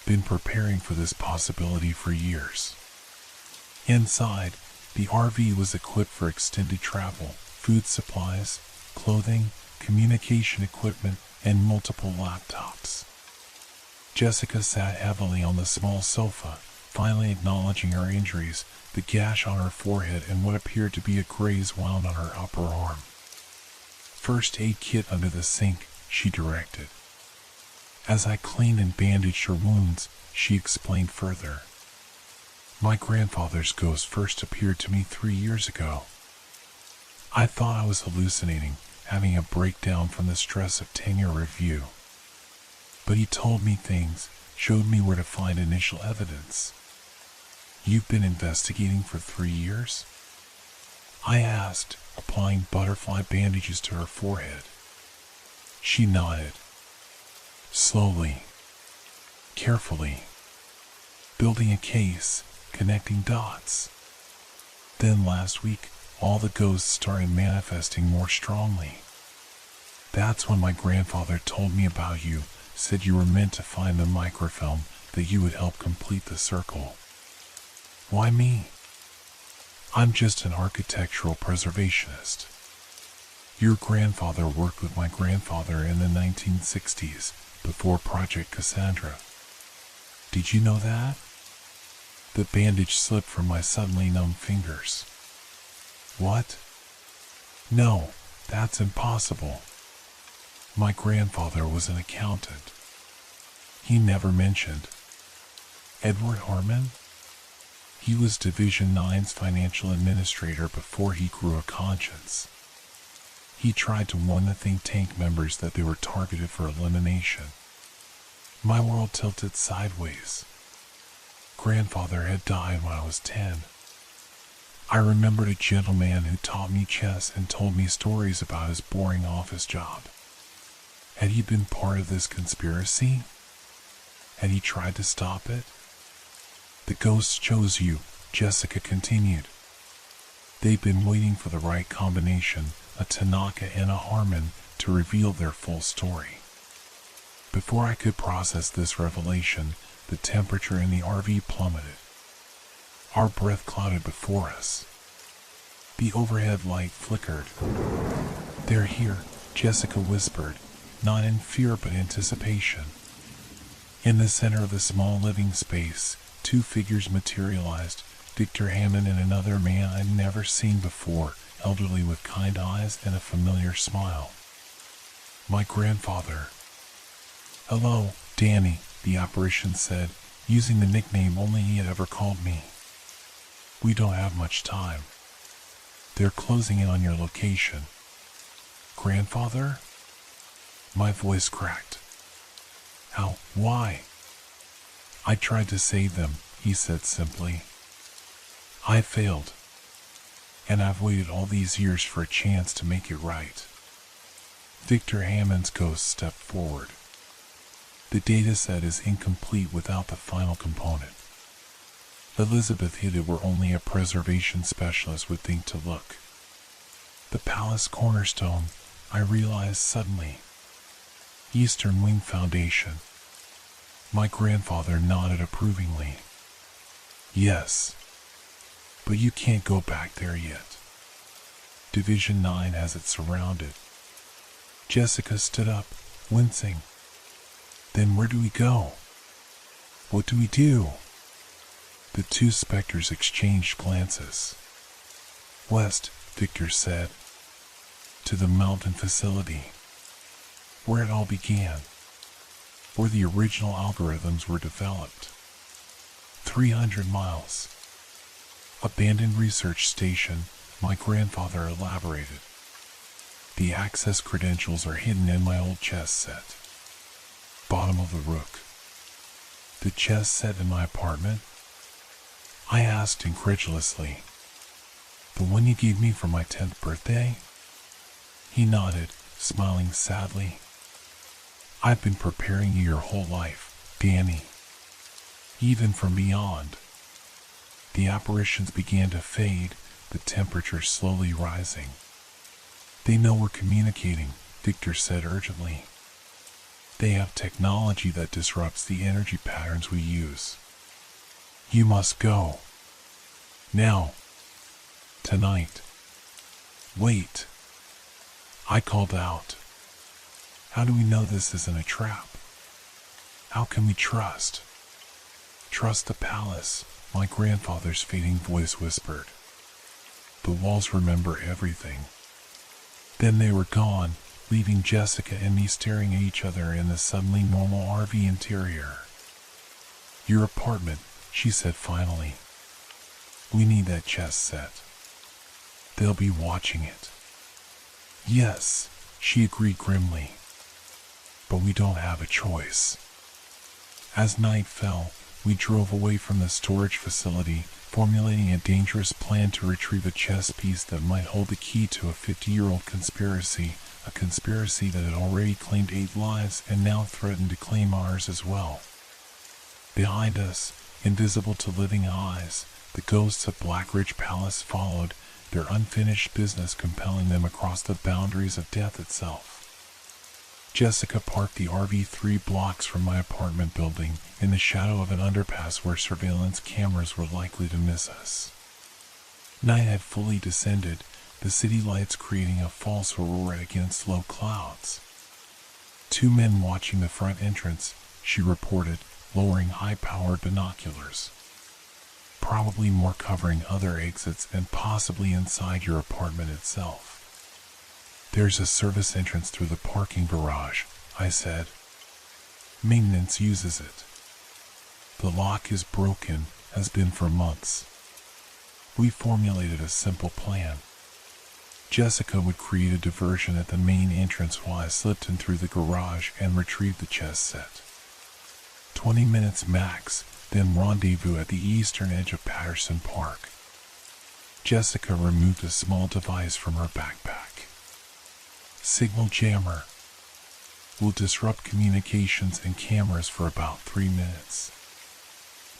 "Been preparing for this possibility for years." Inside, the RV was equipped for extended travel, food supplies, clothing, communication equipment, and multiple laptops. Jessica sat heavily on the small sofa, finally acknowledging her injuries, the gash on her forehead and what appeared to be a graze wound on her upper arm. "First aid kit under the sink," she directed. As I cleaned and bandaged her wounds, she explained further. "My grandfather's ghost first appeared to me 3 years ago. I thought I was hallucinating, having a breakdown from the stress of tenure review. But he told me things, showed me where to find initial evidence." "You've been investigating for 3 years?" I asked, applying butterfly bandages to her forehead. She nodded. Slowly, carefully, building a case, connecting dots. Then last week, all the ghosts started manifesting more strongly. That's when my grandfather told me about you, said you were meant to find the microfilm, that you would help complete the circle. "Why me?" "I'm just an architectural preservationist. Your grandfather worked with my grandfather in the 1960s, before Project Cassandra. Did you know that?" The bandage slipped from my suddenly numb fingers. "What?" "No, that's impossible. My grandfather was an accountant." "He never mentioned." "Edward Harmon?" "He was Division 9's financial administrator before he grew a conscience. He tried to warn the think tank members that they were targeted for elimination." My world tilted sideways. Grandfather had died when I was 10. I remembered a gentleman who taught me chess and told me stories about his boring office job. Had he been part of this conspiracy? Had he tried to stop it? "The ghosts chose you," Jessica continued. "They've been waiting for the right combination, a Tanaka and a Harmon, to reveal their full story." Before I could process this revelation, the temperature in the RV plummeted. Our breath clouded before us. The overhead light flickered. "They're here," Jessica whispered, not in fear but anticipation. In the center of the small living space, 2 figures materialized, Victor Hammond and another man I'd never seen before, elderly with kind eyes and a familiar smile. "My grandfather." "Hello, Danny," the apparition said, using the nickname only he had ever called me. "We don't have much time. They're closing in on your location." "Grandfather?" My voice cracked. "How? Why?" I tried to save them, he said simply. I failed. And I've waited all these years for a chance to make it right. Victor Hammond's ghost stepped forward. The data set is incomplete without the final component. Elizabeth hid it where only a preservation specialist would think to look. The palace cornerstone, I realized suddenly. Eastern Wing Foundation. My grandfather nodded approvingly. Yes. But you can't go back there yet. Division 9 has it surrounded. Jessica stood up, wincing. Then where do we go? What do we do? The two specters exchanged glances. West, Victor said. To the mountain facility. Where it all began. Where the original algorithms were developed. 300 miles. Abandoned research station, my grandfather elaborated. The access credentials are hidden in my old chess set. Bottom of the rook. The chess set in my apartment? I asked incredulously. The one you gave me for my 10th birthday? He nodded, smiling sadly. I've been preparing you your whole life, Danny. Even from beyond. The apparitions began to fade, the temperature slowly rising. They know we're communicating, Victor said urgently. They have technology that disrupts the energy patterns we use. You must go. Now. Tonight. Wait. I called out. How do we know this isn't a trap? How can we trust? Trust the palace, my grandfather's fading voice whispered. The walls remember everything. Then they were gone, leaving Jessica and me staring at each other in the suddenly normal RV interior. Your apartment, she said finally. We need that chess set. They'll be watching it. Yes, she agreed grimly. But we don't have a choice. As night fell, we drove away from the storage facility, formulating a dangerous plan to retrieve a chess piece that might hold the key to a 50-year-old conspiracy, a conspiracy that had already claimed 8 lives and now threatened to claim ours as well. Behind us, invisible to living eyes, the ghosts of Blackridge Palace followed, their unfinished business compelling them across the boundaries of death itself. Jessica parked the RV 3 blocks from my apartment building, in the shadow of an underpass where surveillance cameras were likely to miss us. Night had fully descended, the city lights creating a false aurora against low clouds. 2 men watching the front entrance, she reported, lowering high-powered binoculars. Probably more covering other exits and possibly inside your apartment itself. There's a service entrance through the parking garage, I said. Maintenance uses it. The lock is broken, has been for months. We formulated a simple plan. Jessica would create a diversion at the main entrance while I slipped in through the garage and retrieved the chess set. 20 minutes max, then rendezvous at the eastern edge of Patterson Park. Jessica removed a small device from her backpack. Signal jammer. Will disrupt communications and cameras for about 3 minutes.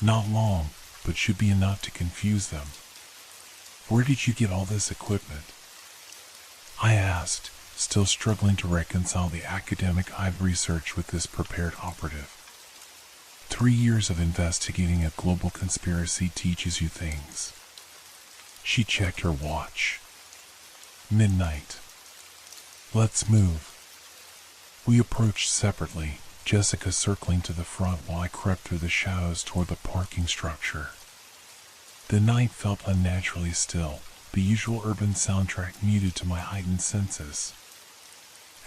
Not long, but should be enough to confuse them. Where did you get all this equipment? I asked, still struggling to reconcile the academic I've researched with this prepared operative. 3 years of investigating a global conspiracy teaches you things. She checked her watch. Midnight. Let's move. We approached separately, Jessica circling to the front while I crept through the shadows toward the parking structure. The night felt unnaturally still, the usual urban soundtrack muted to my heightened senses.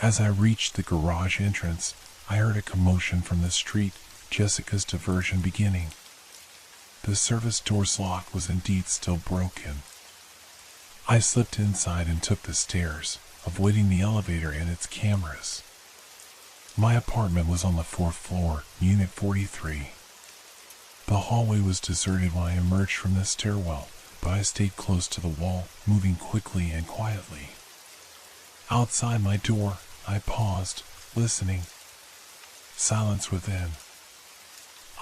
As I reached the garage entrance, I heard a commotion from the street, Jessica's diversion beginning. The service door's lock was indeed still broken. I slipped inside and took the stairs, avoiding the elevator and its cameras. My apartment was on the 4th floor, Unit 43. The hallway was deserted when I emerged from the stairwell, but I stayed close to the wall, moving quickly and quietly. Outside my door, I paused, listening. Silence within.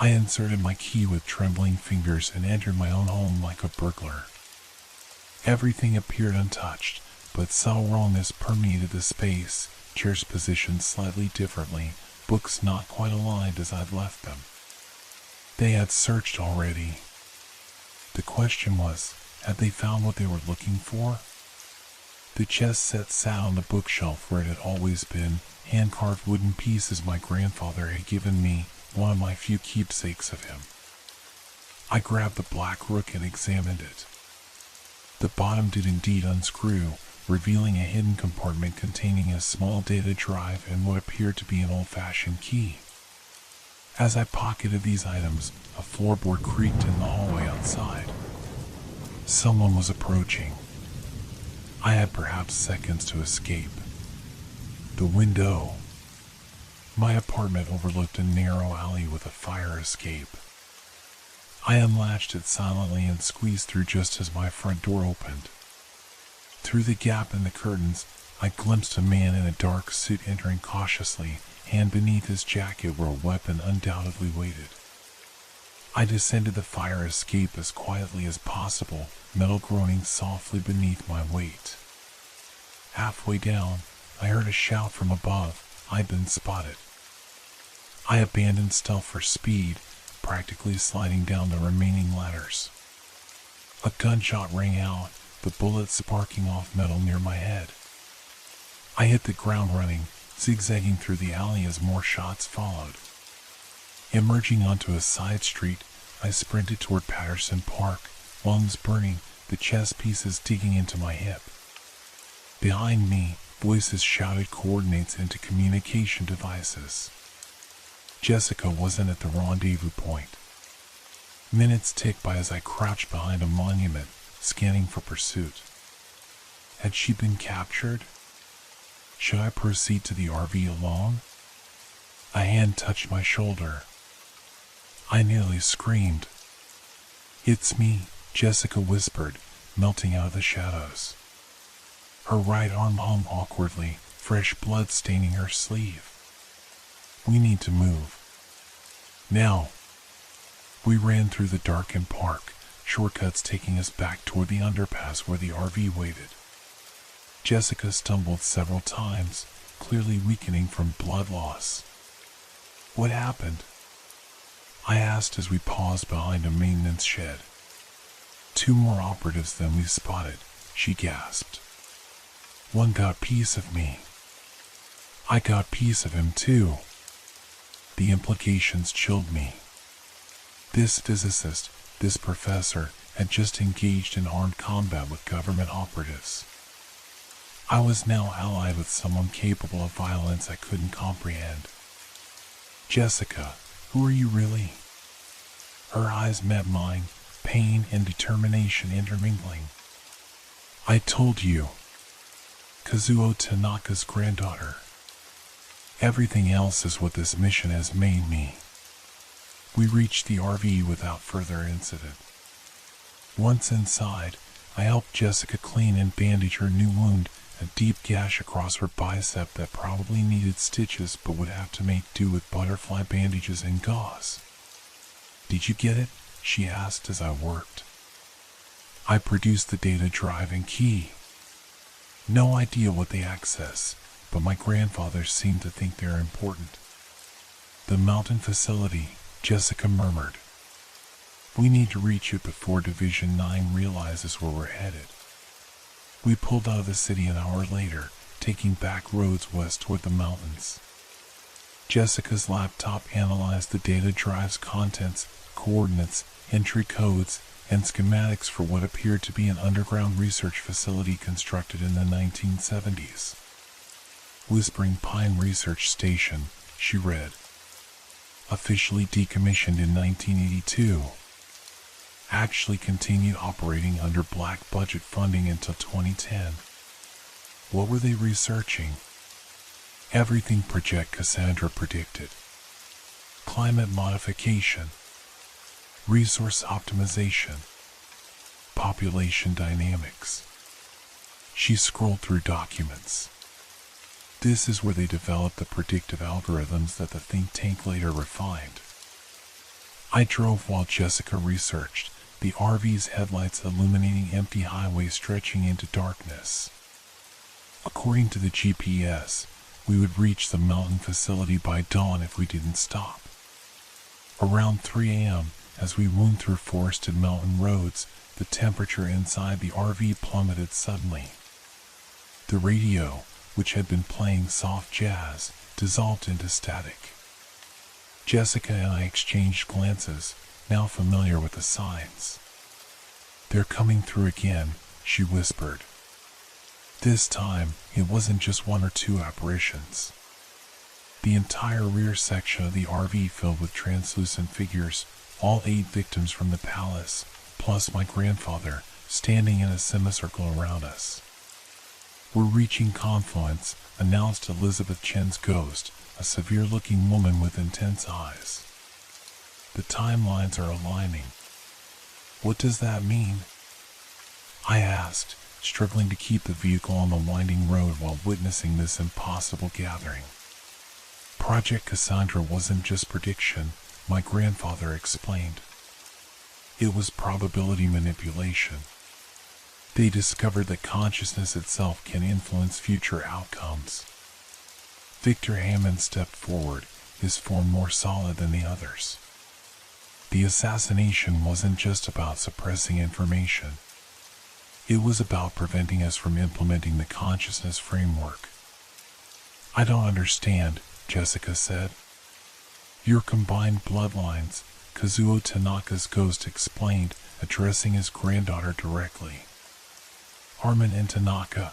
I inserted my key with trembling fingers and entered my own home like a burglar. Everything appeared untouched, but subtle wrongness permeated the space, chairs positioned slightly differently, books not quite aligned as I'd left them. They had searched already. The question was, had they found what they were looking for? The chest set sat on the bookshelf where it had always been, hand-carved wooden pieces my grandfather had given me, one of my few keepsakes of him. I grabbed the black rook and examined it. The bottom did indeed unscrew, revealing a hidden compartment containing a small data drive and what appeared to be an old-fashioned key. As I pocketed these items, a floorboard creaked in the hallway outside. Someone was approaching. I had perhaps seconds to escape. The window. My apartment overlooked a narrow alley with a fire escape. I unlatched it silently and squeezed through just as my front door opened. Through the gap in the curtains, I glimpsed a man in a dark suit entering cautiously, hand beneath his jacket where a weapon undoubtedly waited. I descended the fire escape as quietly as possible, metal groaning softly beneath my weight. Halfway down, I heard a shout from above. I'd been spotted. I abandoned stealth for speed, practically sliding down the remaining ladders. A gunshot rang out, the bullet sparking off metal near my head. I hit the ground running, zigzagging through the alley as more shots followed. Emerging onto a side street, I sprinted toward Patterson Park, lungs burning, the chess pieces digging into my hip. Behind me, voices shouted coordinates into communication devices. Jessica wasn't at the rendezvous point. Minutes ticked by as I crouched behind a monument, scanning for pursuit. Had she been captured? Should I proceed to the RV alone? A hand touched my shoulder. I nearly screamed. "It's me," Jessica whispered, melting out of the shadows. Her right arm hung awkwardly, fresh blood staining her sleeve. "We need to move. Now." We ran through the darkened park, shortcuts taking us back toward the underpass where the RV waited. Jessica stumbled several times, clearly weakening from blood loss. "What happened?" I asked as we paused behind a maintenance shed. "Two more operatives than we spotted," she gasped. "One got a piece of me. I got a piece of him too." The implications chilled me. This physicist, this professor, had just engaged in armed combat with government operatives. I was now allied with someone capable of violence I couldn't comprehend. "Jessica, who are you really?" Her eyes met mine, pain and determination intermingling. "I told you. Kazuo Tanaka's granddaughter. Everything else is what this mission has made me." We reached the RV without further incident. Once inside, I helped Jessica clean and bandage her new wound, a deep gash across her bicep that probably needed stitches but would have to make do with butterfly bandages and gauze. "Did you get it?" she asked as I worked. I produced the data drive and key. No idea what they access, but my grandfather seemed to think they're important. "The mountain facility," Jessica murmured. "We need to reach it before Division 9 realizes where we're headed." We pulled out of the city an hour later, taking back roads west toward the mountains. Jessica's laptop analyzed the data drive's contents, coordinates, entry codes, and schematics for what appeared to be an underground research facility constructed in the 1970s. "Whispering Pine Research Station," she read. "Officially decommissioned in 1982. Actually continued operating under black budget funding until 2010. What were they researching? Everything Project Cassandra predicted. Climate modification. resource optimization, population dynamics. She scrolled through documents. This is where they developed the predictive algorithms that the think tank later refined. I drove while Jessica researched, the RV's headlights illuminating empty highways stretching into darkness. According to the GPS, we would reach the mountain facility by dawn if we didn't stop. Around 3 a.m., as we wound through forested mountain roads, the temperature inside the RV plummeted suddenly. The radio, which had been playing soft jazz, dissolved into static. Jessica and I exchanged glances, now familiar with the signs. "They're coming through again," she whispered. This time, it wasn't just one or two apparitions. The entire rear section of the RV filled with translucent figures, all 8 victims from the palace, plus my grandfather, standing in a semicircle around us. "We're reaching Confluence," announced Elizabeth Chen's ghost, a severe-looking woman with intense eyes. "The timelines are aligning." "What does that mean?" I asked, struggling to keep the vehicle on the winding road while witnessing this impossible gathering. "Project Cassandra wasn't just prediction," my grandfather explained. "It was probability manipulation. They discovered that consciousness itself can influence future outcomes." Victor Hammond stepped forward, his form more solid than the others. "The assassination wasn't just about suppressing information. It was about preventing us from implementing the consciousness framework." "I don't understand," Jessica said. "Your combined bloodlines," Kazuo Tanaka's ghost explained, addressing his granddaughter directly. "Armin and Tanaka.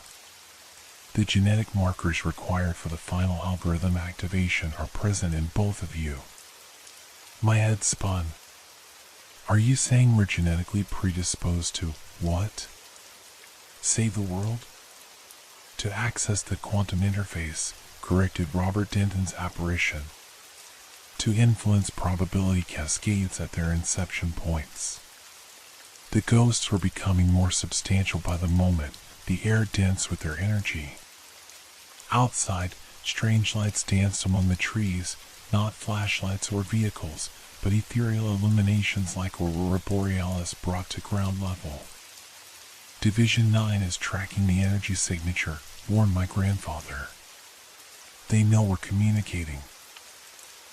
The genetic markers required for the final algorithm activation are present in both of you." My head spun. "Are you saying we're genetically predisposed to what? Save the world?" "To access the quantum interface," corrected Robert Denton's apparition. "To influence probability cascades at their inception points." The ghosts were becoming more substantial by the moment, the air dense with their energy. Outside, strange lights danced among the trees, not flashlights or vehicles, but ethereal illuminations like Aurora Borealis brought to ground level. "Division 9 is tracking the energy signature," warned my grandfather. "They know we're communicating.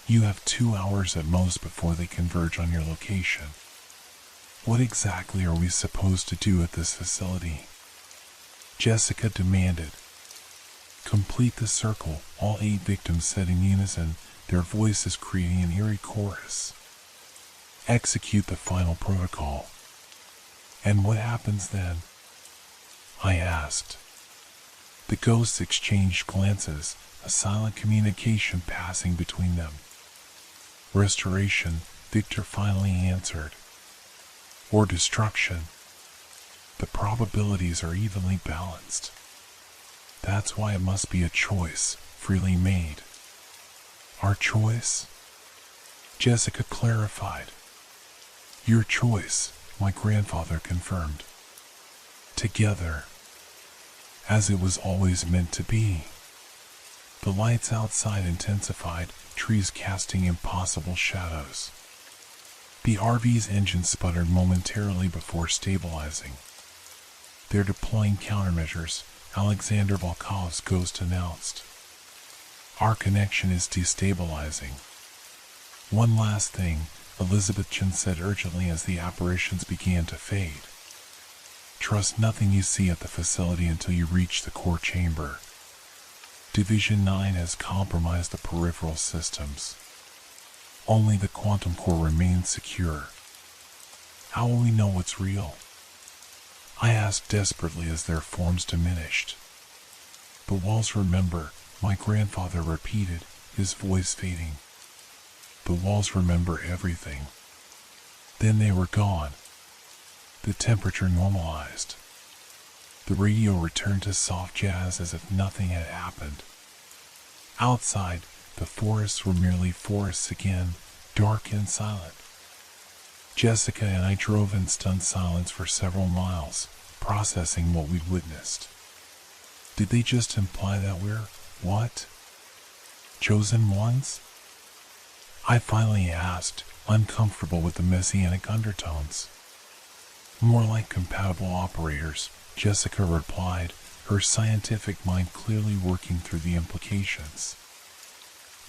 You have 2 hours at most before they converge on your location." "What exactly are we supposed to do at this facility?" Jessica demanded. "Complete the circle," all 8 victims said in unison, their voices creating an eerie chorus. "Execute the final protocol." "And what happens then?" I asked. The ghosts exchanged glances, a silent communication passing between them. "Restoration," Victor finally answered. "Or destruction. The probabilities are evenly balanced. That's why it must be a choice, freely made." "Our choice?" Jessica clarified. "Your choice," my grandfather confirmed. "Together. As it was always meant to be." The lights outside intensified, trees casting impossible shadows. The RV's engine sputtered momentarily before stabilizing. "They're deploying countermeasures," Alexander Volkov's ghost announced. "Our connection is destabilizing." "One last thing," Elizabeth Chen said urgently as the apparitions began to fade. "Trust nothing you see at the facility until you reach the core chamber. Division 9 has compromised the peripheral systems. Only the quantum core remains secure. How will we know what's real?" I asked desperately as their forms diminished. "The walls remember," my grandfather repeated, his voice fading. "The walls remember everything." Then they were gone. The temperature normalized. The radio returned to soft jazz as if nothing had happened. Outside, the forests were merely forests again, dark and silent. Jessica and I drove in stunned silence for several miles, processing what we'd witnessed. Did they just imply that we're, what? Chosen ones? I finally asked, uncomfortable with the messianic undertones. More like compatible operators, Jessica replied, her scientific mind clearly working through the implications.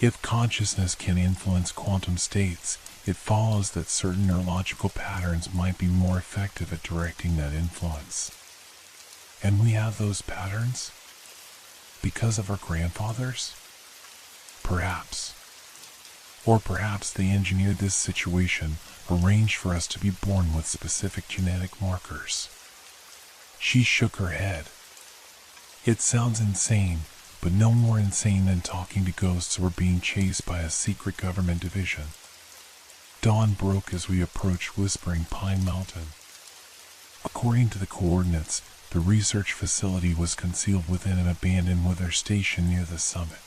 If consciousness can influence quantum states, it follows that certain neurological patterns might be more effective at directing that influence. And we have those patterns? Because of our grandfathers? Perhaps. Or perhaps they engineered this situation, arranged for us to be born with specific genetic markers. She shook her head. It sounds insane, but no more insane than talking to ghosts or being chased by a secret government division. Dawn broke as we approached Whispering Pine Mountain. According to the coordinates, the research facility was concealed within an abandoned weather station near the summit.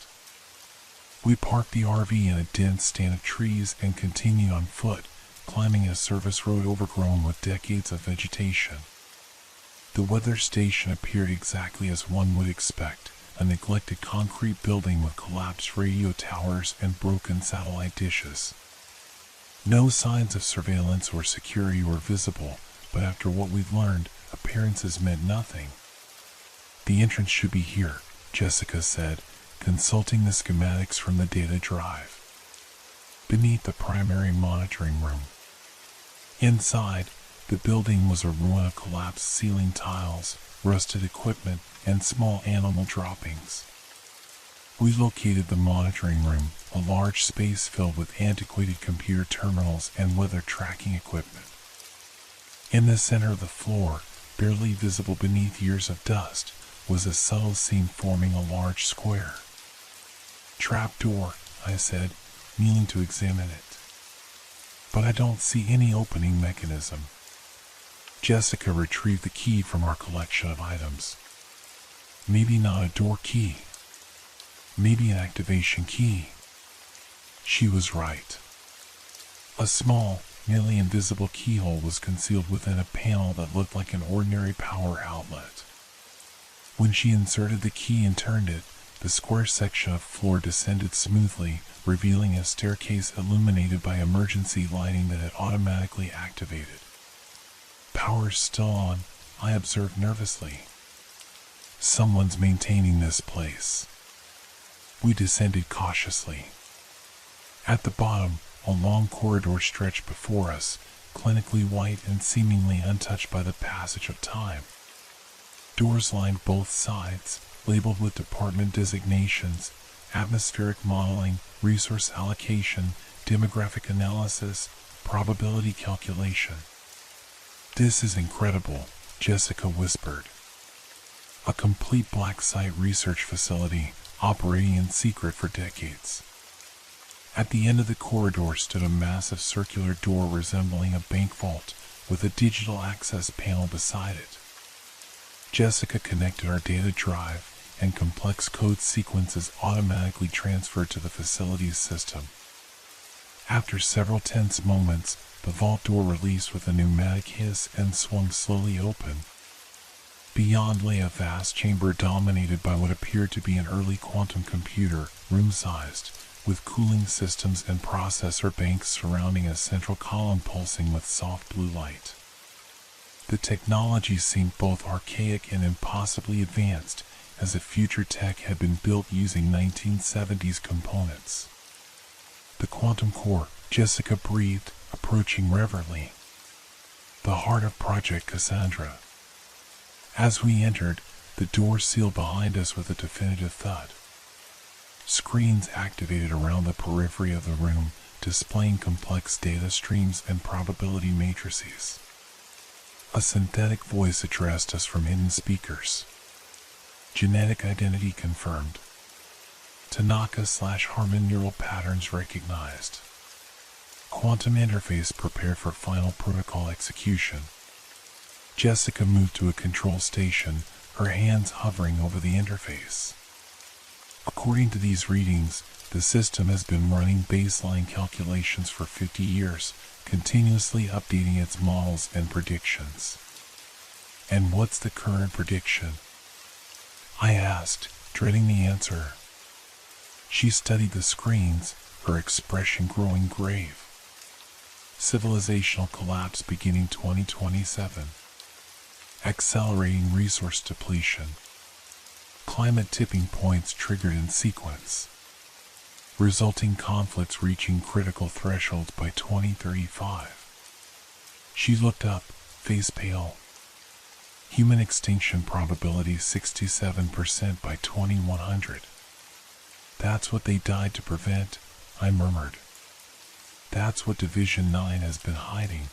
We parked the RV in a dense stand of trees and continued on foot, climbing a service road overgrown with decades of vegetation. The weather station appeared exactly as one would expect, a neglected concrete building with collapsed radio towers and broken satellite dishes. No signs of surveillance or security were visible, but after what we'd learned, appearances meant nothing. The entrance should be here, Jessica said, consulting the schematics from the data drive. Beneath the primary monitoring room. Inside, the building was a ruin of collapsed ceiling tiles, rusted equipment, and small animal droppings. We located the monitoring room, a large space filled with antiquated computer terminals and weather tracking equipment. In the center of the floor, barely visible beneath years of dust, was a subtle seam forming a large square. Trapdoor, I said, kneeling to examine it. But I don't see any opening mechanism. Jessica retrieved the key from our collection of items. Maybe not a door key. Maybe an activation key. She was right. A small, nearly invisible keyhole was concealed within a panel that looked like an ordinary power outlet. When she inserted the key and turned it, the square section of floor descended smoothly, revealing a staircase illuminated by emergency lighting that had automatically activated. Power's still on, I observed nervously. Someone's maintaining this place. We descended cautiously. At the bottom, a long corridor stretched before us, clinically white and seemingly untouched by the passage of time. Doors lined both sides, labeled with department designations, atmospheric modeling, resource allocation, demographic analysis, probability calculation. This is incredible, Jessica whispered. A complete black site research facility, operating in secret for decades. At the end of the corridor stood a massive circular door resembling a bank vault, with a digital access panel beside it. Jessica connected our data drive, and complex code sequences automatically transferred to the facility's system. After several tense moments, the vault door released with a pneumatic hiss and swung slowly open. Beyond lay a vast chamber dominated by what appeared to be an early quantum computer, room-sized, with cooling systems and processor banks surrounding a central column pulsing with soft blue light. The technology seemed both archaic and impossibly advanced, as if future tech had been built using 1970s components. The quantum core, Jessica breathed, approaching reverently. The heart of Project Cassandra. As we entered, the door sealed behind us with a definitive thud. Screens activated around the periphery of the room, displaying complex data streams and probability matrices. A synthetic voice addressed us from hidden speakers. Genetic identity confirmed. Tanaka/Harmon neural patterns recognized. Quantum interface prepared for final protocol execution. Jessica moved to a control station, her hands hovering over the interface. According to these readings, the system has been running baseline calculations for 50 years, continuously updating its models and predictions. And what's the current prediction? I asked, dreading the answer. She studied the screens, her expression growing grave. Civilizational collapse beginning 2027. Accelerating resource depletion. Climate tipping points triggered in sequence. Resulting conflicts reaching critical thresholds by 2035. She looked up, face pale. Human extinction probability 67% by 2100. That's what they died to prevent, I murmured. That's what Division 9 has been hiding.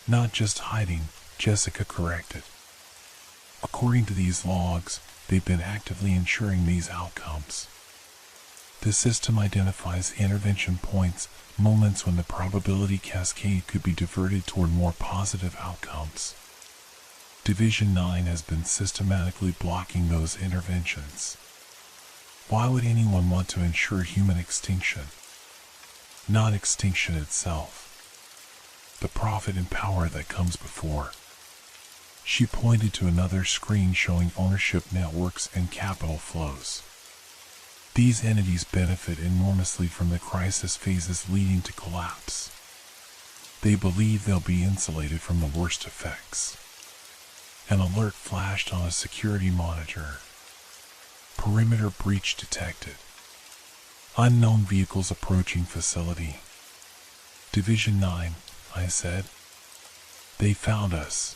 Not just hiding, Jessica corrected. According to these logs, they've been actively ensuring these outcomes. The system identifies intervention points, moments when the probability cascade could be diverted toward more positive outcomes. Division 9 has been systematically blocking those interventions. Why would anyone want to ensure human extinction? Not extinction itself. The profit and power that comes before. She pointed to another screen showing ownership networks and capital flows. These entities benefit enormously from the crisis phases leading to collapse. They believe they'll be insulated from the worst effects. An alert flashed on a security monitor. Perimeter breach detected. Unknown vehicles approaching facility. Division 9, I said. They found us.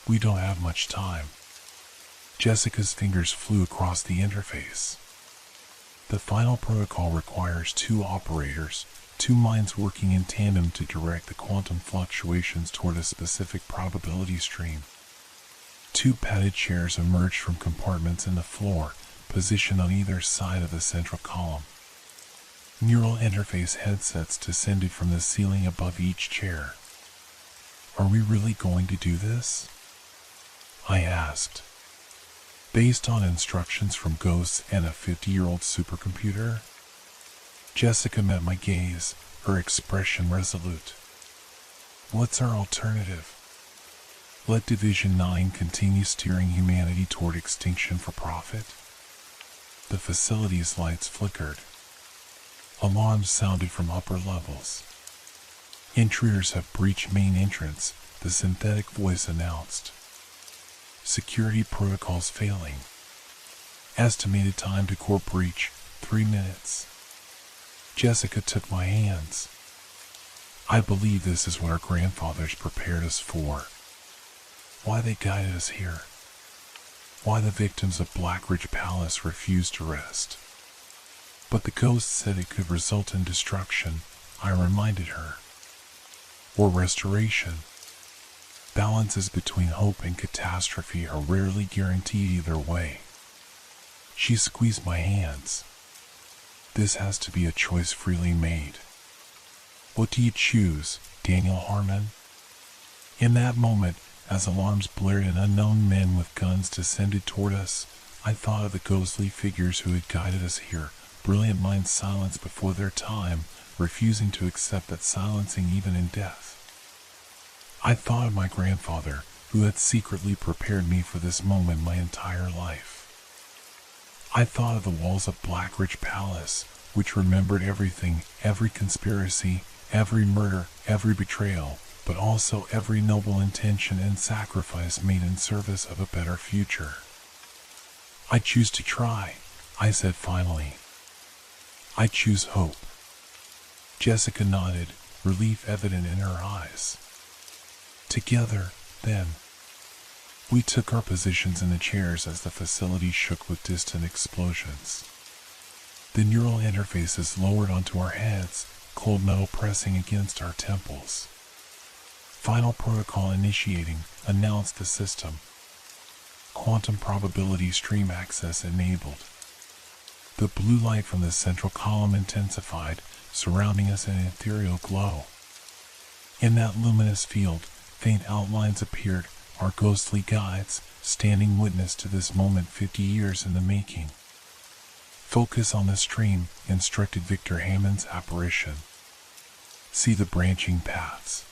We don't have much time. Jessica's fingers flew across the interface. The final protocol requires 2 operators, 2 minds working in tandem to direct the quantum fluctuations toward a specific probability stream. 2 padded chairs emerged from compartments in the floor, positioned on either side of the central column. Neural interface headsets descended from the ceiling above each chair. Are we really going to do this? I asked. Based on instructions from ghosts and a 50-year-old supercomputer? Jessica met my gaze, her expression resolute. What's our alternative? Let Division 9 continue steering humanity toward extinction for profit? The facility's lights flickered. Alarms sounded from upper levels. Intruders have breached main entrance, the synthetic voice announced. Security protocols failing. Estimated time to core breach, 3 minutes. Jessica took my hands. I believe this is what our grandfathers prepared us for. Why they guided us here. Why the victims of Blackridge Palace refused to rest. But the ghost said it could result in destruction, I reminded her. Or restoration. Balances between hope and catastrophe are rarely guaranteed either way. She squeezed my hands. This has to be a choice freely made. What do you choose, Daniel Harmon? In that moment, as alarms blared and unknown men with guns descended toward us, I thought of the ghostly figures who had guided us here, brilliant minds silenced before their time, refusing to accept that silencing even in death. I thought of my grandfather, who had secretly prepared me for this moment my entire life. I thought of the walls of Blackridge Palace, which remembered everything, every conspiracy, every murder, every betrayal, but also every noble intention and sacrifice made in service of a better future. I choose to try, I said finally. I choose hope. Jessica nodded, relief evident in her eyes. Together, then. We took our positions in the chairs as the facility shook with distant explosions. The neural interfaces lowered onto our heads, cold metal pressing against our temples. Final protocol initiating, announced the system. Quantum probability stream access enabled. The blue light from the central column intensified, surrounding us in an ethereal glow. In that luminous field, faint outlines appeared, our ghostly guides, standing witness to this moment 50 years in the making. Focus on the stream, instructed Victor Hammond's apparition. See the branching paths.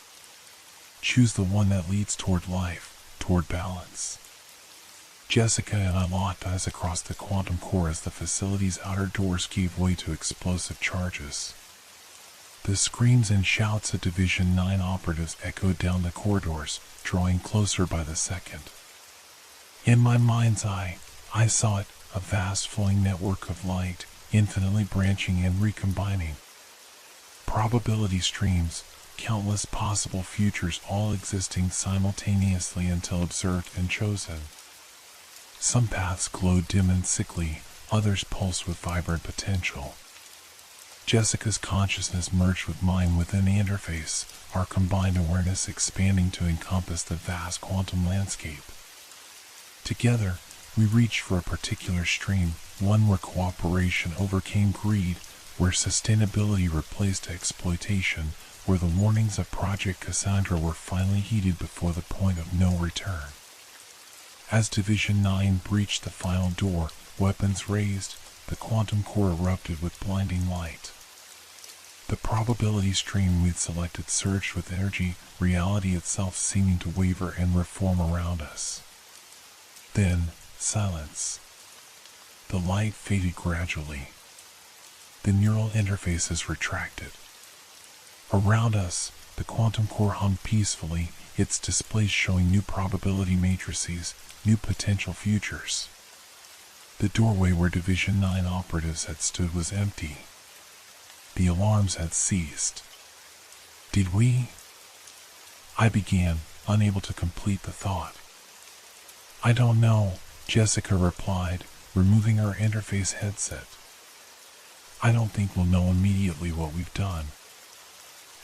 Choose the one that leads toward life, toward balance. Jessica and I locked eyes across the quantum core as the facility's outer doors gave way to explosive charges. The screams and shouts of Division 9 operatives echoed down the corridors, drawing closer by the second. In my mind's eye, I saw it, a vast flowing network of light, infinitely branching and recombining. Probability streams, countless possible futures all existing simultaneously until observed and chosen. Some paths glowed dim and sickly, others pulsed with vibrant potential. Jessica's consciousness merged with mine within the interface, our combined awareness expanding to encompass the vast quantum landscape. Together, we reached for a particular stream, one where cooperation overcame greed, where sustainability replaced exploitation, where the warnings of Project Cassandra were finally heeded before the point of no return. As Division 9 breached the final door, weapons raised, the quantum core erupted with blinding light. The probability stream we'd selected surged with energy, reality itself seeming to waver and reform around us. Then, silence. The light faded gradually. The neural interfaces retracted. Around us, the quantum core hummed peacefully, its displays showing new probability matrices, new potential futures. The doorway where Division 9 operatives had stood was empty. The alarms had ceased. Did we? I began, unable to complete the thought. I don't know, Jessica replied, removing her interface headset. I don't think we'll know immediately what we've done.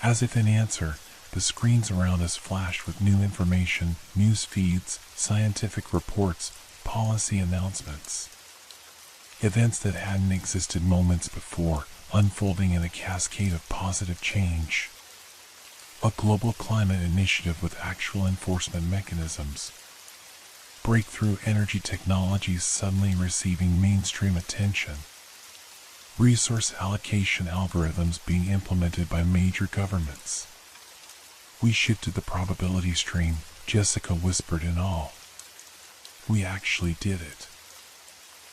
As if in answer, the screens around us flashed with new information, news feeds, scientific reports, policy announcements. Events that hadn't existed moments before, unfolding in a cascade of positive change. A global climate initiative with actual enforcement mechanisms. Breakthrough energy technologies suddenly receiving mainstream attention. Resource allocation algorithms being implemented by major governments. We shifted the probability stream, Jessica whispered in awe. We actually did it.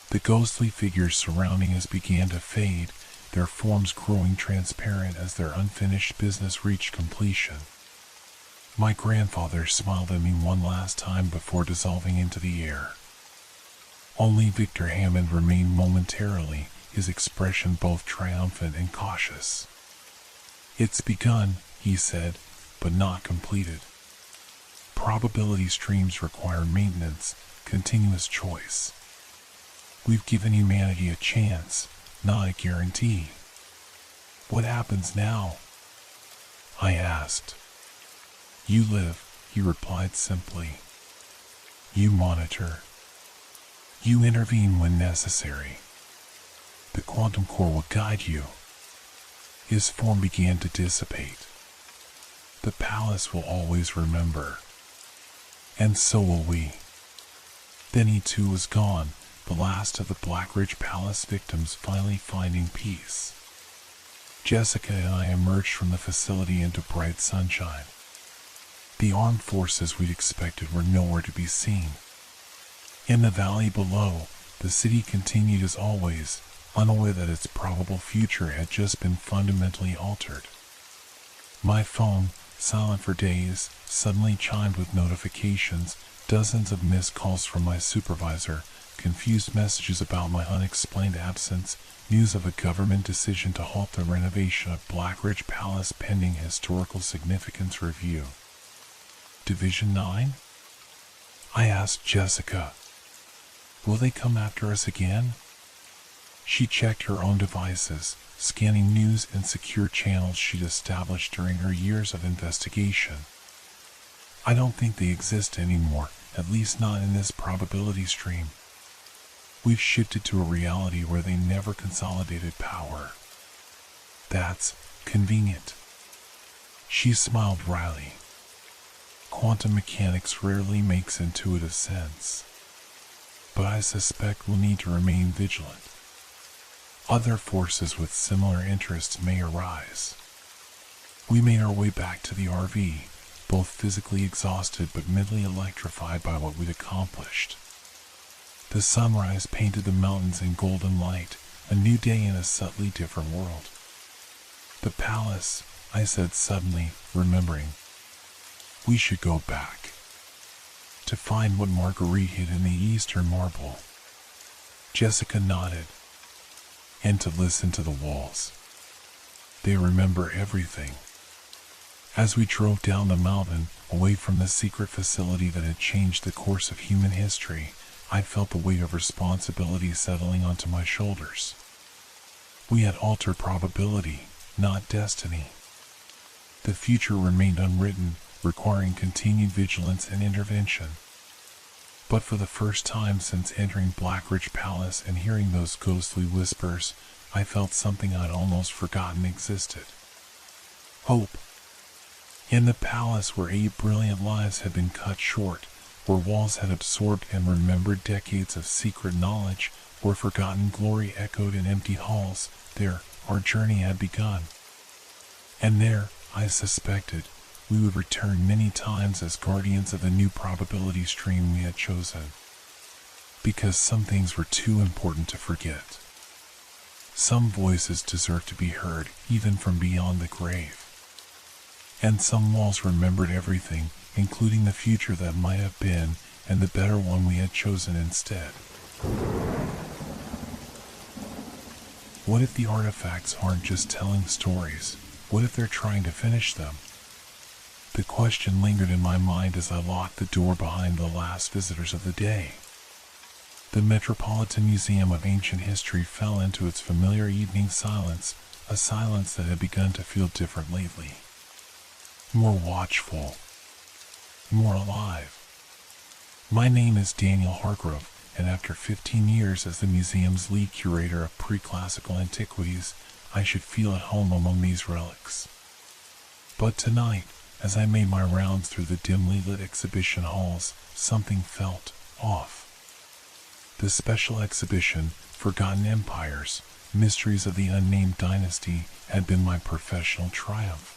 The ghostly figures surrounding us began to fade, their forms growing transparent as their unfinished business reached completion. My grandfather smiled at me one last time before dissolving into the air. Only Victor Hammond remained momentarily, his expression both triumphant and cautious. It's begun, he said, but not completed. Probability streams require maintenance, continuous choice. We've given humanity a chance, not a guarantee. What happens now? I asked. You live, he replied simply. You monitor. You intervene when necessary. The quantum core will guide you. His form began to dissipate. The palace will always remember. And so will we. Then he too was gone, the last of the Blackridge Palace victims finally finding peace. Jessica and I emerged from the facility into bright sunshine. The armed forces we'd expected were nowhere to be seen. In the valley below, the city continued as always, unaware that its probable future had just been fundamentally altered. My phone, silent for days, suddenly chimed with notifications, dozens of missed calls from my supervisor, confused messages about my unexplained absence, news of a government decision to halt the renovation of Blackridge Palace pending historical significance review. Division 9? I asked Jessica. Will they come after us again? She checked her own devices, scanning news and secure channels she'd established during her years of investigation. I don't think they exist anymore, at least not in this probability stream. We've shifted to a reality where they never consolidated power. That's convenient. She smiled wryly. Quantum mechanics rarely makes intuitive sense. But I suspect we'll need to remain vigilant. Other forces with similar interests may arise. We made our way back to the RV, both physically exhausted but mentally electrified by what we'd accomplished. The sunrise painted the mountains in golden light, a new day in a subtly different world. The palace, I said suddenly, remembering. We should go back. To find what Marguerite hid in the eastern marble. Jessica nodded. And to listen to the walls. They remember everything. As we drove down the mountain, away from the secret facility that had changed the course of human history, I felt the weight of responsibility settling onto my shoulders. We had altered probability, not destiny. The future remained unwritten, requiring continued vigilance and intervention. But for the first time since entering Blackridge Palace and hearing those ghostly whispers, I felt something I'd almost forgotten existed. Hope. In the palace where 8 brilliant lives had been cut short, where walls had absorbed and remembered decades of secret knowledge, where forgotten glory echoed in empty halls, there, our journey had begun. And there, I suspected, we would return many times as guardians of the new probability stream we had chosen. Because some things were too important to forget. Some voices deserve to be heard, even from beyond the grave. And some walls remembered everything, including the future that might have been, and the better one we had chosen instead. What if the artifacts aren't just telling stories? What if they're trying to finish them? The question lingered in my mind as I locked the door behind the last visitors of the day. The Metropolitan Museum of Ancient History fell into its familiar evening silence, a silence that had begun to feel different lately. More watchful. More alive. My name is Daniel Hargrove, and after 15 years as the museum's lead curator of pre-classical antiquities, I should feel at home among these relics. But tonight, as I made my rounds through the dimly lit exhibition halls, something felt off. The special exhibition, Forgotten Empires, Mysteries of the Unnamed Dynasty, had been my professional triumph.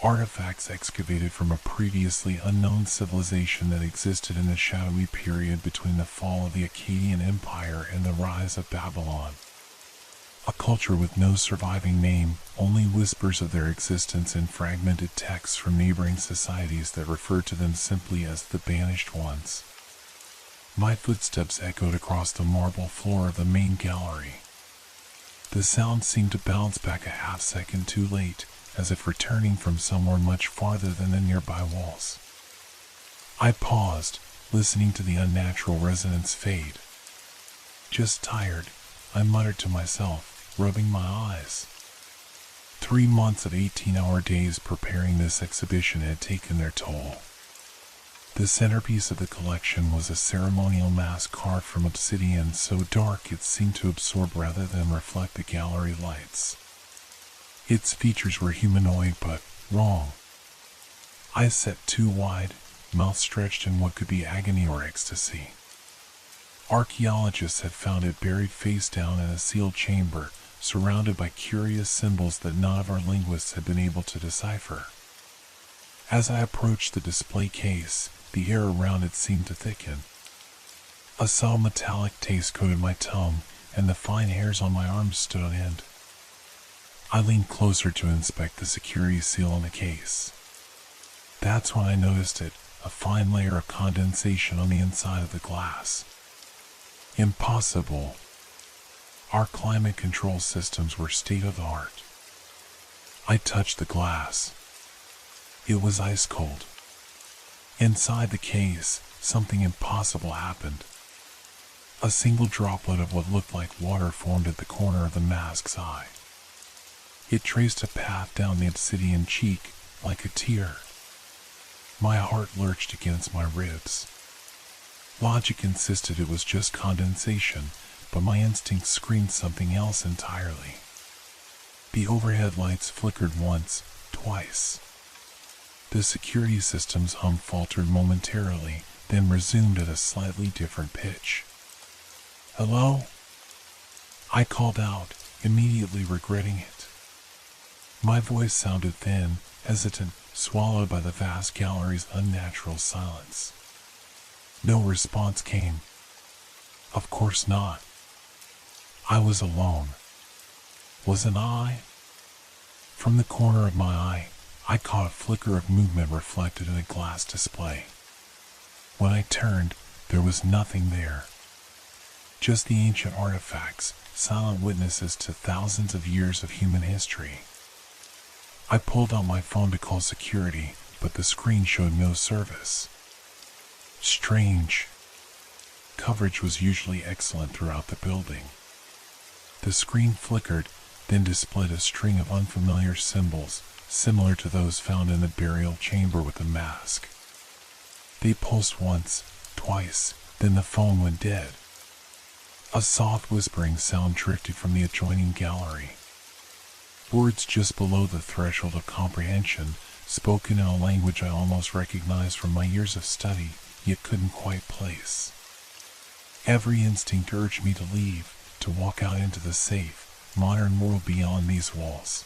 Artifacts excavated from a previously unknown civilization that existed in the shadowy period between the fall of the Akkadian Empire and the rise of Babylon. A culture with no surviving name, only whispers of their existence in fragmented texts from neighboring societies that referred to them simply as the Banished Ones. My footsteps echoed across the marble floor of the main gallery. The sound seemed to bounce back a half-second too late, as if returning from somewhere much farther than the nearby walls. I paused, listening to the unnatural resonance fade. Just tired, I muttered to myself, rubbing my eyes. 3 months of 18-hour days preparing this exhibition had taken their toll. The centerpiece of the collection was a ceremonial mask carved from obsidian so dark it seemed to absorb rather than reflect the gallery lights. Its features were humanoid but wrong. Eyes set too wide, mouth stretched in what could be agony or ecstasy. Archaeologists had found it buried face down in a sealed chamber, surrounded by curious symbols that none of our linguists had been able to decipher. As I approached the display case, the air around it seemed to thicken. A subtle metallic taste coated my tongue, and the fine hairs on my arms stood on end. I leaned closer to inspect the security seal on the case. That's when I noticed it, a fine layer of condensation on the inside of the glass. Impossible. Our climate control systems were state-of-the-art. I touched the glass. It was ice cold. Inside the case, something impossible happened. A single droplet of what looked like water formed at the corner of the mask's eye. It traced a path down the obsidian cheek, like a tear. My heart lurched against my ribs. Logic insisted it was just condensation, but my instinct screamed something else entirely. The overhead lights flickered once, twice. The security system's hum faltered momentarily, then resumed at a slightly different pitch. "Hello?" I called out, immediately regretting it. My voice sounded thin, hesitant, swallowed by the vast gallery's unnatural silence. No response came. Of course not. I was alone. Wasn't I? From the corner of my eye, I caught a flicker of movement reflected in a glass display. When I turned, there was nothing there. Just the ancient artifacts, silent witnesses to thousands of years of human history. I pulled out my phone to call security, but the screen showed no service. Strange. Coverage was usually excellent throughout the building. The screen flickered, then displayed a string of unfamiliar symbols, similar to those found in the burial chamber with the mask. They pulsed once, twice, then the phone went dead. A soft whispering sound drifted from the adjoining gallery. Words just below the threshold of comprehension, spoken in a language I almost recognized from my years of study, yet couldn't quite place. Every instinct urged me to leave, to walk out into the safe, modern world beyond these walls.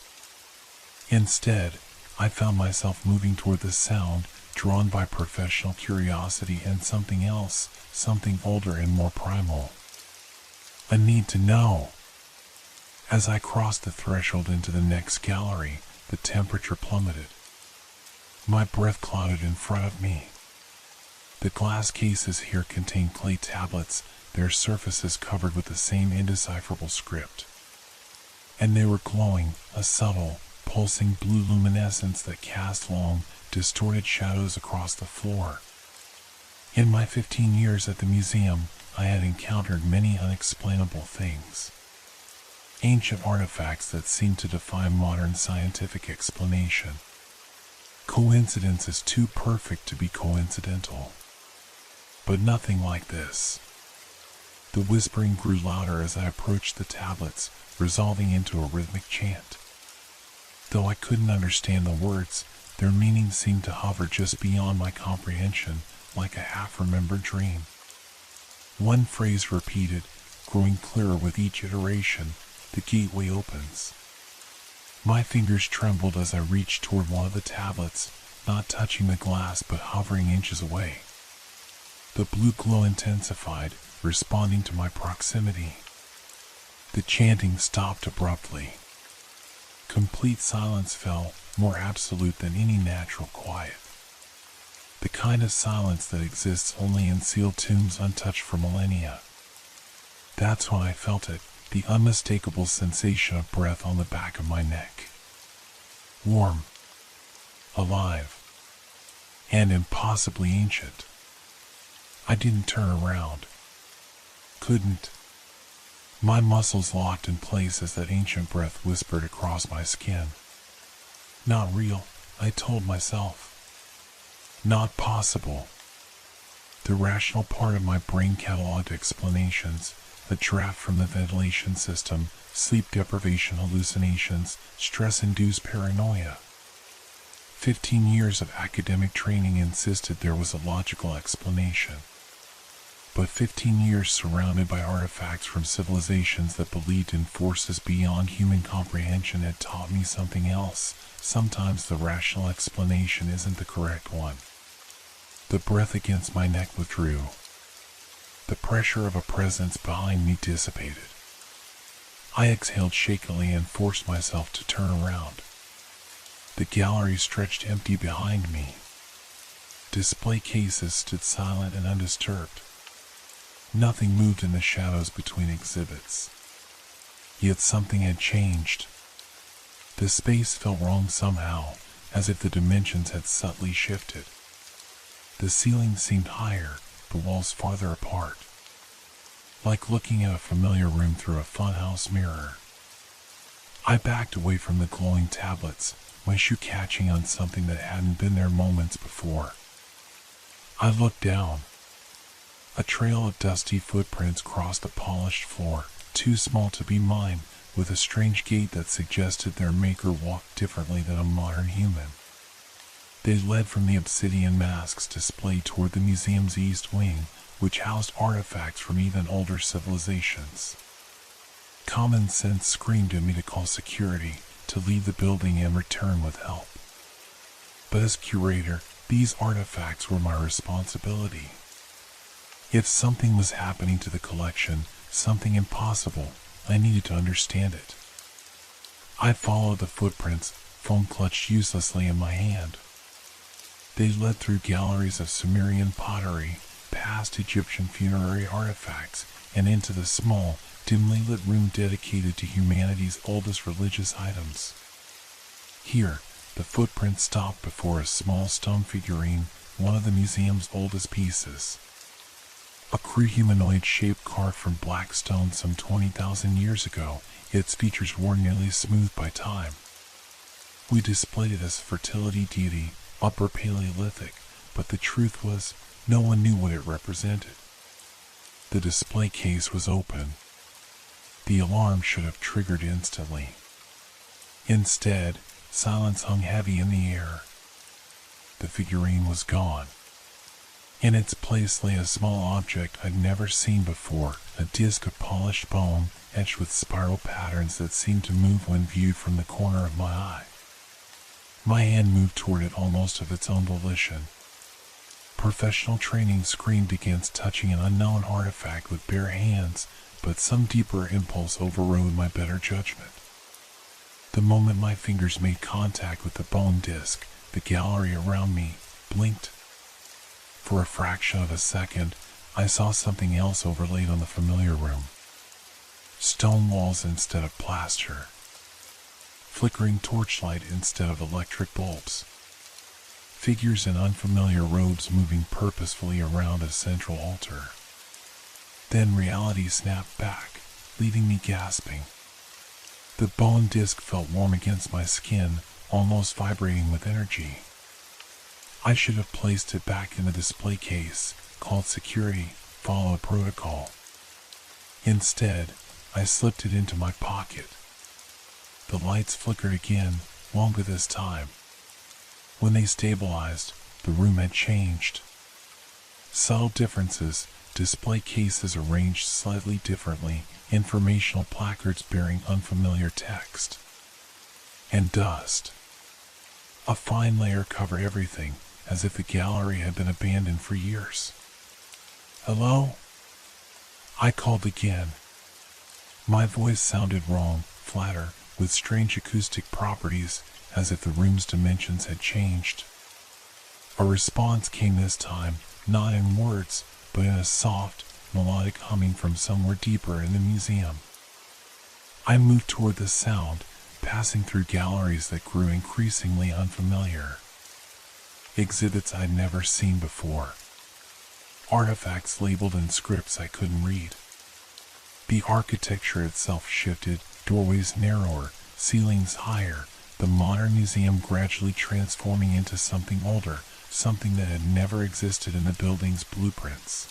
Instead, I found myself moving toward the sound, drawn by professional curiosity and something else, something older and more primal. A need to know. As I crossed the threshold into the next gallery, the temperature plummeted. My breath clouded in front of me. The glass cases here contained clay tablets, their surfaces covered with the same indecipherable script. And they were glowing, a subtle, pulsing blue luminescence that cast long, distorted shadows across the floor. In my 15 years at the museum, I had encountered many unexplainable things. Ancient artifacts that seemed to defy modern scientific explanation. Coincidences too perfect to be coincidental. But nothing like this. The whispering grew louder as I approached the tablets, resolving into a rhythmic chant. Though I couldn't understand the words, their meaning seemed to hover just beyond my comprehension, like a half-remembered dream. One phrase repeated, growing clearer with each iteration: the gateway opens. My fingers trembled as I reached toward one of the tablets, not touching the glass but hovering inches away. The blue glow intensified, responding to my proximity. The chanting stopped abruptly. Complete silence fell, more absolute than any natural quiet. The kind of silence that exists only in sealed tombs untouched for millennia. That's when I felt it, the unmistakable sensation of breath on the back of my neck. Warm, alive, and impossibly ancient. I didn't turn around. Couldn't. My muscles locked in place as that ancient breath whispered across my skin. Not real, I told myself. Not possible. The rational part of my brain cataloged explanations, a draft from the ventilation system, sleep deprivation hallucinations, stress-induced paranoia. 15 years of academic training insisted there was a logical explanation. But 15 years surrounded by artifacts from civilizations that believed in forces beyond human comprehension had taught me something else. Sometimes the rational explanation isn't the correct one. The breath against my neck withdrew. The pressure of a presence behind me dissipated. I exhaled shakily and forced myself to turn around. The gallery stretched empty behind me. Display cases stood silent and undisturbed. Nothing moved in the shadows between exhibits. Yet something had changed. The space felt wrong somehow, as if the dimensions had subtly shifted. The ceiling seemed higher, the walls farther apart. Like looking at a familiar room through a funhouse mirror. I backed away from the glowing tablets, my shoe catching on something that hadn't been there moments before. I looked down. A trail of dusty footprints crossed the polished floor, too small to be mine, with a strange gait that suggested their maker walked differently than a modern human. They led from the obsidian masks displayed toward the museum's east wing, which housed artifacts from even older civilizations. Common sense screamed at me to call security, to leave the building and return with help. But as curator, these artifacts were my responsibility. If something was happening to the collection, something impossible, I needed to understand it. I followed the footprints, phone clutched uselessly in my hand. They led through galleries of Sumerian pottery, past Egyptian funerary artifacts, and into the small, dimly lit room dedicated to humanity's oldest religious items. Here, the footprint stopped before a small stone figurine, one of the museum's oldest pieces. A crude humanoid shape carved from black stone some 20,000 years ago, its features worn nearly smooth by time. We displayed it as a fertility deity, Upper Paleolithic, but the truth was, no one knew what it represented. The display case was open. The alarm should have triggered instantly. Instead, silence hung heavy in the air. The figurine was gone. In its place lay a small object I'd never seen before, a disc of polished bone, etched with spiral patterns that seemed to move when viewed from the corner of my eye. My hand moved toward it almost of its own volition. Professional training screamed against touching an unknown artifact with bare hands, but some deeper impulse overrode my better judgment. The moment my fingers made contact with the bone disc, the gallery around me blinked. For a fraction of a second, I saw something else overlaid on the familiar room. Stone walls instead of plaster. Flickering torchlight instead of electric bulbs. Figures in unfamiliar robes moving purposefully around a central altar. Then reality snapped back, leaving me gasping. The bone disc felt warm against my skin, almost vibrating with energy. I should have placed it back in the display case, called security, followed protocol. Instead, I slipped it into my pocket. The lights flickered again, longer this time. When they stabilized, the room had changed. Subtle differences, display cases arranged slightly differently, informational placards bearing unfamiliar text. And dust. A fine layer covered everything, as if the gallery had been abandoned for years. "Hello?" I called again. My voice sounded wrong, flatter, with strange acoustic properties, as if the room's dimensions had changed. A response came this time, not in words, but in a soft, melodic humming from somewhere deeper in the museum. I moved toward the sound, passing through galleries that grew increasingly unfamiliar. Exhibits I'd never seen before. Artifacts labeled in scripts I couldn't read. The architecture itself shifted, doorways narrower, ceilings higher, the modern museum gradually transforming into something older, something that had never existed in the building's blueprints.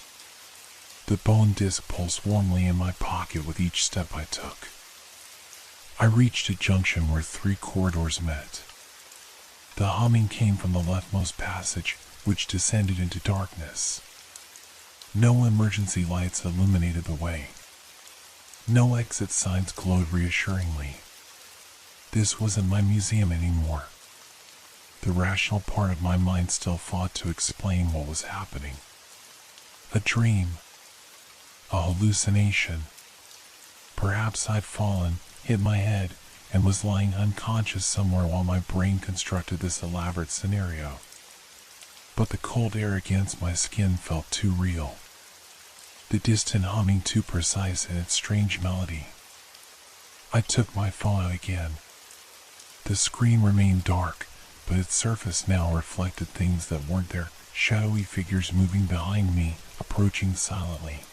The bone disc pulsed warmly in my pocket with each step I took. I reached a junction where 3 corridors met. The humming came from the leftmost passage, which descended into darkness. No emergency lights illuminated the way. No exit signs glowed reassuringly. This wasn't my museum anymore. The rational part of my mind still fought to explain what was happening. A dream. A hallucination. Perhaps I'd fallen, hit my head, and was lying unconscious somewhere while my brain constructed this elaborate scenario. But the cold air against my skin felt too real. The distant humming too precise in its strange melody. I took my phone out again. The screen remained dark, but its surface now reflected things that weren't there, shadowy figures moving behind me, approaching silently.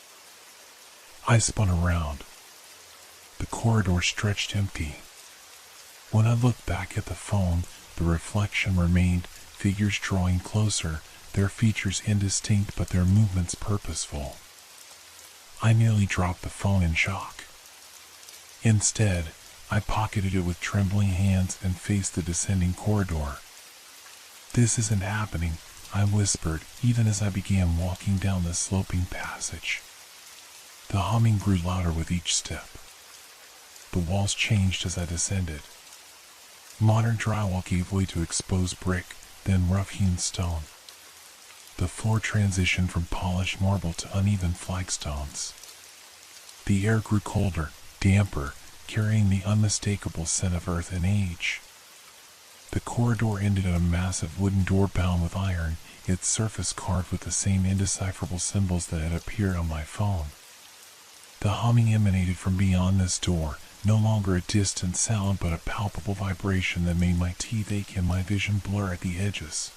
I spun around. The corridor stretched empty. When I looked back at the phone, the reflection remained, figures drawing closer, their features indistinct but their movements purposeful. I nearly dropped the phone in shock. Instead, I pocketed it with trembling hands and faced the descending corridor. "This isn't happening," I whispered, even as I began walking down the sloping passage. The humming grew louder with each step. The walls changed as I descended. Modern drywall gave way to exposed brick, then rough-hewn stone. The floor transitioned from polished marble to uneven flagstones. The air grew colder, damper, carrying the unmistakable scent of earth and age. The corridor ended at a massive wooden door bound with iron, its surface carved with the same indecipherable symbols that had appeared on my phone. The humming emanated from beyond this door, no longer a distant sound but a palpable vibration that made my teeth ache and my vision blur at the edges.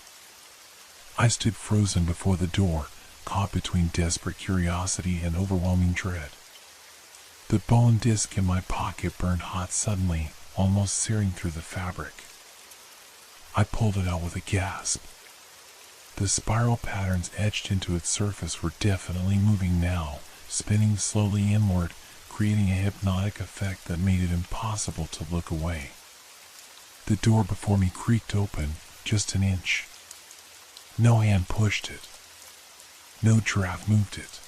I stood frozen before the door, caught between desperate curiosity and overwhelming dread. The bone disc in my pocket burned hot suddenly, almost searing through the fabric. I pulled it out with a gasp. The spiral patterns etched into its surface were definitely moving now, spinning slowly inward, creating a hypnotic effect that made it impossible to look away. The door before me creaked open, just an inch. No hand pushed it. No draft moved it.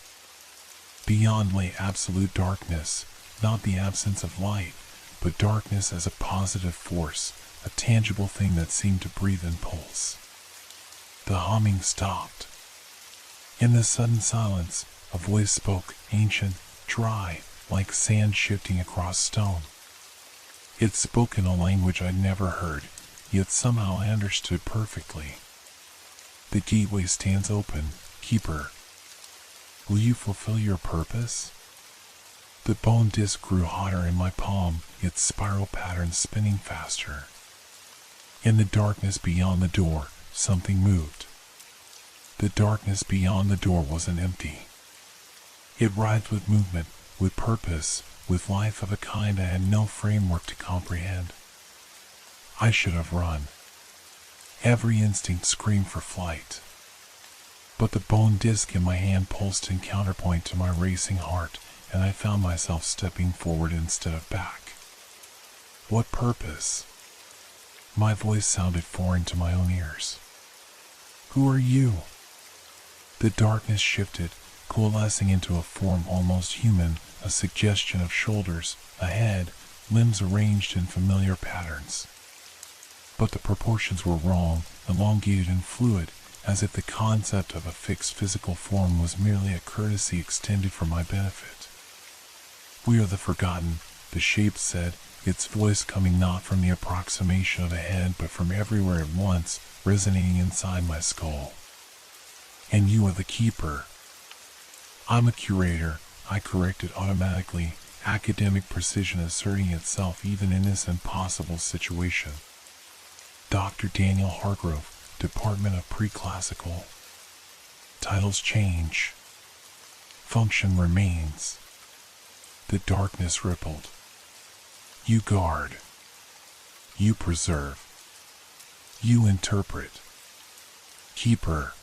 Beyond lay absolute darkness, not the absence of light, but darkness as a positive force, a tangible thing that seemed to breathe and pulse. The humming stopped. In the sudden silence, a voice spoke, ancient, dry, like sand shifting across stone. It spoke in a language I'd never heard, yet somehow I understood perfectly. The gateway stands open, Keeper. Will you fulfill your purpose? The bone disc grew hotter in my palm, its spiral patterns spinning faster. In the darkness beyond the door, something moved. The darkness beyond the door wasn't empty. It writhed with movement, with purpose, with life of a kind I had no framework to comprehend. I should have run. Every instinct screamed for flight. But the bone disc in my hand pulsed in counterpoint to my racing heart, and I found myself stepping forward instead of back. What purpose? My voice sounded foreign to my own ears. Who are you? The darkness shifted, coalescing into a form almost human, a suggestion of shoulders, a head, limbs arranged in familiar patterns. But the proportions were wrong, elongated and fluid, as if the concept of a fixed physical form was merely a courtesy extended for my benefit. We are the forgotten, the shape said, its voice coming not from the approximation of a head but from everywhere at once, resonating inside my skull. And you are the Keeper. I'm a curator, I corrected automatically, academic precision asserting itself even in this impossible situation. Dr. Daniel Hargrove, Department of Pre-Classical. Titles change. Function remains. The darkness rippled. You guard. You preserve. You interpret. Keeper.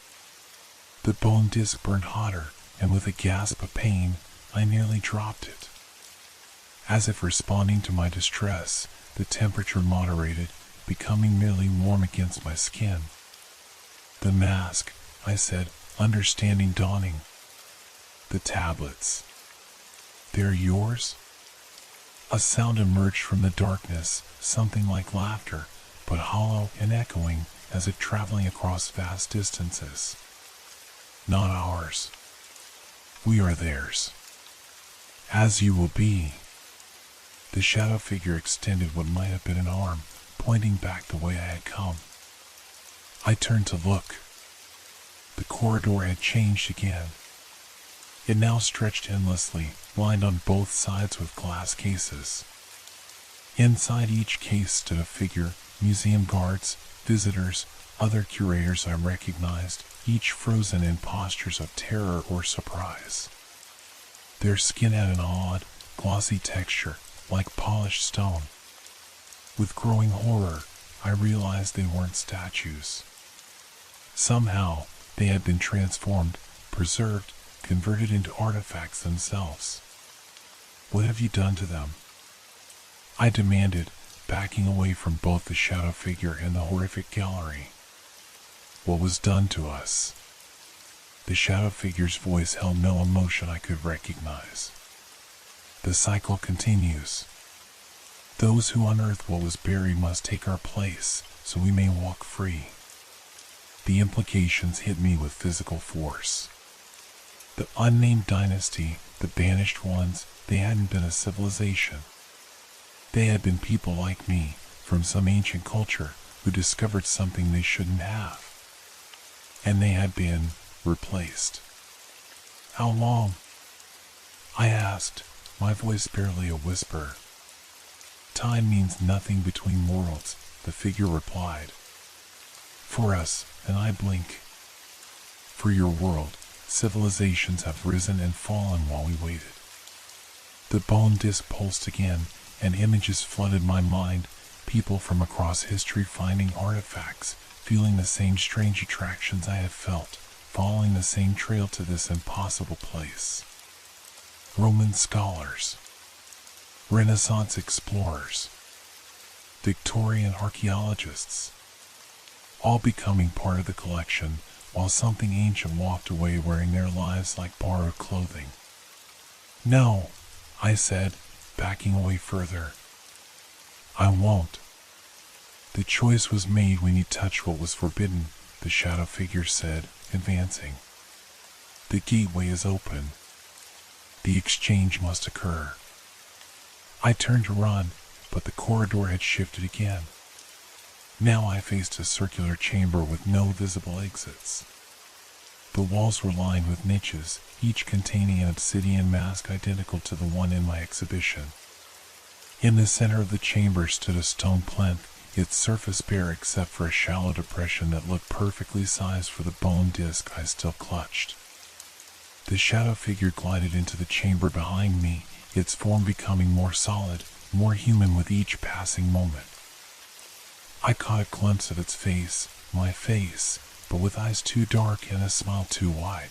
The bone disc burned hotter, and with a gasp of pain, I nearly dropped it. As if responding to my distress, the temperature moderated, becoming merely warm against my skin. The mask, I said, understanding dawning. The tablets. They're yours? A sound emerged from the darkness, something like laughter, but hollow and echoing as if traveling across vast distances. Not ours. We are theirs. As you will be. The shadow figure extended what might have been an arm, pointing back the way I had come. I turned to look. The corridor had changed again. It now stretched endlessly, lined on both sides with glass cases. Inside each case stood a figure, museum guards, visitors, other curators I recognized, each frozen in postures of terror or surprise. Their skin had an odd, glossy texture, like polished stone. With growing horror, I realized they weren't statues. Somehow, they had been transformed, preserved, converted into artifacts themselves. What have you done to them? I demanded, backing away from both the shadow figure and the horrific gallery. What was done to us? The shadow figure's voice held no emotion I could recognize. The cycle continues. Those who unearth what was buried must take our place, so we may walk free. The implications hit me with physical force. The unnamed dynasty, the banished ones, they hadn't been a civilization. They had been people like me, from some ancient culture, who discovered something they shouldn't have. And they had been replaced. How long? I asked, my voice barely a whisper. Time means nothing between worlds, the figure replied. For us, and I blink. For your world, civilizations have risen and fallen while we waited. The bone disc pulsed again, and images flooded my mind, people from across history finding artifacts, feeling the same strange attractions I had felt, following the same trail to this impossible place. Roman scholars, Renaissance explorers, Victorian archaeologists, all becoming part of the collection, while something ancient walked away wearing their lives like borrowed clothing. No, I said, backing away further. I won't. The choice was made when you touched what was forbidden, the shadow figure said, advancing. The gateway is open. The exchange must occur. I turned to run, but the corridor had shifted again. Now I faced a circular chamber with no visible exits. The walls were lined with niches, each containing an obsidian mask identical to the one in my exhibition. In the center of the chamber stood a stone plinth, its surface bare except for a shallow depression that looked perfectly sized for the bone disc I still clutched. The shadow figure glided into the chamber behind me, its form becoming more solid, more human with each passing moment. I caught a glimpse of its face, my face, but with eyes too dark and a smile too wide.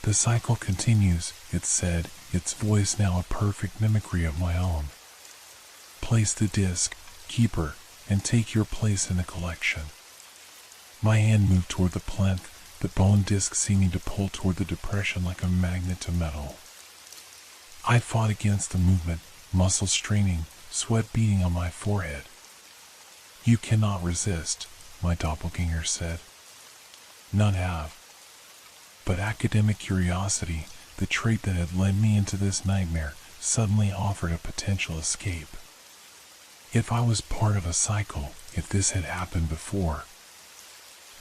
The cycle continues, it said, its voice now a perfect mimicry of my own. Place the disc, keeper, and take your place in the collection. My hand moved toward the plinth, the bone disc seeming to pull toward the depression like a magnet to metal. I fought against the movement, muscles straining, sweat beading on my forehead. You cannot resist, my doppelganger said. None have. But academic curiosity, the trait that had led me into this nightmare, suddenly offered a potential escape. If I was part of a cycle, if this had happened before.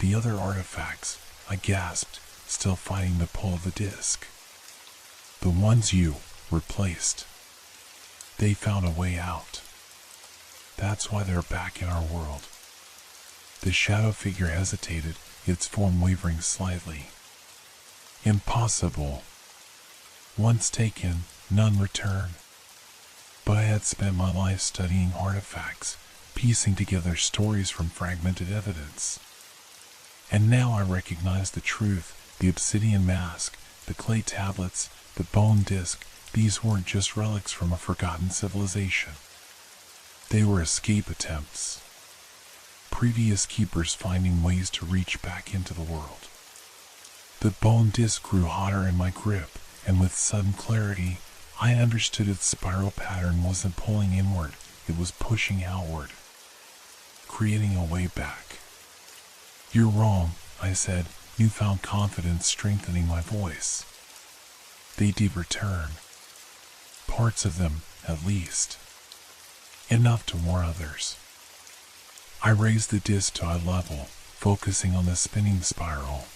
The other artifacts, I gasped, still fighting the pull of the disc. The ones you replaced. They found a way out. That's why they're back in our world. The shadow figure hesitated, its form wavering slightly. Impossible. Once taken, none return. But I had spent my life studying artifacts, piecing together stories from fragmented evidence. And now I recognized the truth, the obsidian mask, the clay tablets, the bone disc. These weren't just relics from a forgotten civilization. They were escape attempts. Previous keepers finding ways to reach back into the world. The bone disc grew hotter in my grip, and with sudden clarity, I understood its spiral pattern wasn't pulling inward, it was pushing outward, creating a way back. You're wrong, I said, newfound confidence strengthening my voice. They did return. Parts of them, at least. Enough to warn others. I raised the disc to eye level, focusing on the spinning spiral.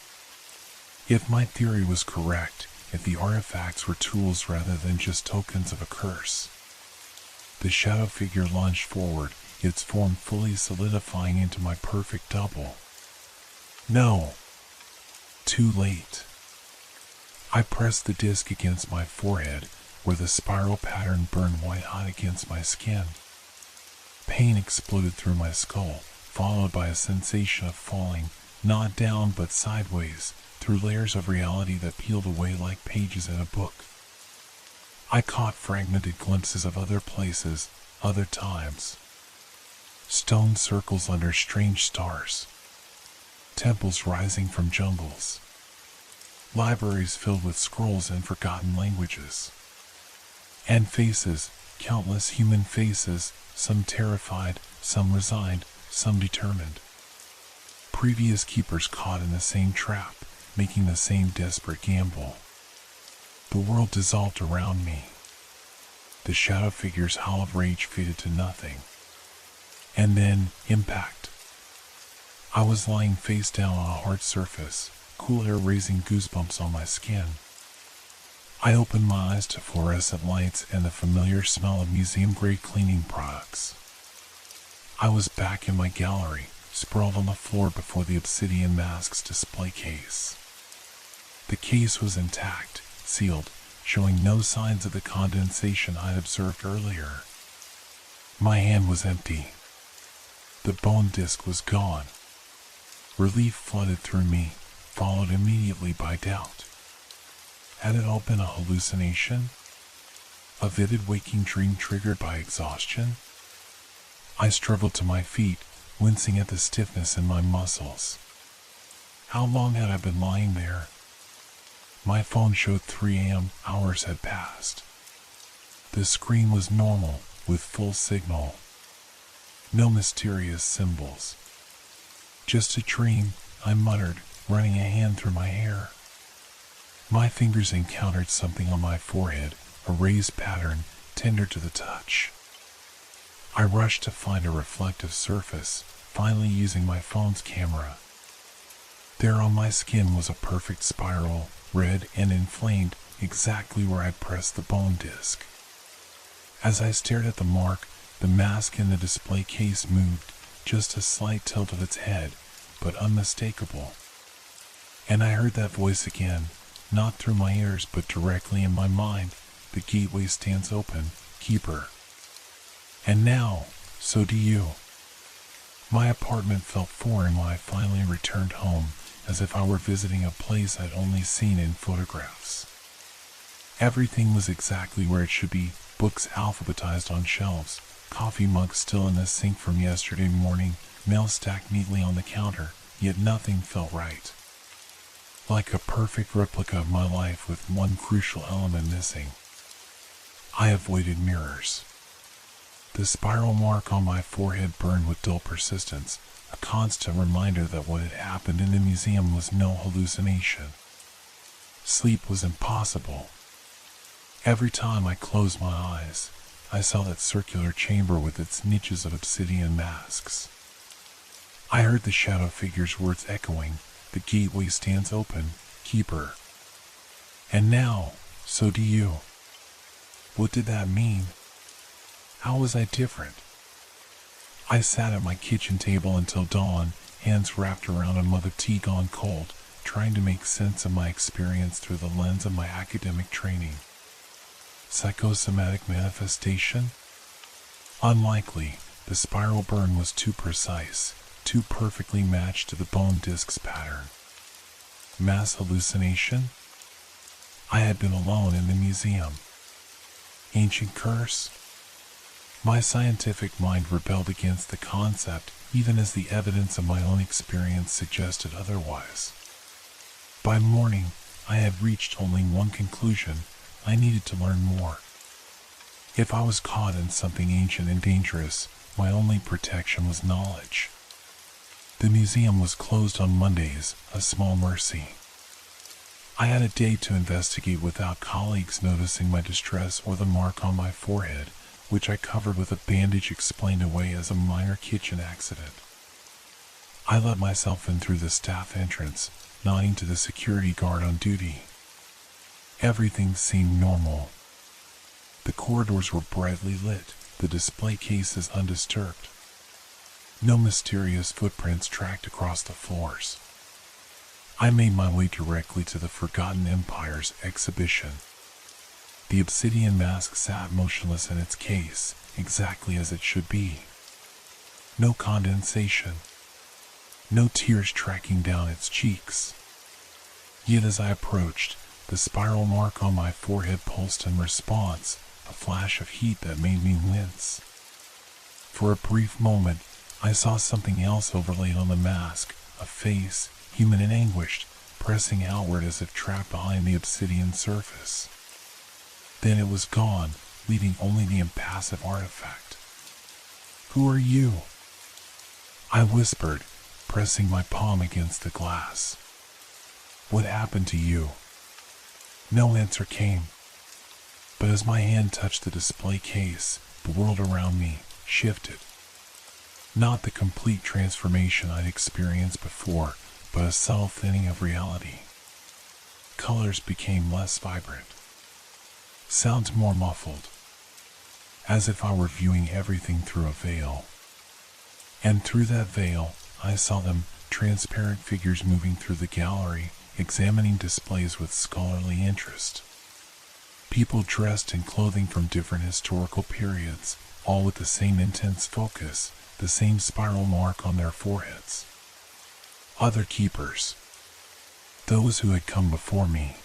If my theory was correct, if the artifacts were tools rather than just tokens of a curse. The shadow figure lunged forward, its form fully solidifying into my perfect double. No. Too late. I pressed the disc against my forehead, where the spiral pattern burned white hot against my skin. Pain exploded through my skull, followed by a sensation of falling, not down but sideways, through layers of reality that peeled away like pages in a book. I caught fragmented glimpses of other places, other times. Stone circles under strange stars. Temples rising from jungles. Libraries filled with scrolls and forgotten languages. And faces, Countless human faces, some terrified, some resigned, some determined. Previous keepers caught in the same trap, making the same desperate gamble. The world dissolved around me. The shadow figure's howl of rage faded to nothing. And then, impact. I was lying face down on a hard surface, cool air raising goosebumps on my skin. I opened my eyes to fluorescent lights and the familiar smell of museum-grade cleaning products. I was back in my gallery, sprawled on the floor before the Obsidian Masks display case. The case was intact, sealed, showing no signs of the condensation I'd observed earlier. My hand was empty. The bone disc was gone. Relief flooded through me, followed immediately by doubt. Had it all been a hallucination? A vivid waking dream triggered by exhaustion? I struggled to my feet, wincing at the stiffness in my muscles. How long had I been lying there? My phone showed 3 a.m. Hours had passed. The screen was normal, with full signal. No mysterious symbols. Just a dream, I muttered, running a hand through my hair. My fingers encountered something on my forehead, a raised pattern, tender to the touch. I rushed to find a reflective surface, finally using my phone's camera. There on my skin was a perfect spiral, red and inflamed, exactly where I'd pressed the bone disc. As I stared at the mark, the mask in the display case moved, just a slight tilt of its head, but unmistakable. And I heard that voice again, not through my ears but directly in my mind. The gateway stands open, keeper. And now, so do you. My apartment felt foreign when I finally returned home, as if I were visiting a place I'd only seen in photographs. Everything was exactly where it should be, books alphabetized on shelves, coffee mugs still in the sink from yesterday morning, mail stacked neatly on the counter, yet nothing felt right. Like a perfect replica of my life with one crucial element missing. I avoided mirrors. The spiral mark on my forehead burned with dull persistence, a constant reminder that what had happened in the museum was no hallucination. Sleep was impossible. Every time I closed my eyes, I saw that circular chamber with its niches of obsidian masks. I heard the shadow figure's words echoing, "The gateway stands open, keeper." And now, so do you. What did that mean? How was I different? I sat at my kitchen table until dawn, hands wrapped around a mug of tea gone cold, trying to make sense of my experience through the lens of my academic training. Psychosomatic manifestation? Unlikely. The spiral burn was too precise, too perfectly matched to the bone disc's pattern. Mass hallucination? I had been alone in the museum. Ancient curse? My scientific mind rebelled against the concept, even as the evidence of my own experience suggested otherwise. By morning, I had reached only one conclusion: I needed to learn more. If I was caught in something ancient and dangerous, my only protection was knowledge. The museum was closed on Mondays, a small mercy. I had a day to investigate without colleagues noticing my distress or the mark on my forehead, which I covered with a bandage explained away as a minor kitchen accident. I let myself in through the staff entrance, nodding to the security guard on duty. Everything seemed normal. The corridors were brightly lit, the display cases undisturbed. No mysterious footprints tracked across the floors. I made my way directly to the Forgotten Empires exhibition. The obsidian mask sat motionless in its case, exactly as it should be. No condensation. No tears tracking down its cheeks. Yet as I approached, the spiral mark on my forehead pulsed in response, a flash of heat that made me wince. For a brief moment, I saw something else overlaid on the mask, a face, human and anguished, pressing outward as if trapped behind the obsidian surface. Then it was gone, leaving only the impassive artifact. Who are you? I whispered, pressing my palm against the glass. What happened to you? No answer came. But as my hand touched the display case, the world around me shifted. Not the complete transformation I'd experienced before, but a subtle thinning of reality. Colors became less vibrant. Sounds more muffled. As if I were viewing everything through a veil. And through that veil, I saw them, transparent figures moving through the gallery, examining displays with scholarly interest. People dressed in clothing from different historical periods, all with the same intense focus, the same spiral mark on their foreheads. Other keepers. Those who had come before me.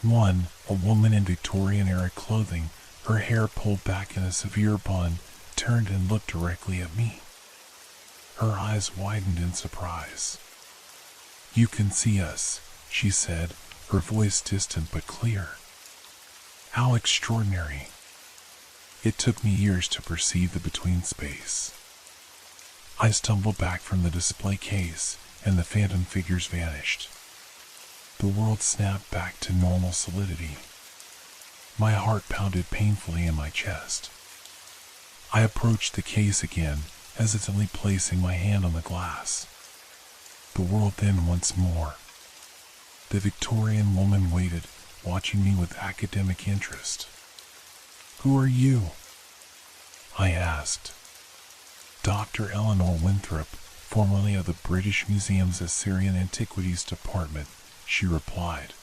One, a woman in Victorian-era clothing, her hair pulled back in a severe bun, turned and looked directly at me. Her eyes widened in surprise. "You can see us," she said, her voice distant but clear. How extraordinary. It took me years to perceive the between space. I stumbled back from the display case, and the phantom figures vanished. The world snapped back to normal solidity. My heart pounded painfully in my chest. I approached the case again, hesitantly placing my hand on the glass. The world thinned once more. The Victorian woman waited, watching me with academic interest. "Who are you?" I asked. "Dr. Eleanor Winthrop, formerly of the British Museum's Assyrian Antiquities Department," she replied.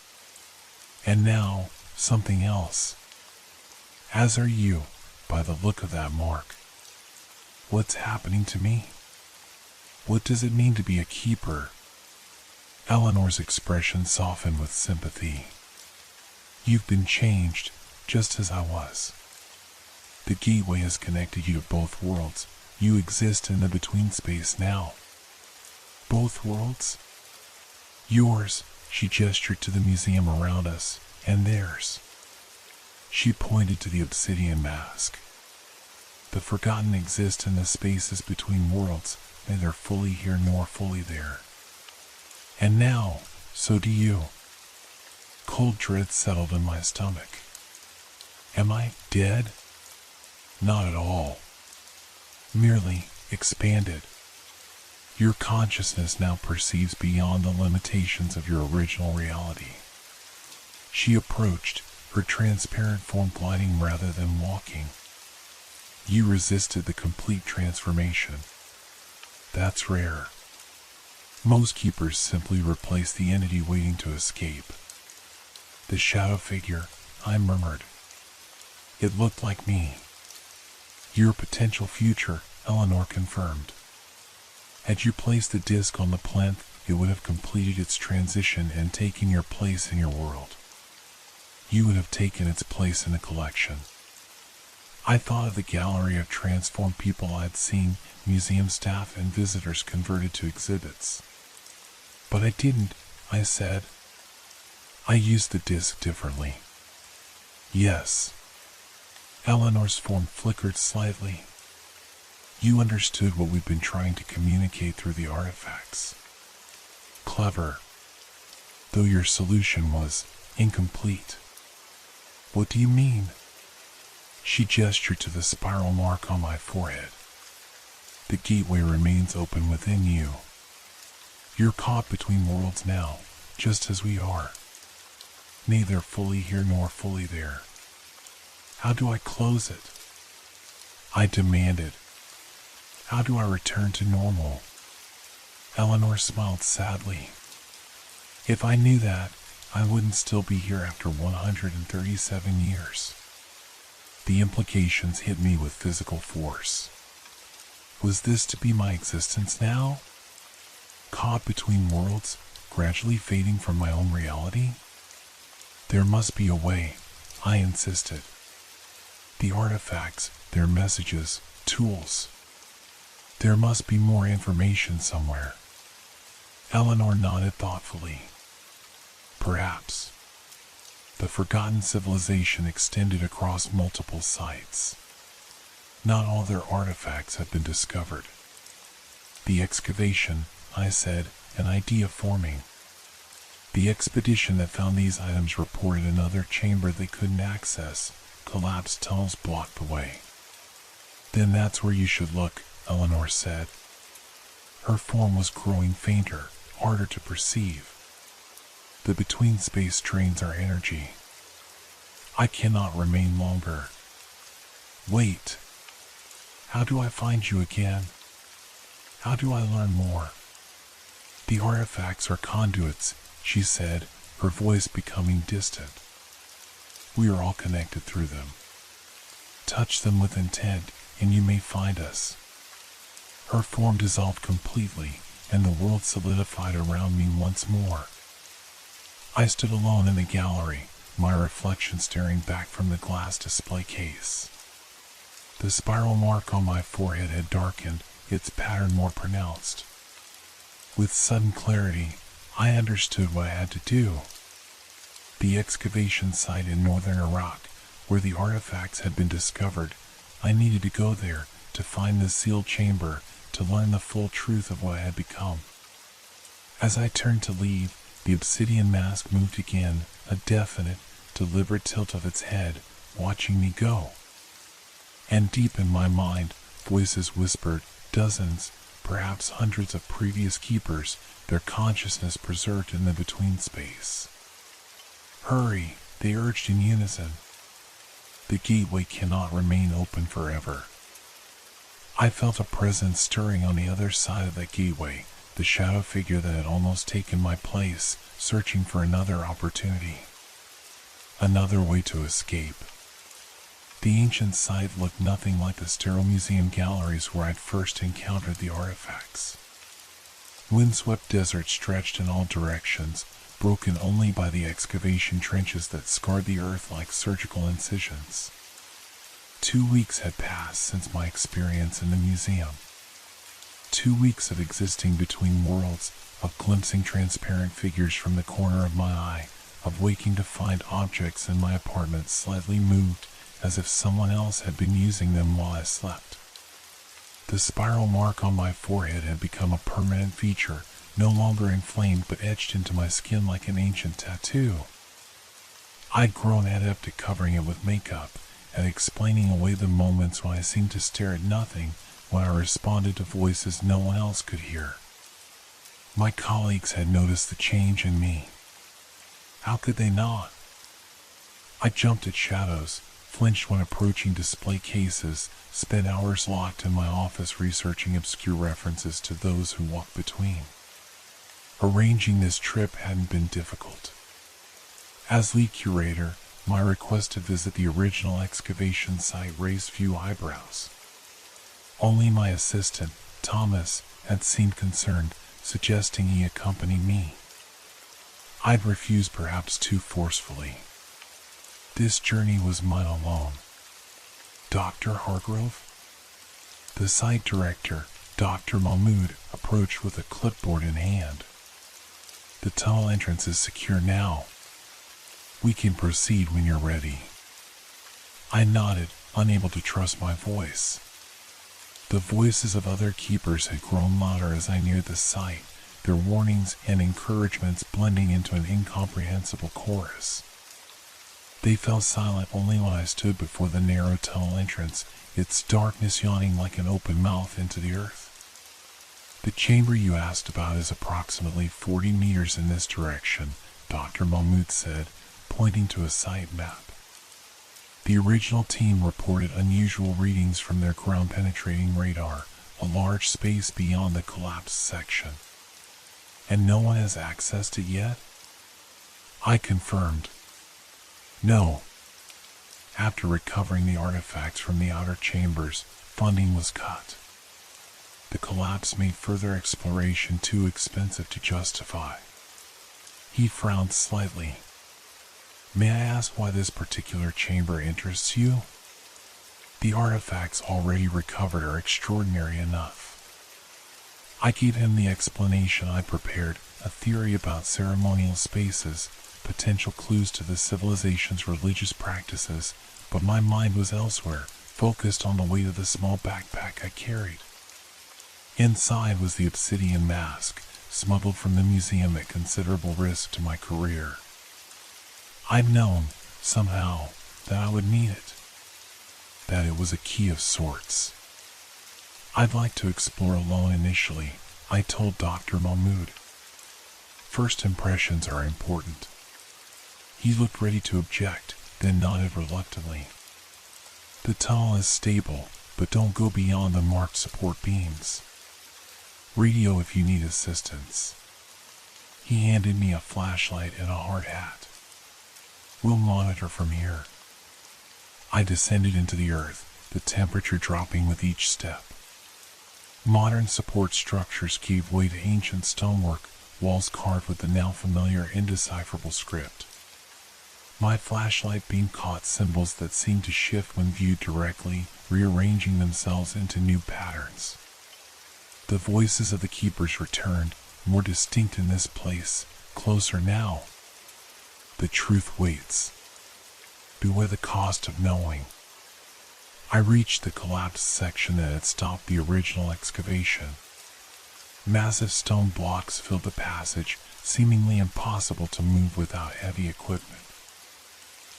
"And now, something else. As are you, by the look of that mark. What's happening to me? What does it mean to be a keeper?" Eleanor's expression softened with sympathy. "You've been changed, just as I was. The gateway has connected you to both worlds. You exist in the between space now." "Both worlds?" "Yours," she gestured to the museum around us, "and theirs." She pointed to the obsidian mask. "The forgotten exist in the spaces between worlds, neither fully here nor fully there. And now, so do you." Cold dread settled in my stomach. Am I dead? Not at all. Merely expanded. Your consciousness now perceives beyond the limitations of your original reality. She approached, her transparent form gliding rather than walking. You resisted the complete transformation. That's rare. Most keepers simply replace the entity waiting to escape. The shadow figure, I murmured. It looked like me. Your potential future, Eleanor confirmed. Had you placed the disc on the plinth, it would have completed its transition and taken your place in your world. You would have taken its place in the collection. I thought of the gallery of transformed people I'd seen, museum staff and visitors converted to exhibits. But I didn't, I said. I used the disc differently. Yes. Eleanor's form flickered slightly. You understood what we've been trying to communicate through the artifacts. Clever. Though your solution was incomplete. What do you mean? She gestured to the spiral mark on my forehead. The gateway remains open within you. You're caught between worlds now, just as we are. Neither fully here nor fully there. How do I close it? I demanded. How do I return to normal? Eleanor smiled sadly. If I knew that, I wouldn't still be here after 137 years. The implications hit me with physical force. Was this to be my existence now? Caught between worlds, gradually fading from my own reality? There must be a way, I insisted. The artifacts, their messages, tools. There must be more information somewhere. Eleanor nodded thoughtfully. Perhaps. The forgotten civilization extended across multiple sites. Not all their artifacts had been discovered. The excavation, I said, an idea forming. The expedition that found these items reported another chamber they couldn't access, collapsed tunnels blocked the way. Then that's where you should look, Eleanor said. Her form was growing fainter, harder to perceive. The between space drains our energy. I cannot remain longer. Wait. How do I find you again? How do I learn more? The artifacts are conduits, she said, her voice becoming distant. We are all connected through them. Touch them with intent, and you may find us. Her form dissolved completely, and the world solidified around me once more. I stood alone in the gallery, my reflection staring back from the glass display case. The spiral mark on my forehead had darkened, its pattern more pronounced. With sudden clarity, I understood what I had to do. The excavation site in northern Iraq, where the artifacts had been discovered, I needed to go there to find the sealed chamber, to learn the full truth of what I had become. As I turned to leave, the obsidian mask moved again, a definite, deliberate tilt of its head, watching me go. And deep in my mind, voices whispered, dozens, perhaps hundreds of previous keepers, their consciousness preserved in the between space. Hurry, they urged in unison. The gateway cannot remain open forever. I felt a presence stirring on the other side of that gateway, the shadow figure that had almost taken my place, searching for another opportunity. Another way to escape. The ancient site looked nothing like the sterile museum galleries where I'd first encountered the artifacts. Windswept desert stretched in all directions, broken only by the excavation trenches that scarred the earth like surgical incisions. 2 weeks had passed since my experience in the museum. 2 weeks of existing between worlds, of glimpsing transparent figures from the corner of my eye, of waking to find objects in my apartment slightly moved, as if someone else had been using them while I slept. The spiral mark on my forehead had become a permanent feature, no longer inflamed but etched into my skin like an ancient tattoo. I'd grown adept at covering it with makeup, at explaining away the moments when I seemed to stare at nothing, when I responded to voices no one else could hear. My colleagues had noticed the change in me. How could they not? I jumped at shadows, flinched when approaching display cases, spent hours locked in my office researching obscure references to those who walked between. Arranging this trip hadn't been difficult. As lead curator, my request to visit the original excavation site raised few eyebrows. Only my assistant, Thomas, had seemed concerned, suggesting he accompany me. I'd refused perhaps too forcefully. This journey was mine alone. Dr. Hargrove? The site director, Dr. Mahmoud, approached with a clipboard in hand. The tunnel entrance is secure now. We can proceed when you're ready. I nodded, unable to trust my voice. The voices of other keepers had grown louder as I neared the site, their warnings and encouragements blending into an incomprehensible chorus. They fell silent only when I stood before the narrow tunnel entrance, its darkness yawning like an open mouth into the earth. The chamber you asked about is approximately 40 meters in this direction, Dr. Mahmoud said, pointing to a site map. The original team reported unusual readings from their ground-penetrating radar, a large space beyond the collapsed section. And no one has accessed it yet? I confirmed. No. After recovering the artifacts from the outer chambers, funding was cut. The collapse made further exploration too expensive to justify. He frowned slightly. May I ask why this particular chamber interests you? The artifacts already recovered are extraordinary enough. I gave him the explanation I prepared, a theory about ceremonial spaces, potential clues to the civilization's religious practices, but my mind was elsewhere, focused on the weight of the small backpack I carried. Inside was the obsidian mask, smuggled from the museum at considerable risk to my career. I'd known, somehow, that I would need it. That it was a key of sorts. I'd like to explore alone initially, I told Dr. Mahmoud. First impressions are important. He looked ready to object, then nodded reluctantly. The tunnel is stable, but don't go beyond the marked support beams. Radio if you need assistance. He handed me a flashlight and a hard hat. We'll monitor from here. I descended into the earth, the temperature dropping with each step. Modern support structures gave way to ancient stonework, walls carved with the now familiar indecipherable script. My flashlight beam caught symbols that seemed to shift when viewed directly, rearranging themselves into new patterns. The voices of the keepers returned, more distinct in this place, closer now. The truth waits. Beware the cost of knowing. I reached the collapsed section that had stopped the original excavation. Massive stone blocks filled the passage, seemingly impossible to move without heavy equipment.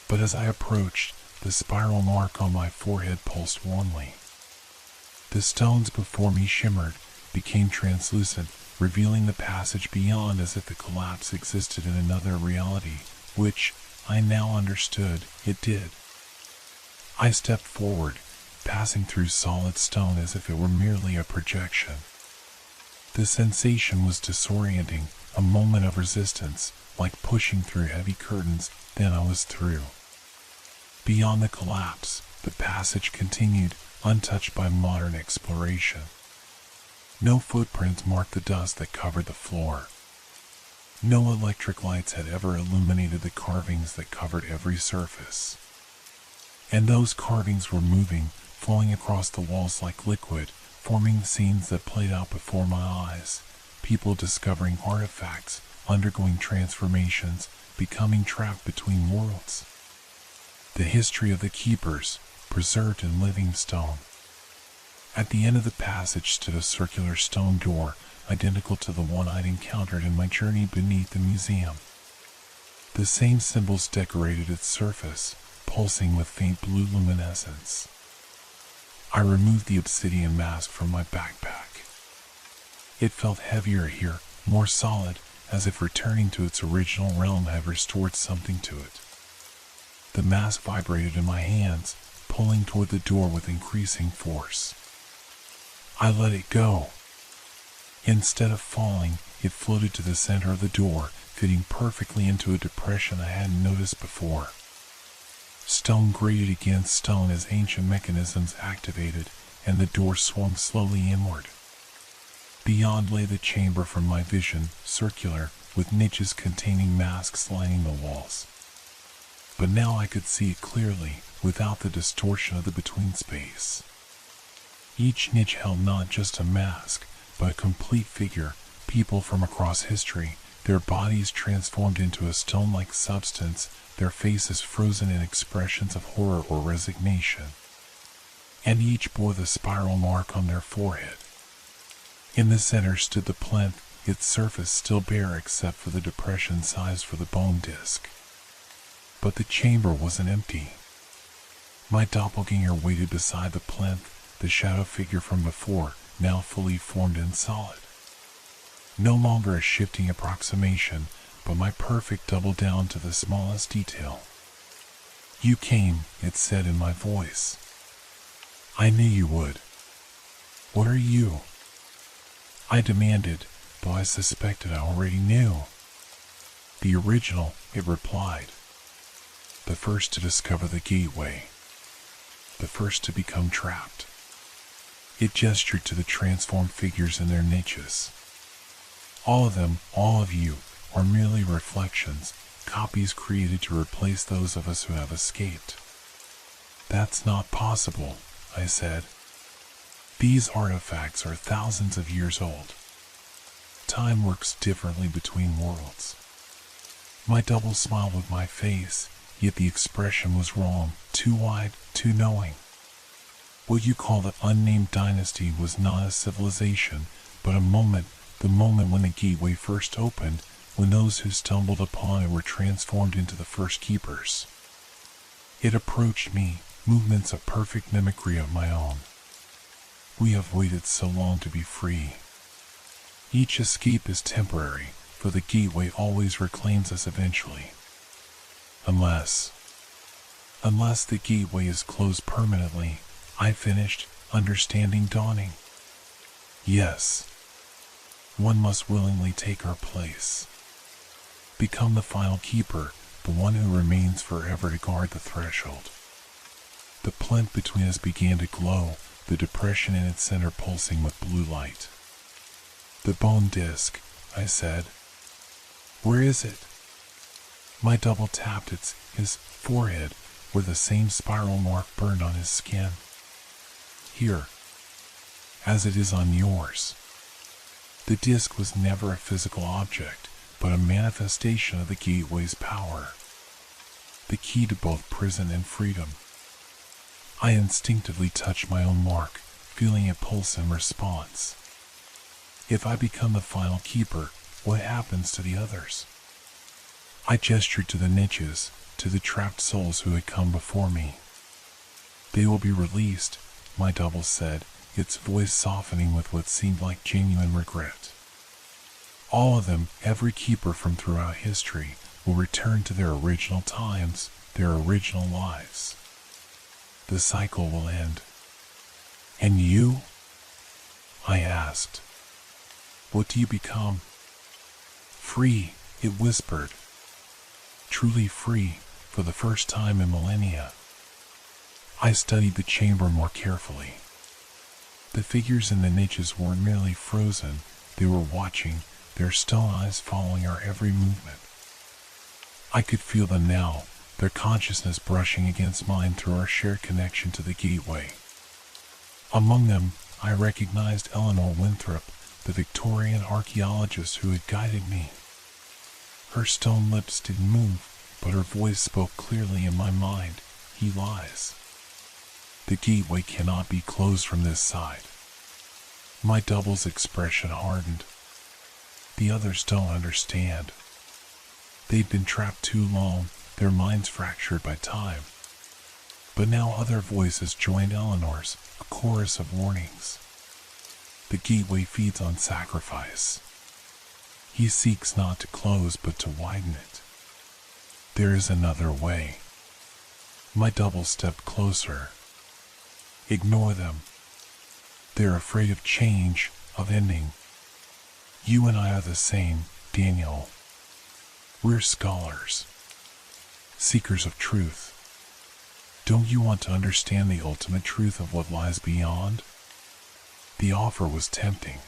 But as I approached, the spiral mark on my forehead pulsed warmly. The stones before me shimmered, became translucent, revealing the passage beyond as if the collapse existed in another reality, which, I now understood, it did. I stepped forward, passing through solid stone as if it were merely a projection. The sensation was disorienting, a moment of resistance, like pushing through heavy curtains, then I was through. Beyond the collapse, the passage continued, untouched by modern exploration. No footprints marked the dust that covered the floor. No electric lights had ever illuminated the carvings that covered every surface. And those carvings were moving, flowing across the walls like liquid, forming scenes that played out before my eyes. People discovering artifacts, undergoing transformations, becoming trapped between worlds. The history of the keepers, preserved in living stone. At the end of the passage stood a circular stone door, identical to the one I'd encountered in my journey beneath the museum. The same symbols decorated its surface, pulsing with faint blue luminescence. I removed the obsidian mask from my backpack. It felt heavier here, more solid, as if returning to its original realm had restored something to it. The mask vibrated in my hands, pulling toward the door with increasing force. I let it go. Instead of falling, it floated to the center of the door, fitting perfectly into a depression I hadn't noticed before. Stone grated against stone as ancient mechanisms activated, and the door swung slowly inward. Beyond lay the chamber from my vision, circular, with niches containing masks lining the walls. But now I could see it clearly, without the distortion of the between space. Each niche held not just a mask, but a complete figure, people from across history, their bodies transformed into a stone-like substance, their faces frozen in expressions of horror or resignation. And each bore the spiral mark on their forehead. In the center stood the plinth, its surface still bare except for the depression sized for the bone disc. But the chamber wasn't empty. My doppelganger waited beside the plinth, the shadow figure from before, now fully formed and solid. No longer a shifting approximation, but my perfect double down to the smallest detail. "You came," it said in my voice. "I knew you would." "What are you?" I demanded, though I suspected I already knew. "The original," it replied. "The first to discover the gateway. The first to become trapped." It gestured to the transformed figures in their niches. All of them, all of you, are merely reflections, copies created to replace those of us who have escaped. "That's not possible," I said. "These artifacts are thousands of years old. Time works differently between worlds. My double smiled with my face, yet the expression was wrong, too wide, too knowing. What you call the unnamed dynasty was not a civilization, but a moment, the moment when the gateway first opened, when those who stumbled upon it were transformed into the first keepers. It approached me, movements a perfect mimicry of my own. We have waited so long to be free. Each escape is temporary, for the gateway always reclaims us eventually. Unless the gateway is closed permanently, I finished, understanding dawning. Yes, one must willingly take our place. Become the final keeper, the one who remains forever to guard the threshold. The plinth between us began to glow, the depression in its center pulsing with blue light. The bone disc, I said. Where is it? My double tapped his forehead, where the same spiral mark burned on his skin. Here, as it is on yours. The disc was never a physical object, but a manifestation of the gateway's power. The key to both prison and freedom. I instinctively touched my own mark, feeling it pulse in response. If I become the final keeper, what happens to the others? I gestured to the niches, to the trapped souls who had come before me. They will be released, my double said, its voice softening with what seemed like genuine regret. All of them, every keeper from throughout history, will return to their original times, their original lives. The cycle will end. And you? I asked. What do you become? Free, it whispered. Truly free, for the first time in millennia. I studied the chamber more carefully. The figures in the niches weren't merely frozen, they were watching, their stone eyes following our every movement. I could feel them now, their consciousness brushing against mine through our shared connection to the gateway. Among them, I recognized Eleanor Winthrop, the Victorian archaeologist who had guided me. Her stone lips didn't move, but her voice spoke clearly in my mind. He lies. The gateway cannot be closed from this side. My double's expression hardened. The others don't understand. They've been trapped too long, their minds fractured by time. But now other voices joined Eleanor's, a chorus of warnings. The gateway feeds on sacrifice. He seeks not to close but to widen it. There is another way. My double stepped closer. Ignore them. They're afraid of change, of ending. You and I are the same, Daniel. We're scholars. Seekers of truth. Don't you want to understand the ultimate truth of what lies beyond? The offer was tempting.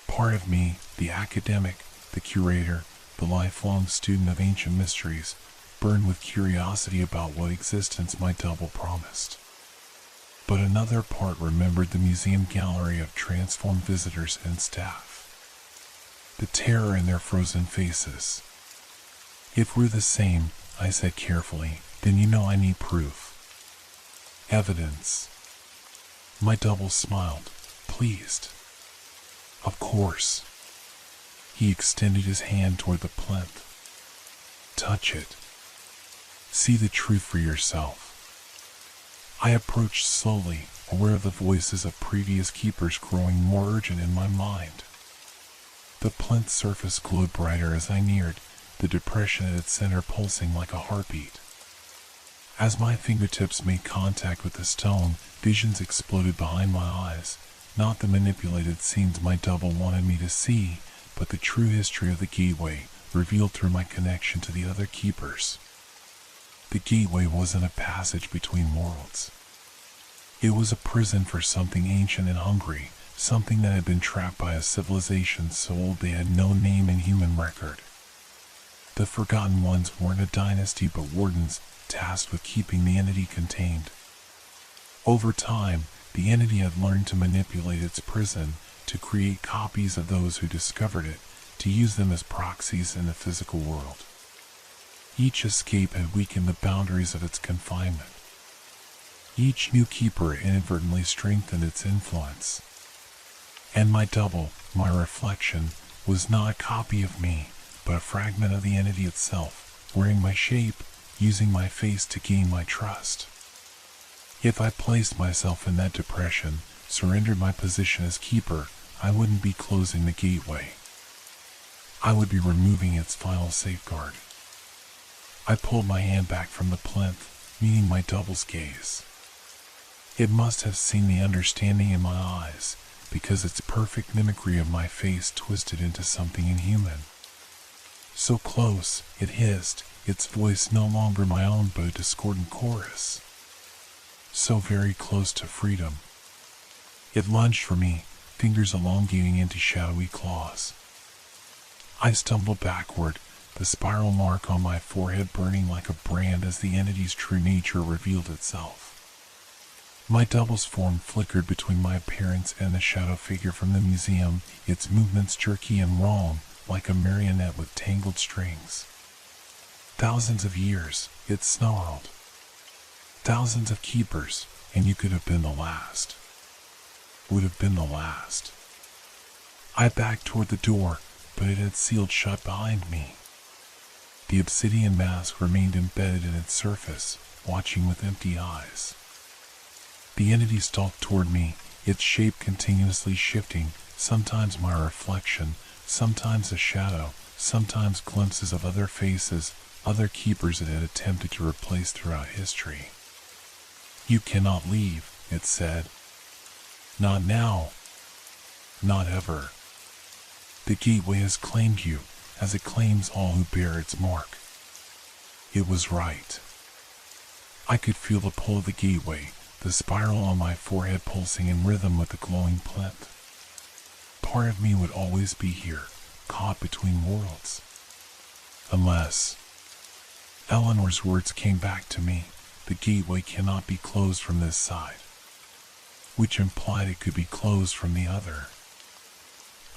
Part of me, the academic, the curator, the lifelong student of ancient mysteries, burned with curiosity about what existence my double promised. But another part remembered the museum gallery of transformed visitors and staff. The terror in their frozen faces. If we're the same, I said carefully, then you know I need proof. Evidence. My double smiled, pleased. Of course. He extended his hand toward the plinth. Touch it. See the truth for yourself. I approached slowly, aware of the voices of previous keepers growing more urgent in my mind. The plinth surface glowed brighter as I neared, the depression at its center pulsing like a heartbeat. As my fingertips made contact with the stone, visions exploded behind my eyes, not the manipulated scenes my double wanted me to see, but the true history of the gateway, revealed through my connection to the other keepers. The gateway wasn't a passage between worlds. It was a prison for something ancient and hungry, something that had been trapped by a civilization so old they had no name in human record. The Forgotten Ones weren't a dynasty but wardens, tasked with keeping the entity contained. Over time, the entity had learned to manipulate its prison, to create copies of those who discovered it, to use them as proxies in the physical world. Each escape had weakened the boundaries of its confinement. Each new keeper inadvertently strengthened its influence. And my double, my reflection, was not a copy of me, but a fragment of the entity itself, wearing my shape, using my face to gain my trust. If I placed myself in that depression, surrendered my position as keeper, I wouldn't be closing the gateway. I would be removing its final safeguard. I pulled my hand back from the plinth, meeting my double's gaze. It must have seen the understanding in my eyes, because its perfect mimicry of my face twisted into something inhuman. So close, it hissed, its voice no longer my own but a discordant chorus. So very close to freedom. It lunged for me, fingers elongating into shadowy claws. I stumbled backward, the spiral mark on my forehead burning like a brand as the entity's true nature revealed itself. My double's form flickered between my appearance and the shadow figure from the museum, its movements jerky and wrong, like a marionette with tangled strings. Thousands of years, it snarled. Thousands of keepers, and you could have been the last. Would have been the last. I backed toward the door, but it had sealed shut behind me. The obsidian mask remained embedded in its surface, watching with empty eyes. The entity stalked toward me, its shape continuously shifting, sometimes my reflection, sometimes a shadow, sometimes glimpses of other faces, other keepers it had attempted to replace throughout history. You cannot leave, it said. Not now. Not ever. The gateway has claimed you, as it claims all who bear its mark. It was right. I could feel the pull of the gateway, the spiral on my forehead pulsing in rhythm with the glowing plinth. Part of me would always be here, caught between worlds. Unless... Eleanor's words came back to me, the gateway cannot be closed from this side, which implied it could be closed from the other.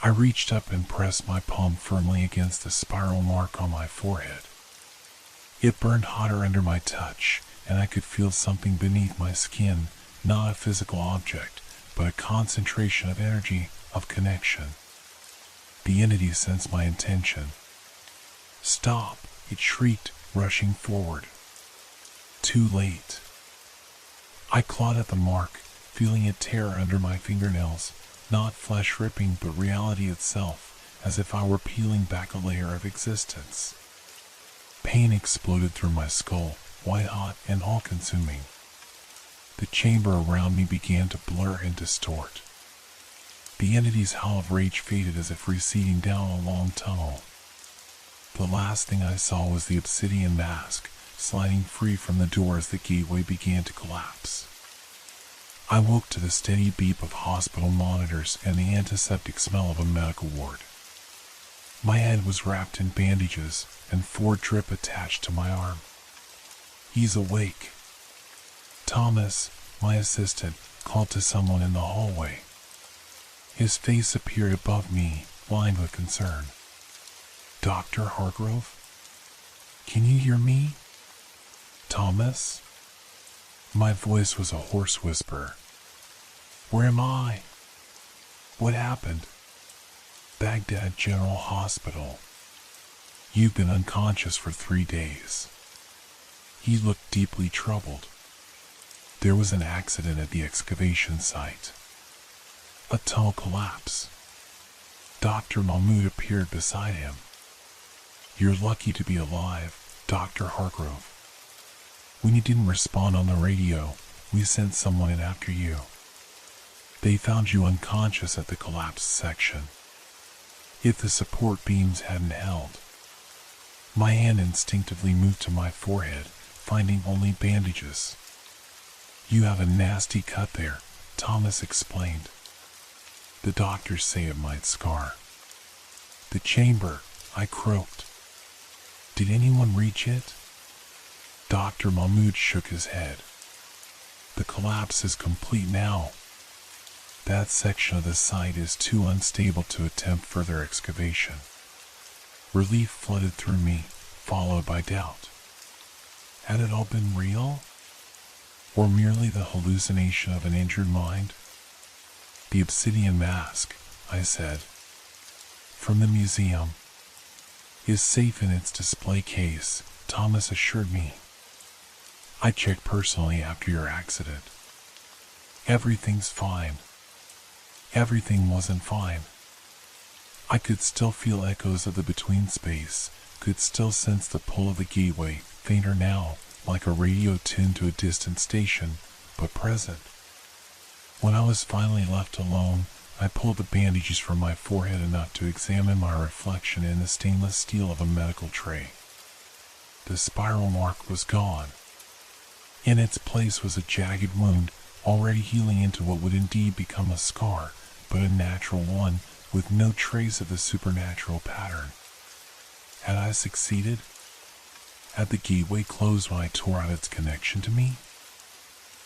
I reached up and pressed my palm firmly against the spiral mark on my forehead. It burned hotter under my touch, and I could feel something beneath my skin, not a physical object, but a concentration of energy, of connection. The entity sensed my intention. Stop, it shrieked, rushing forward. Too late. I clawed at the mark, feeling it tear under my fingernails, not flesh ripping but reality itself, as if I were peeling back a layer of existence. Pain exploded through my skull, white-hot and all-consuming. The chamber around me began to blur and distort. The entity's howl of rage faded as if receding down a long tunnel. The last thing I saw was the obsidian mask, sliding free from the door as the gateway began to collapse. I woke to the steady beep of hospital monitors and the antiseptic smell of a medical ward. My head was wrapped in bandages, and 4 drip attached to my arm. He's awake. Thomas, my assistant, called to someone in the hallway. His face appeared above me, lined with concern. Dr. Hargrove? Can you hear me? Thomas? My voice was a hoarse whisper. Where am I? What happened? Baghdad General Hospital. You've been unconscious for 3 days. He looked deeply troubled. There was an accident at the excavation site. A tunnel collapse. Dr. Mahmoud appeared beside him. You're lucky to be alive, Dr. Hargrove. When you didn't respond on the radio, we sent someone in after you. They found you unconscious at the collapsed section. If the support beams hadn't held. My hand instinctively moved to my forehead, finding only bandages. You have a nasty cut there, Thomas explained. The doctors say it might scar. The chamber, I croaked. Did anyone reach it? Dr. Mahmoud shook his head. The collapse is complete now. That section of the site is too unstable to attempt further excavation. Relief flooded through me, followed by doubt. Had it all been real? Or merely the hallucination of an injured mind? The obsidian mask, I said, from the museum, is safe in its display case, Thomas assured me. I checked personally after your accident. Everything's fine. Everything wasn't fine. I could still feel echoes of the between space, could still sense the pull of the gateway, fainter now, like a radio tuned to a distant station, but present. When I was finally left alone, I pulled the bandages from my forehead enough to examine my reflection in the stainless steel of a medical tray. The spiral mark was gone. In its place was a jagged wound, already healing into what would indeed become a scar, but a natural one, with no trace of the supernatural pattern. Had I succeeded? Had the gateway closed when I tore out its connection to me?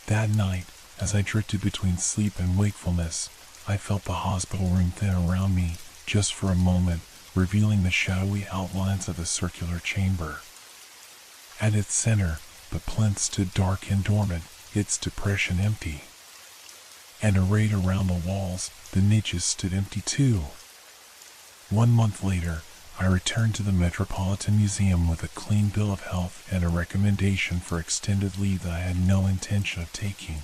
That night, as I drifted between sleep and wakefulness, I felt the hospital room thin around me, just for a moment, revealing the shadowy outlines of the circular chamber. At its center, the plinth stood dark and dormant, its depression empty. And arrayed around the walls, the niches stood empty too. 1 month later, I returned to the Metropolitan Museum with a clean bill of health and a recommendation for extended leave that I had no intention of taking.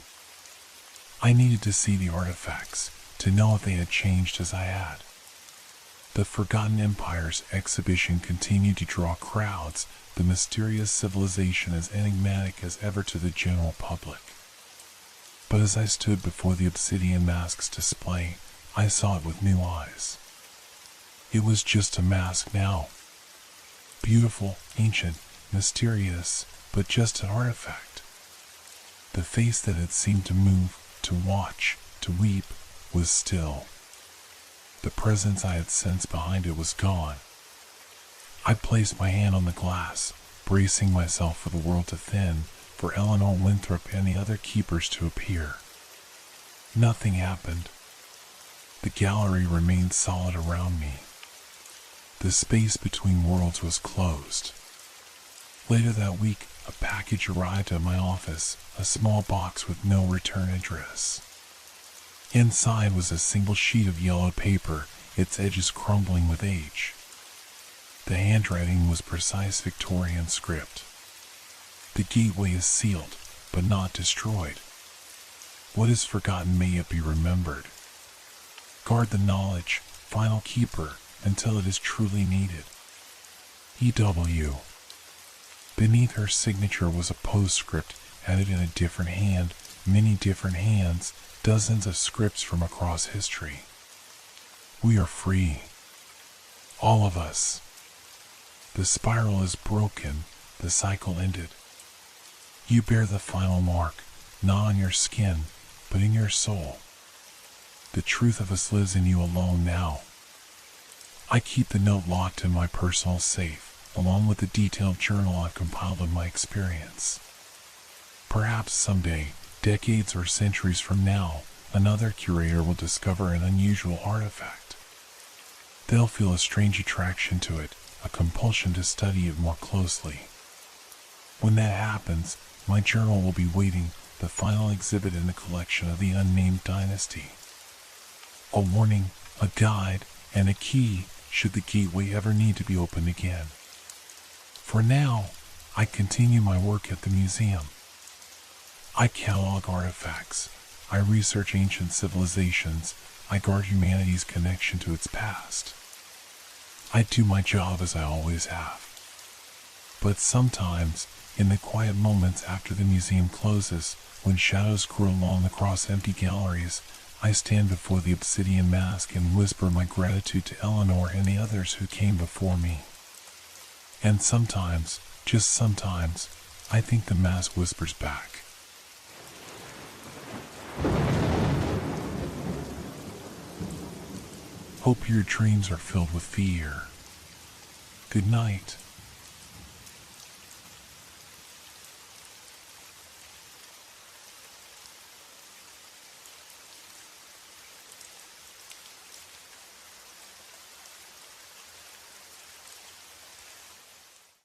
I needed to see the artifacts, to know if they had changed as I had. The Forgotten Empires exhibition continued to draw crowds, the mysterious civilization as enigmatic as ever to the general public. But as I stood before the obsidian mask's display, I saw it with new eyes. It was just a mask now. Beautiful, ancient, mysterious, but just an artifact. The face that had seemed to move, to watch, to weep, was still. The presence I had sensed behind it was gone. I placed my hand on the glass, bracing myself for the world to thin, for Eleanor Winthrop and the other keepers to appear. Nothing happened. The gallery remained solid around me. The space between worlds was closed. Later that week, a package arrived at my office, a small box with no return address. Inside was a single sheet of yellowed paper, its edges crumbling with age. The handwriting was precise Victorian script. The gateway is sealed, but not destroyed. What is forgotten may yet be remembered. Guard the knowledge, final keeper, until it is truly needed. E.W. Beneath her signature was a postscript added in a different hand, many different hands, dozens of scripts from across history. We are free. All of us. The spiral is broken, the cycle ended. You bear the final mark, not on your skin, but in your soul. The truth of us lives in you alone now. I keep the note locked in my personal safe, along with the detailed journal I've compiled of my experience. Perhaps someday, decades or centuries from now, another curator will discover an unusual artifact. They'll feel a strange attraction to it, a compulsion to study it more closely. When that happens, my journal will be waiting, the final exhibit in the collection of the unnamed dynasty. A warning, a guide, and a key should the gateway ever need to be opened again. For now, I continue my work at the museum. I catalog artifacts, I research ancient civilizations, I guard humanity's connection to its past. I do my job as I always have. But sometimes, in the quiet moments after the museum closes, when shadows grow long across empty galleries, I stand before the obsidian mask and whisper my gratitude to Eleanor and the others who came before me. And sometimes, just sometimes, I think the mask whispers back. Hope your dreams are filled with fear. Good night.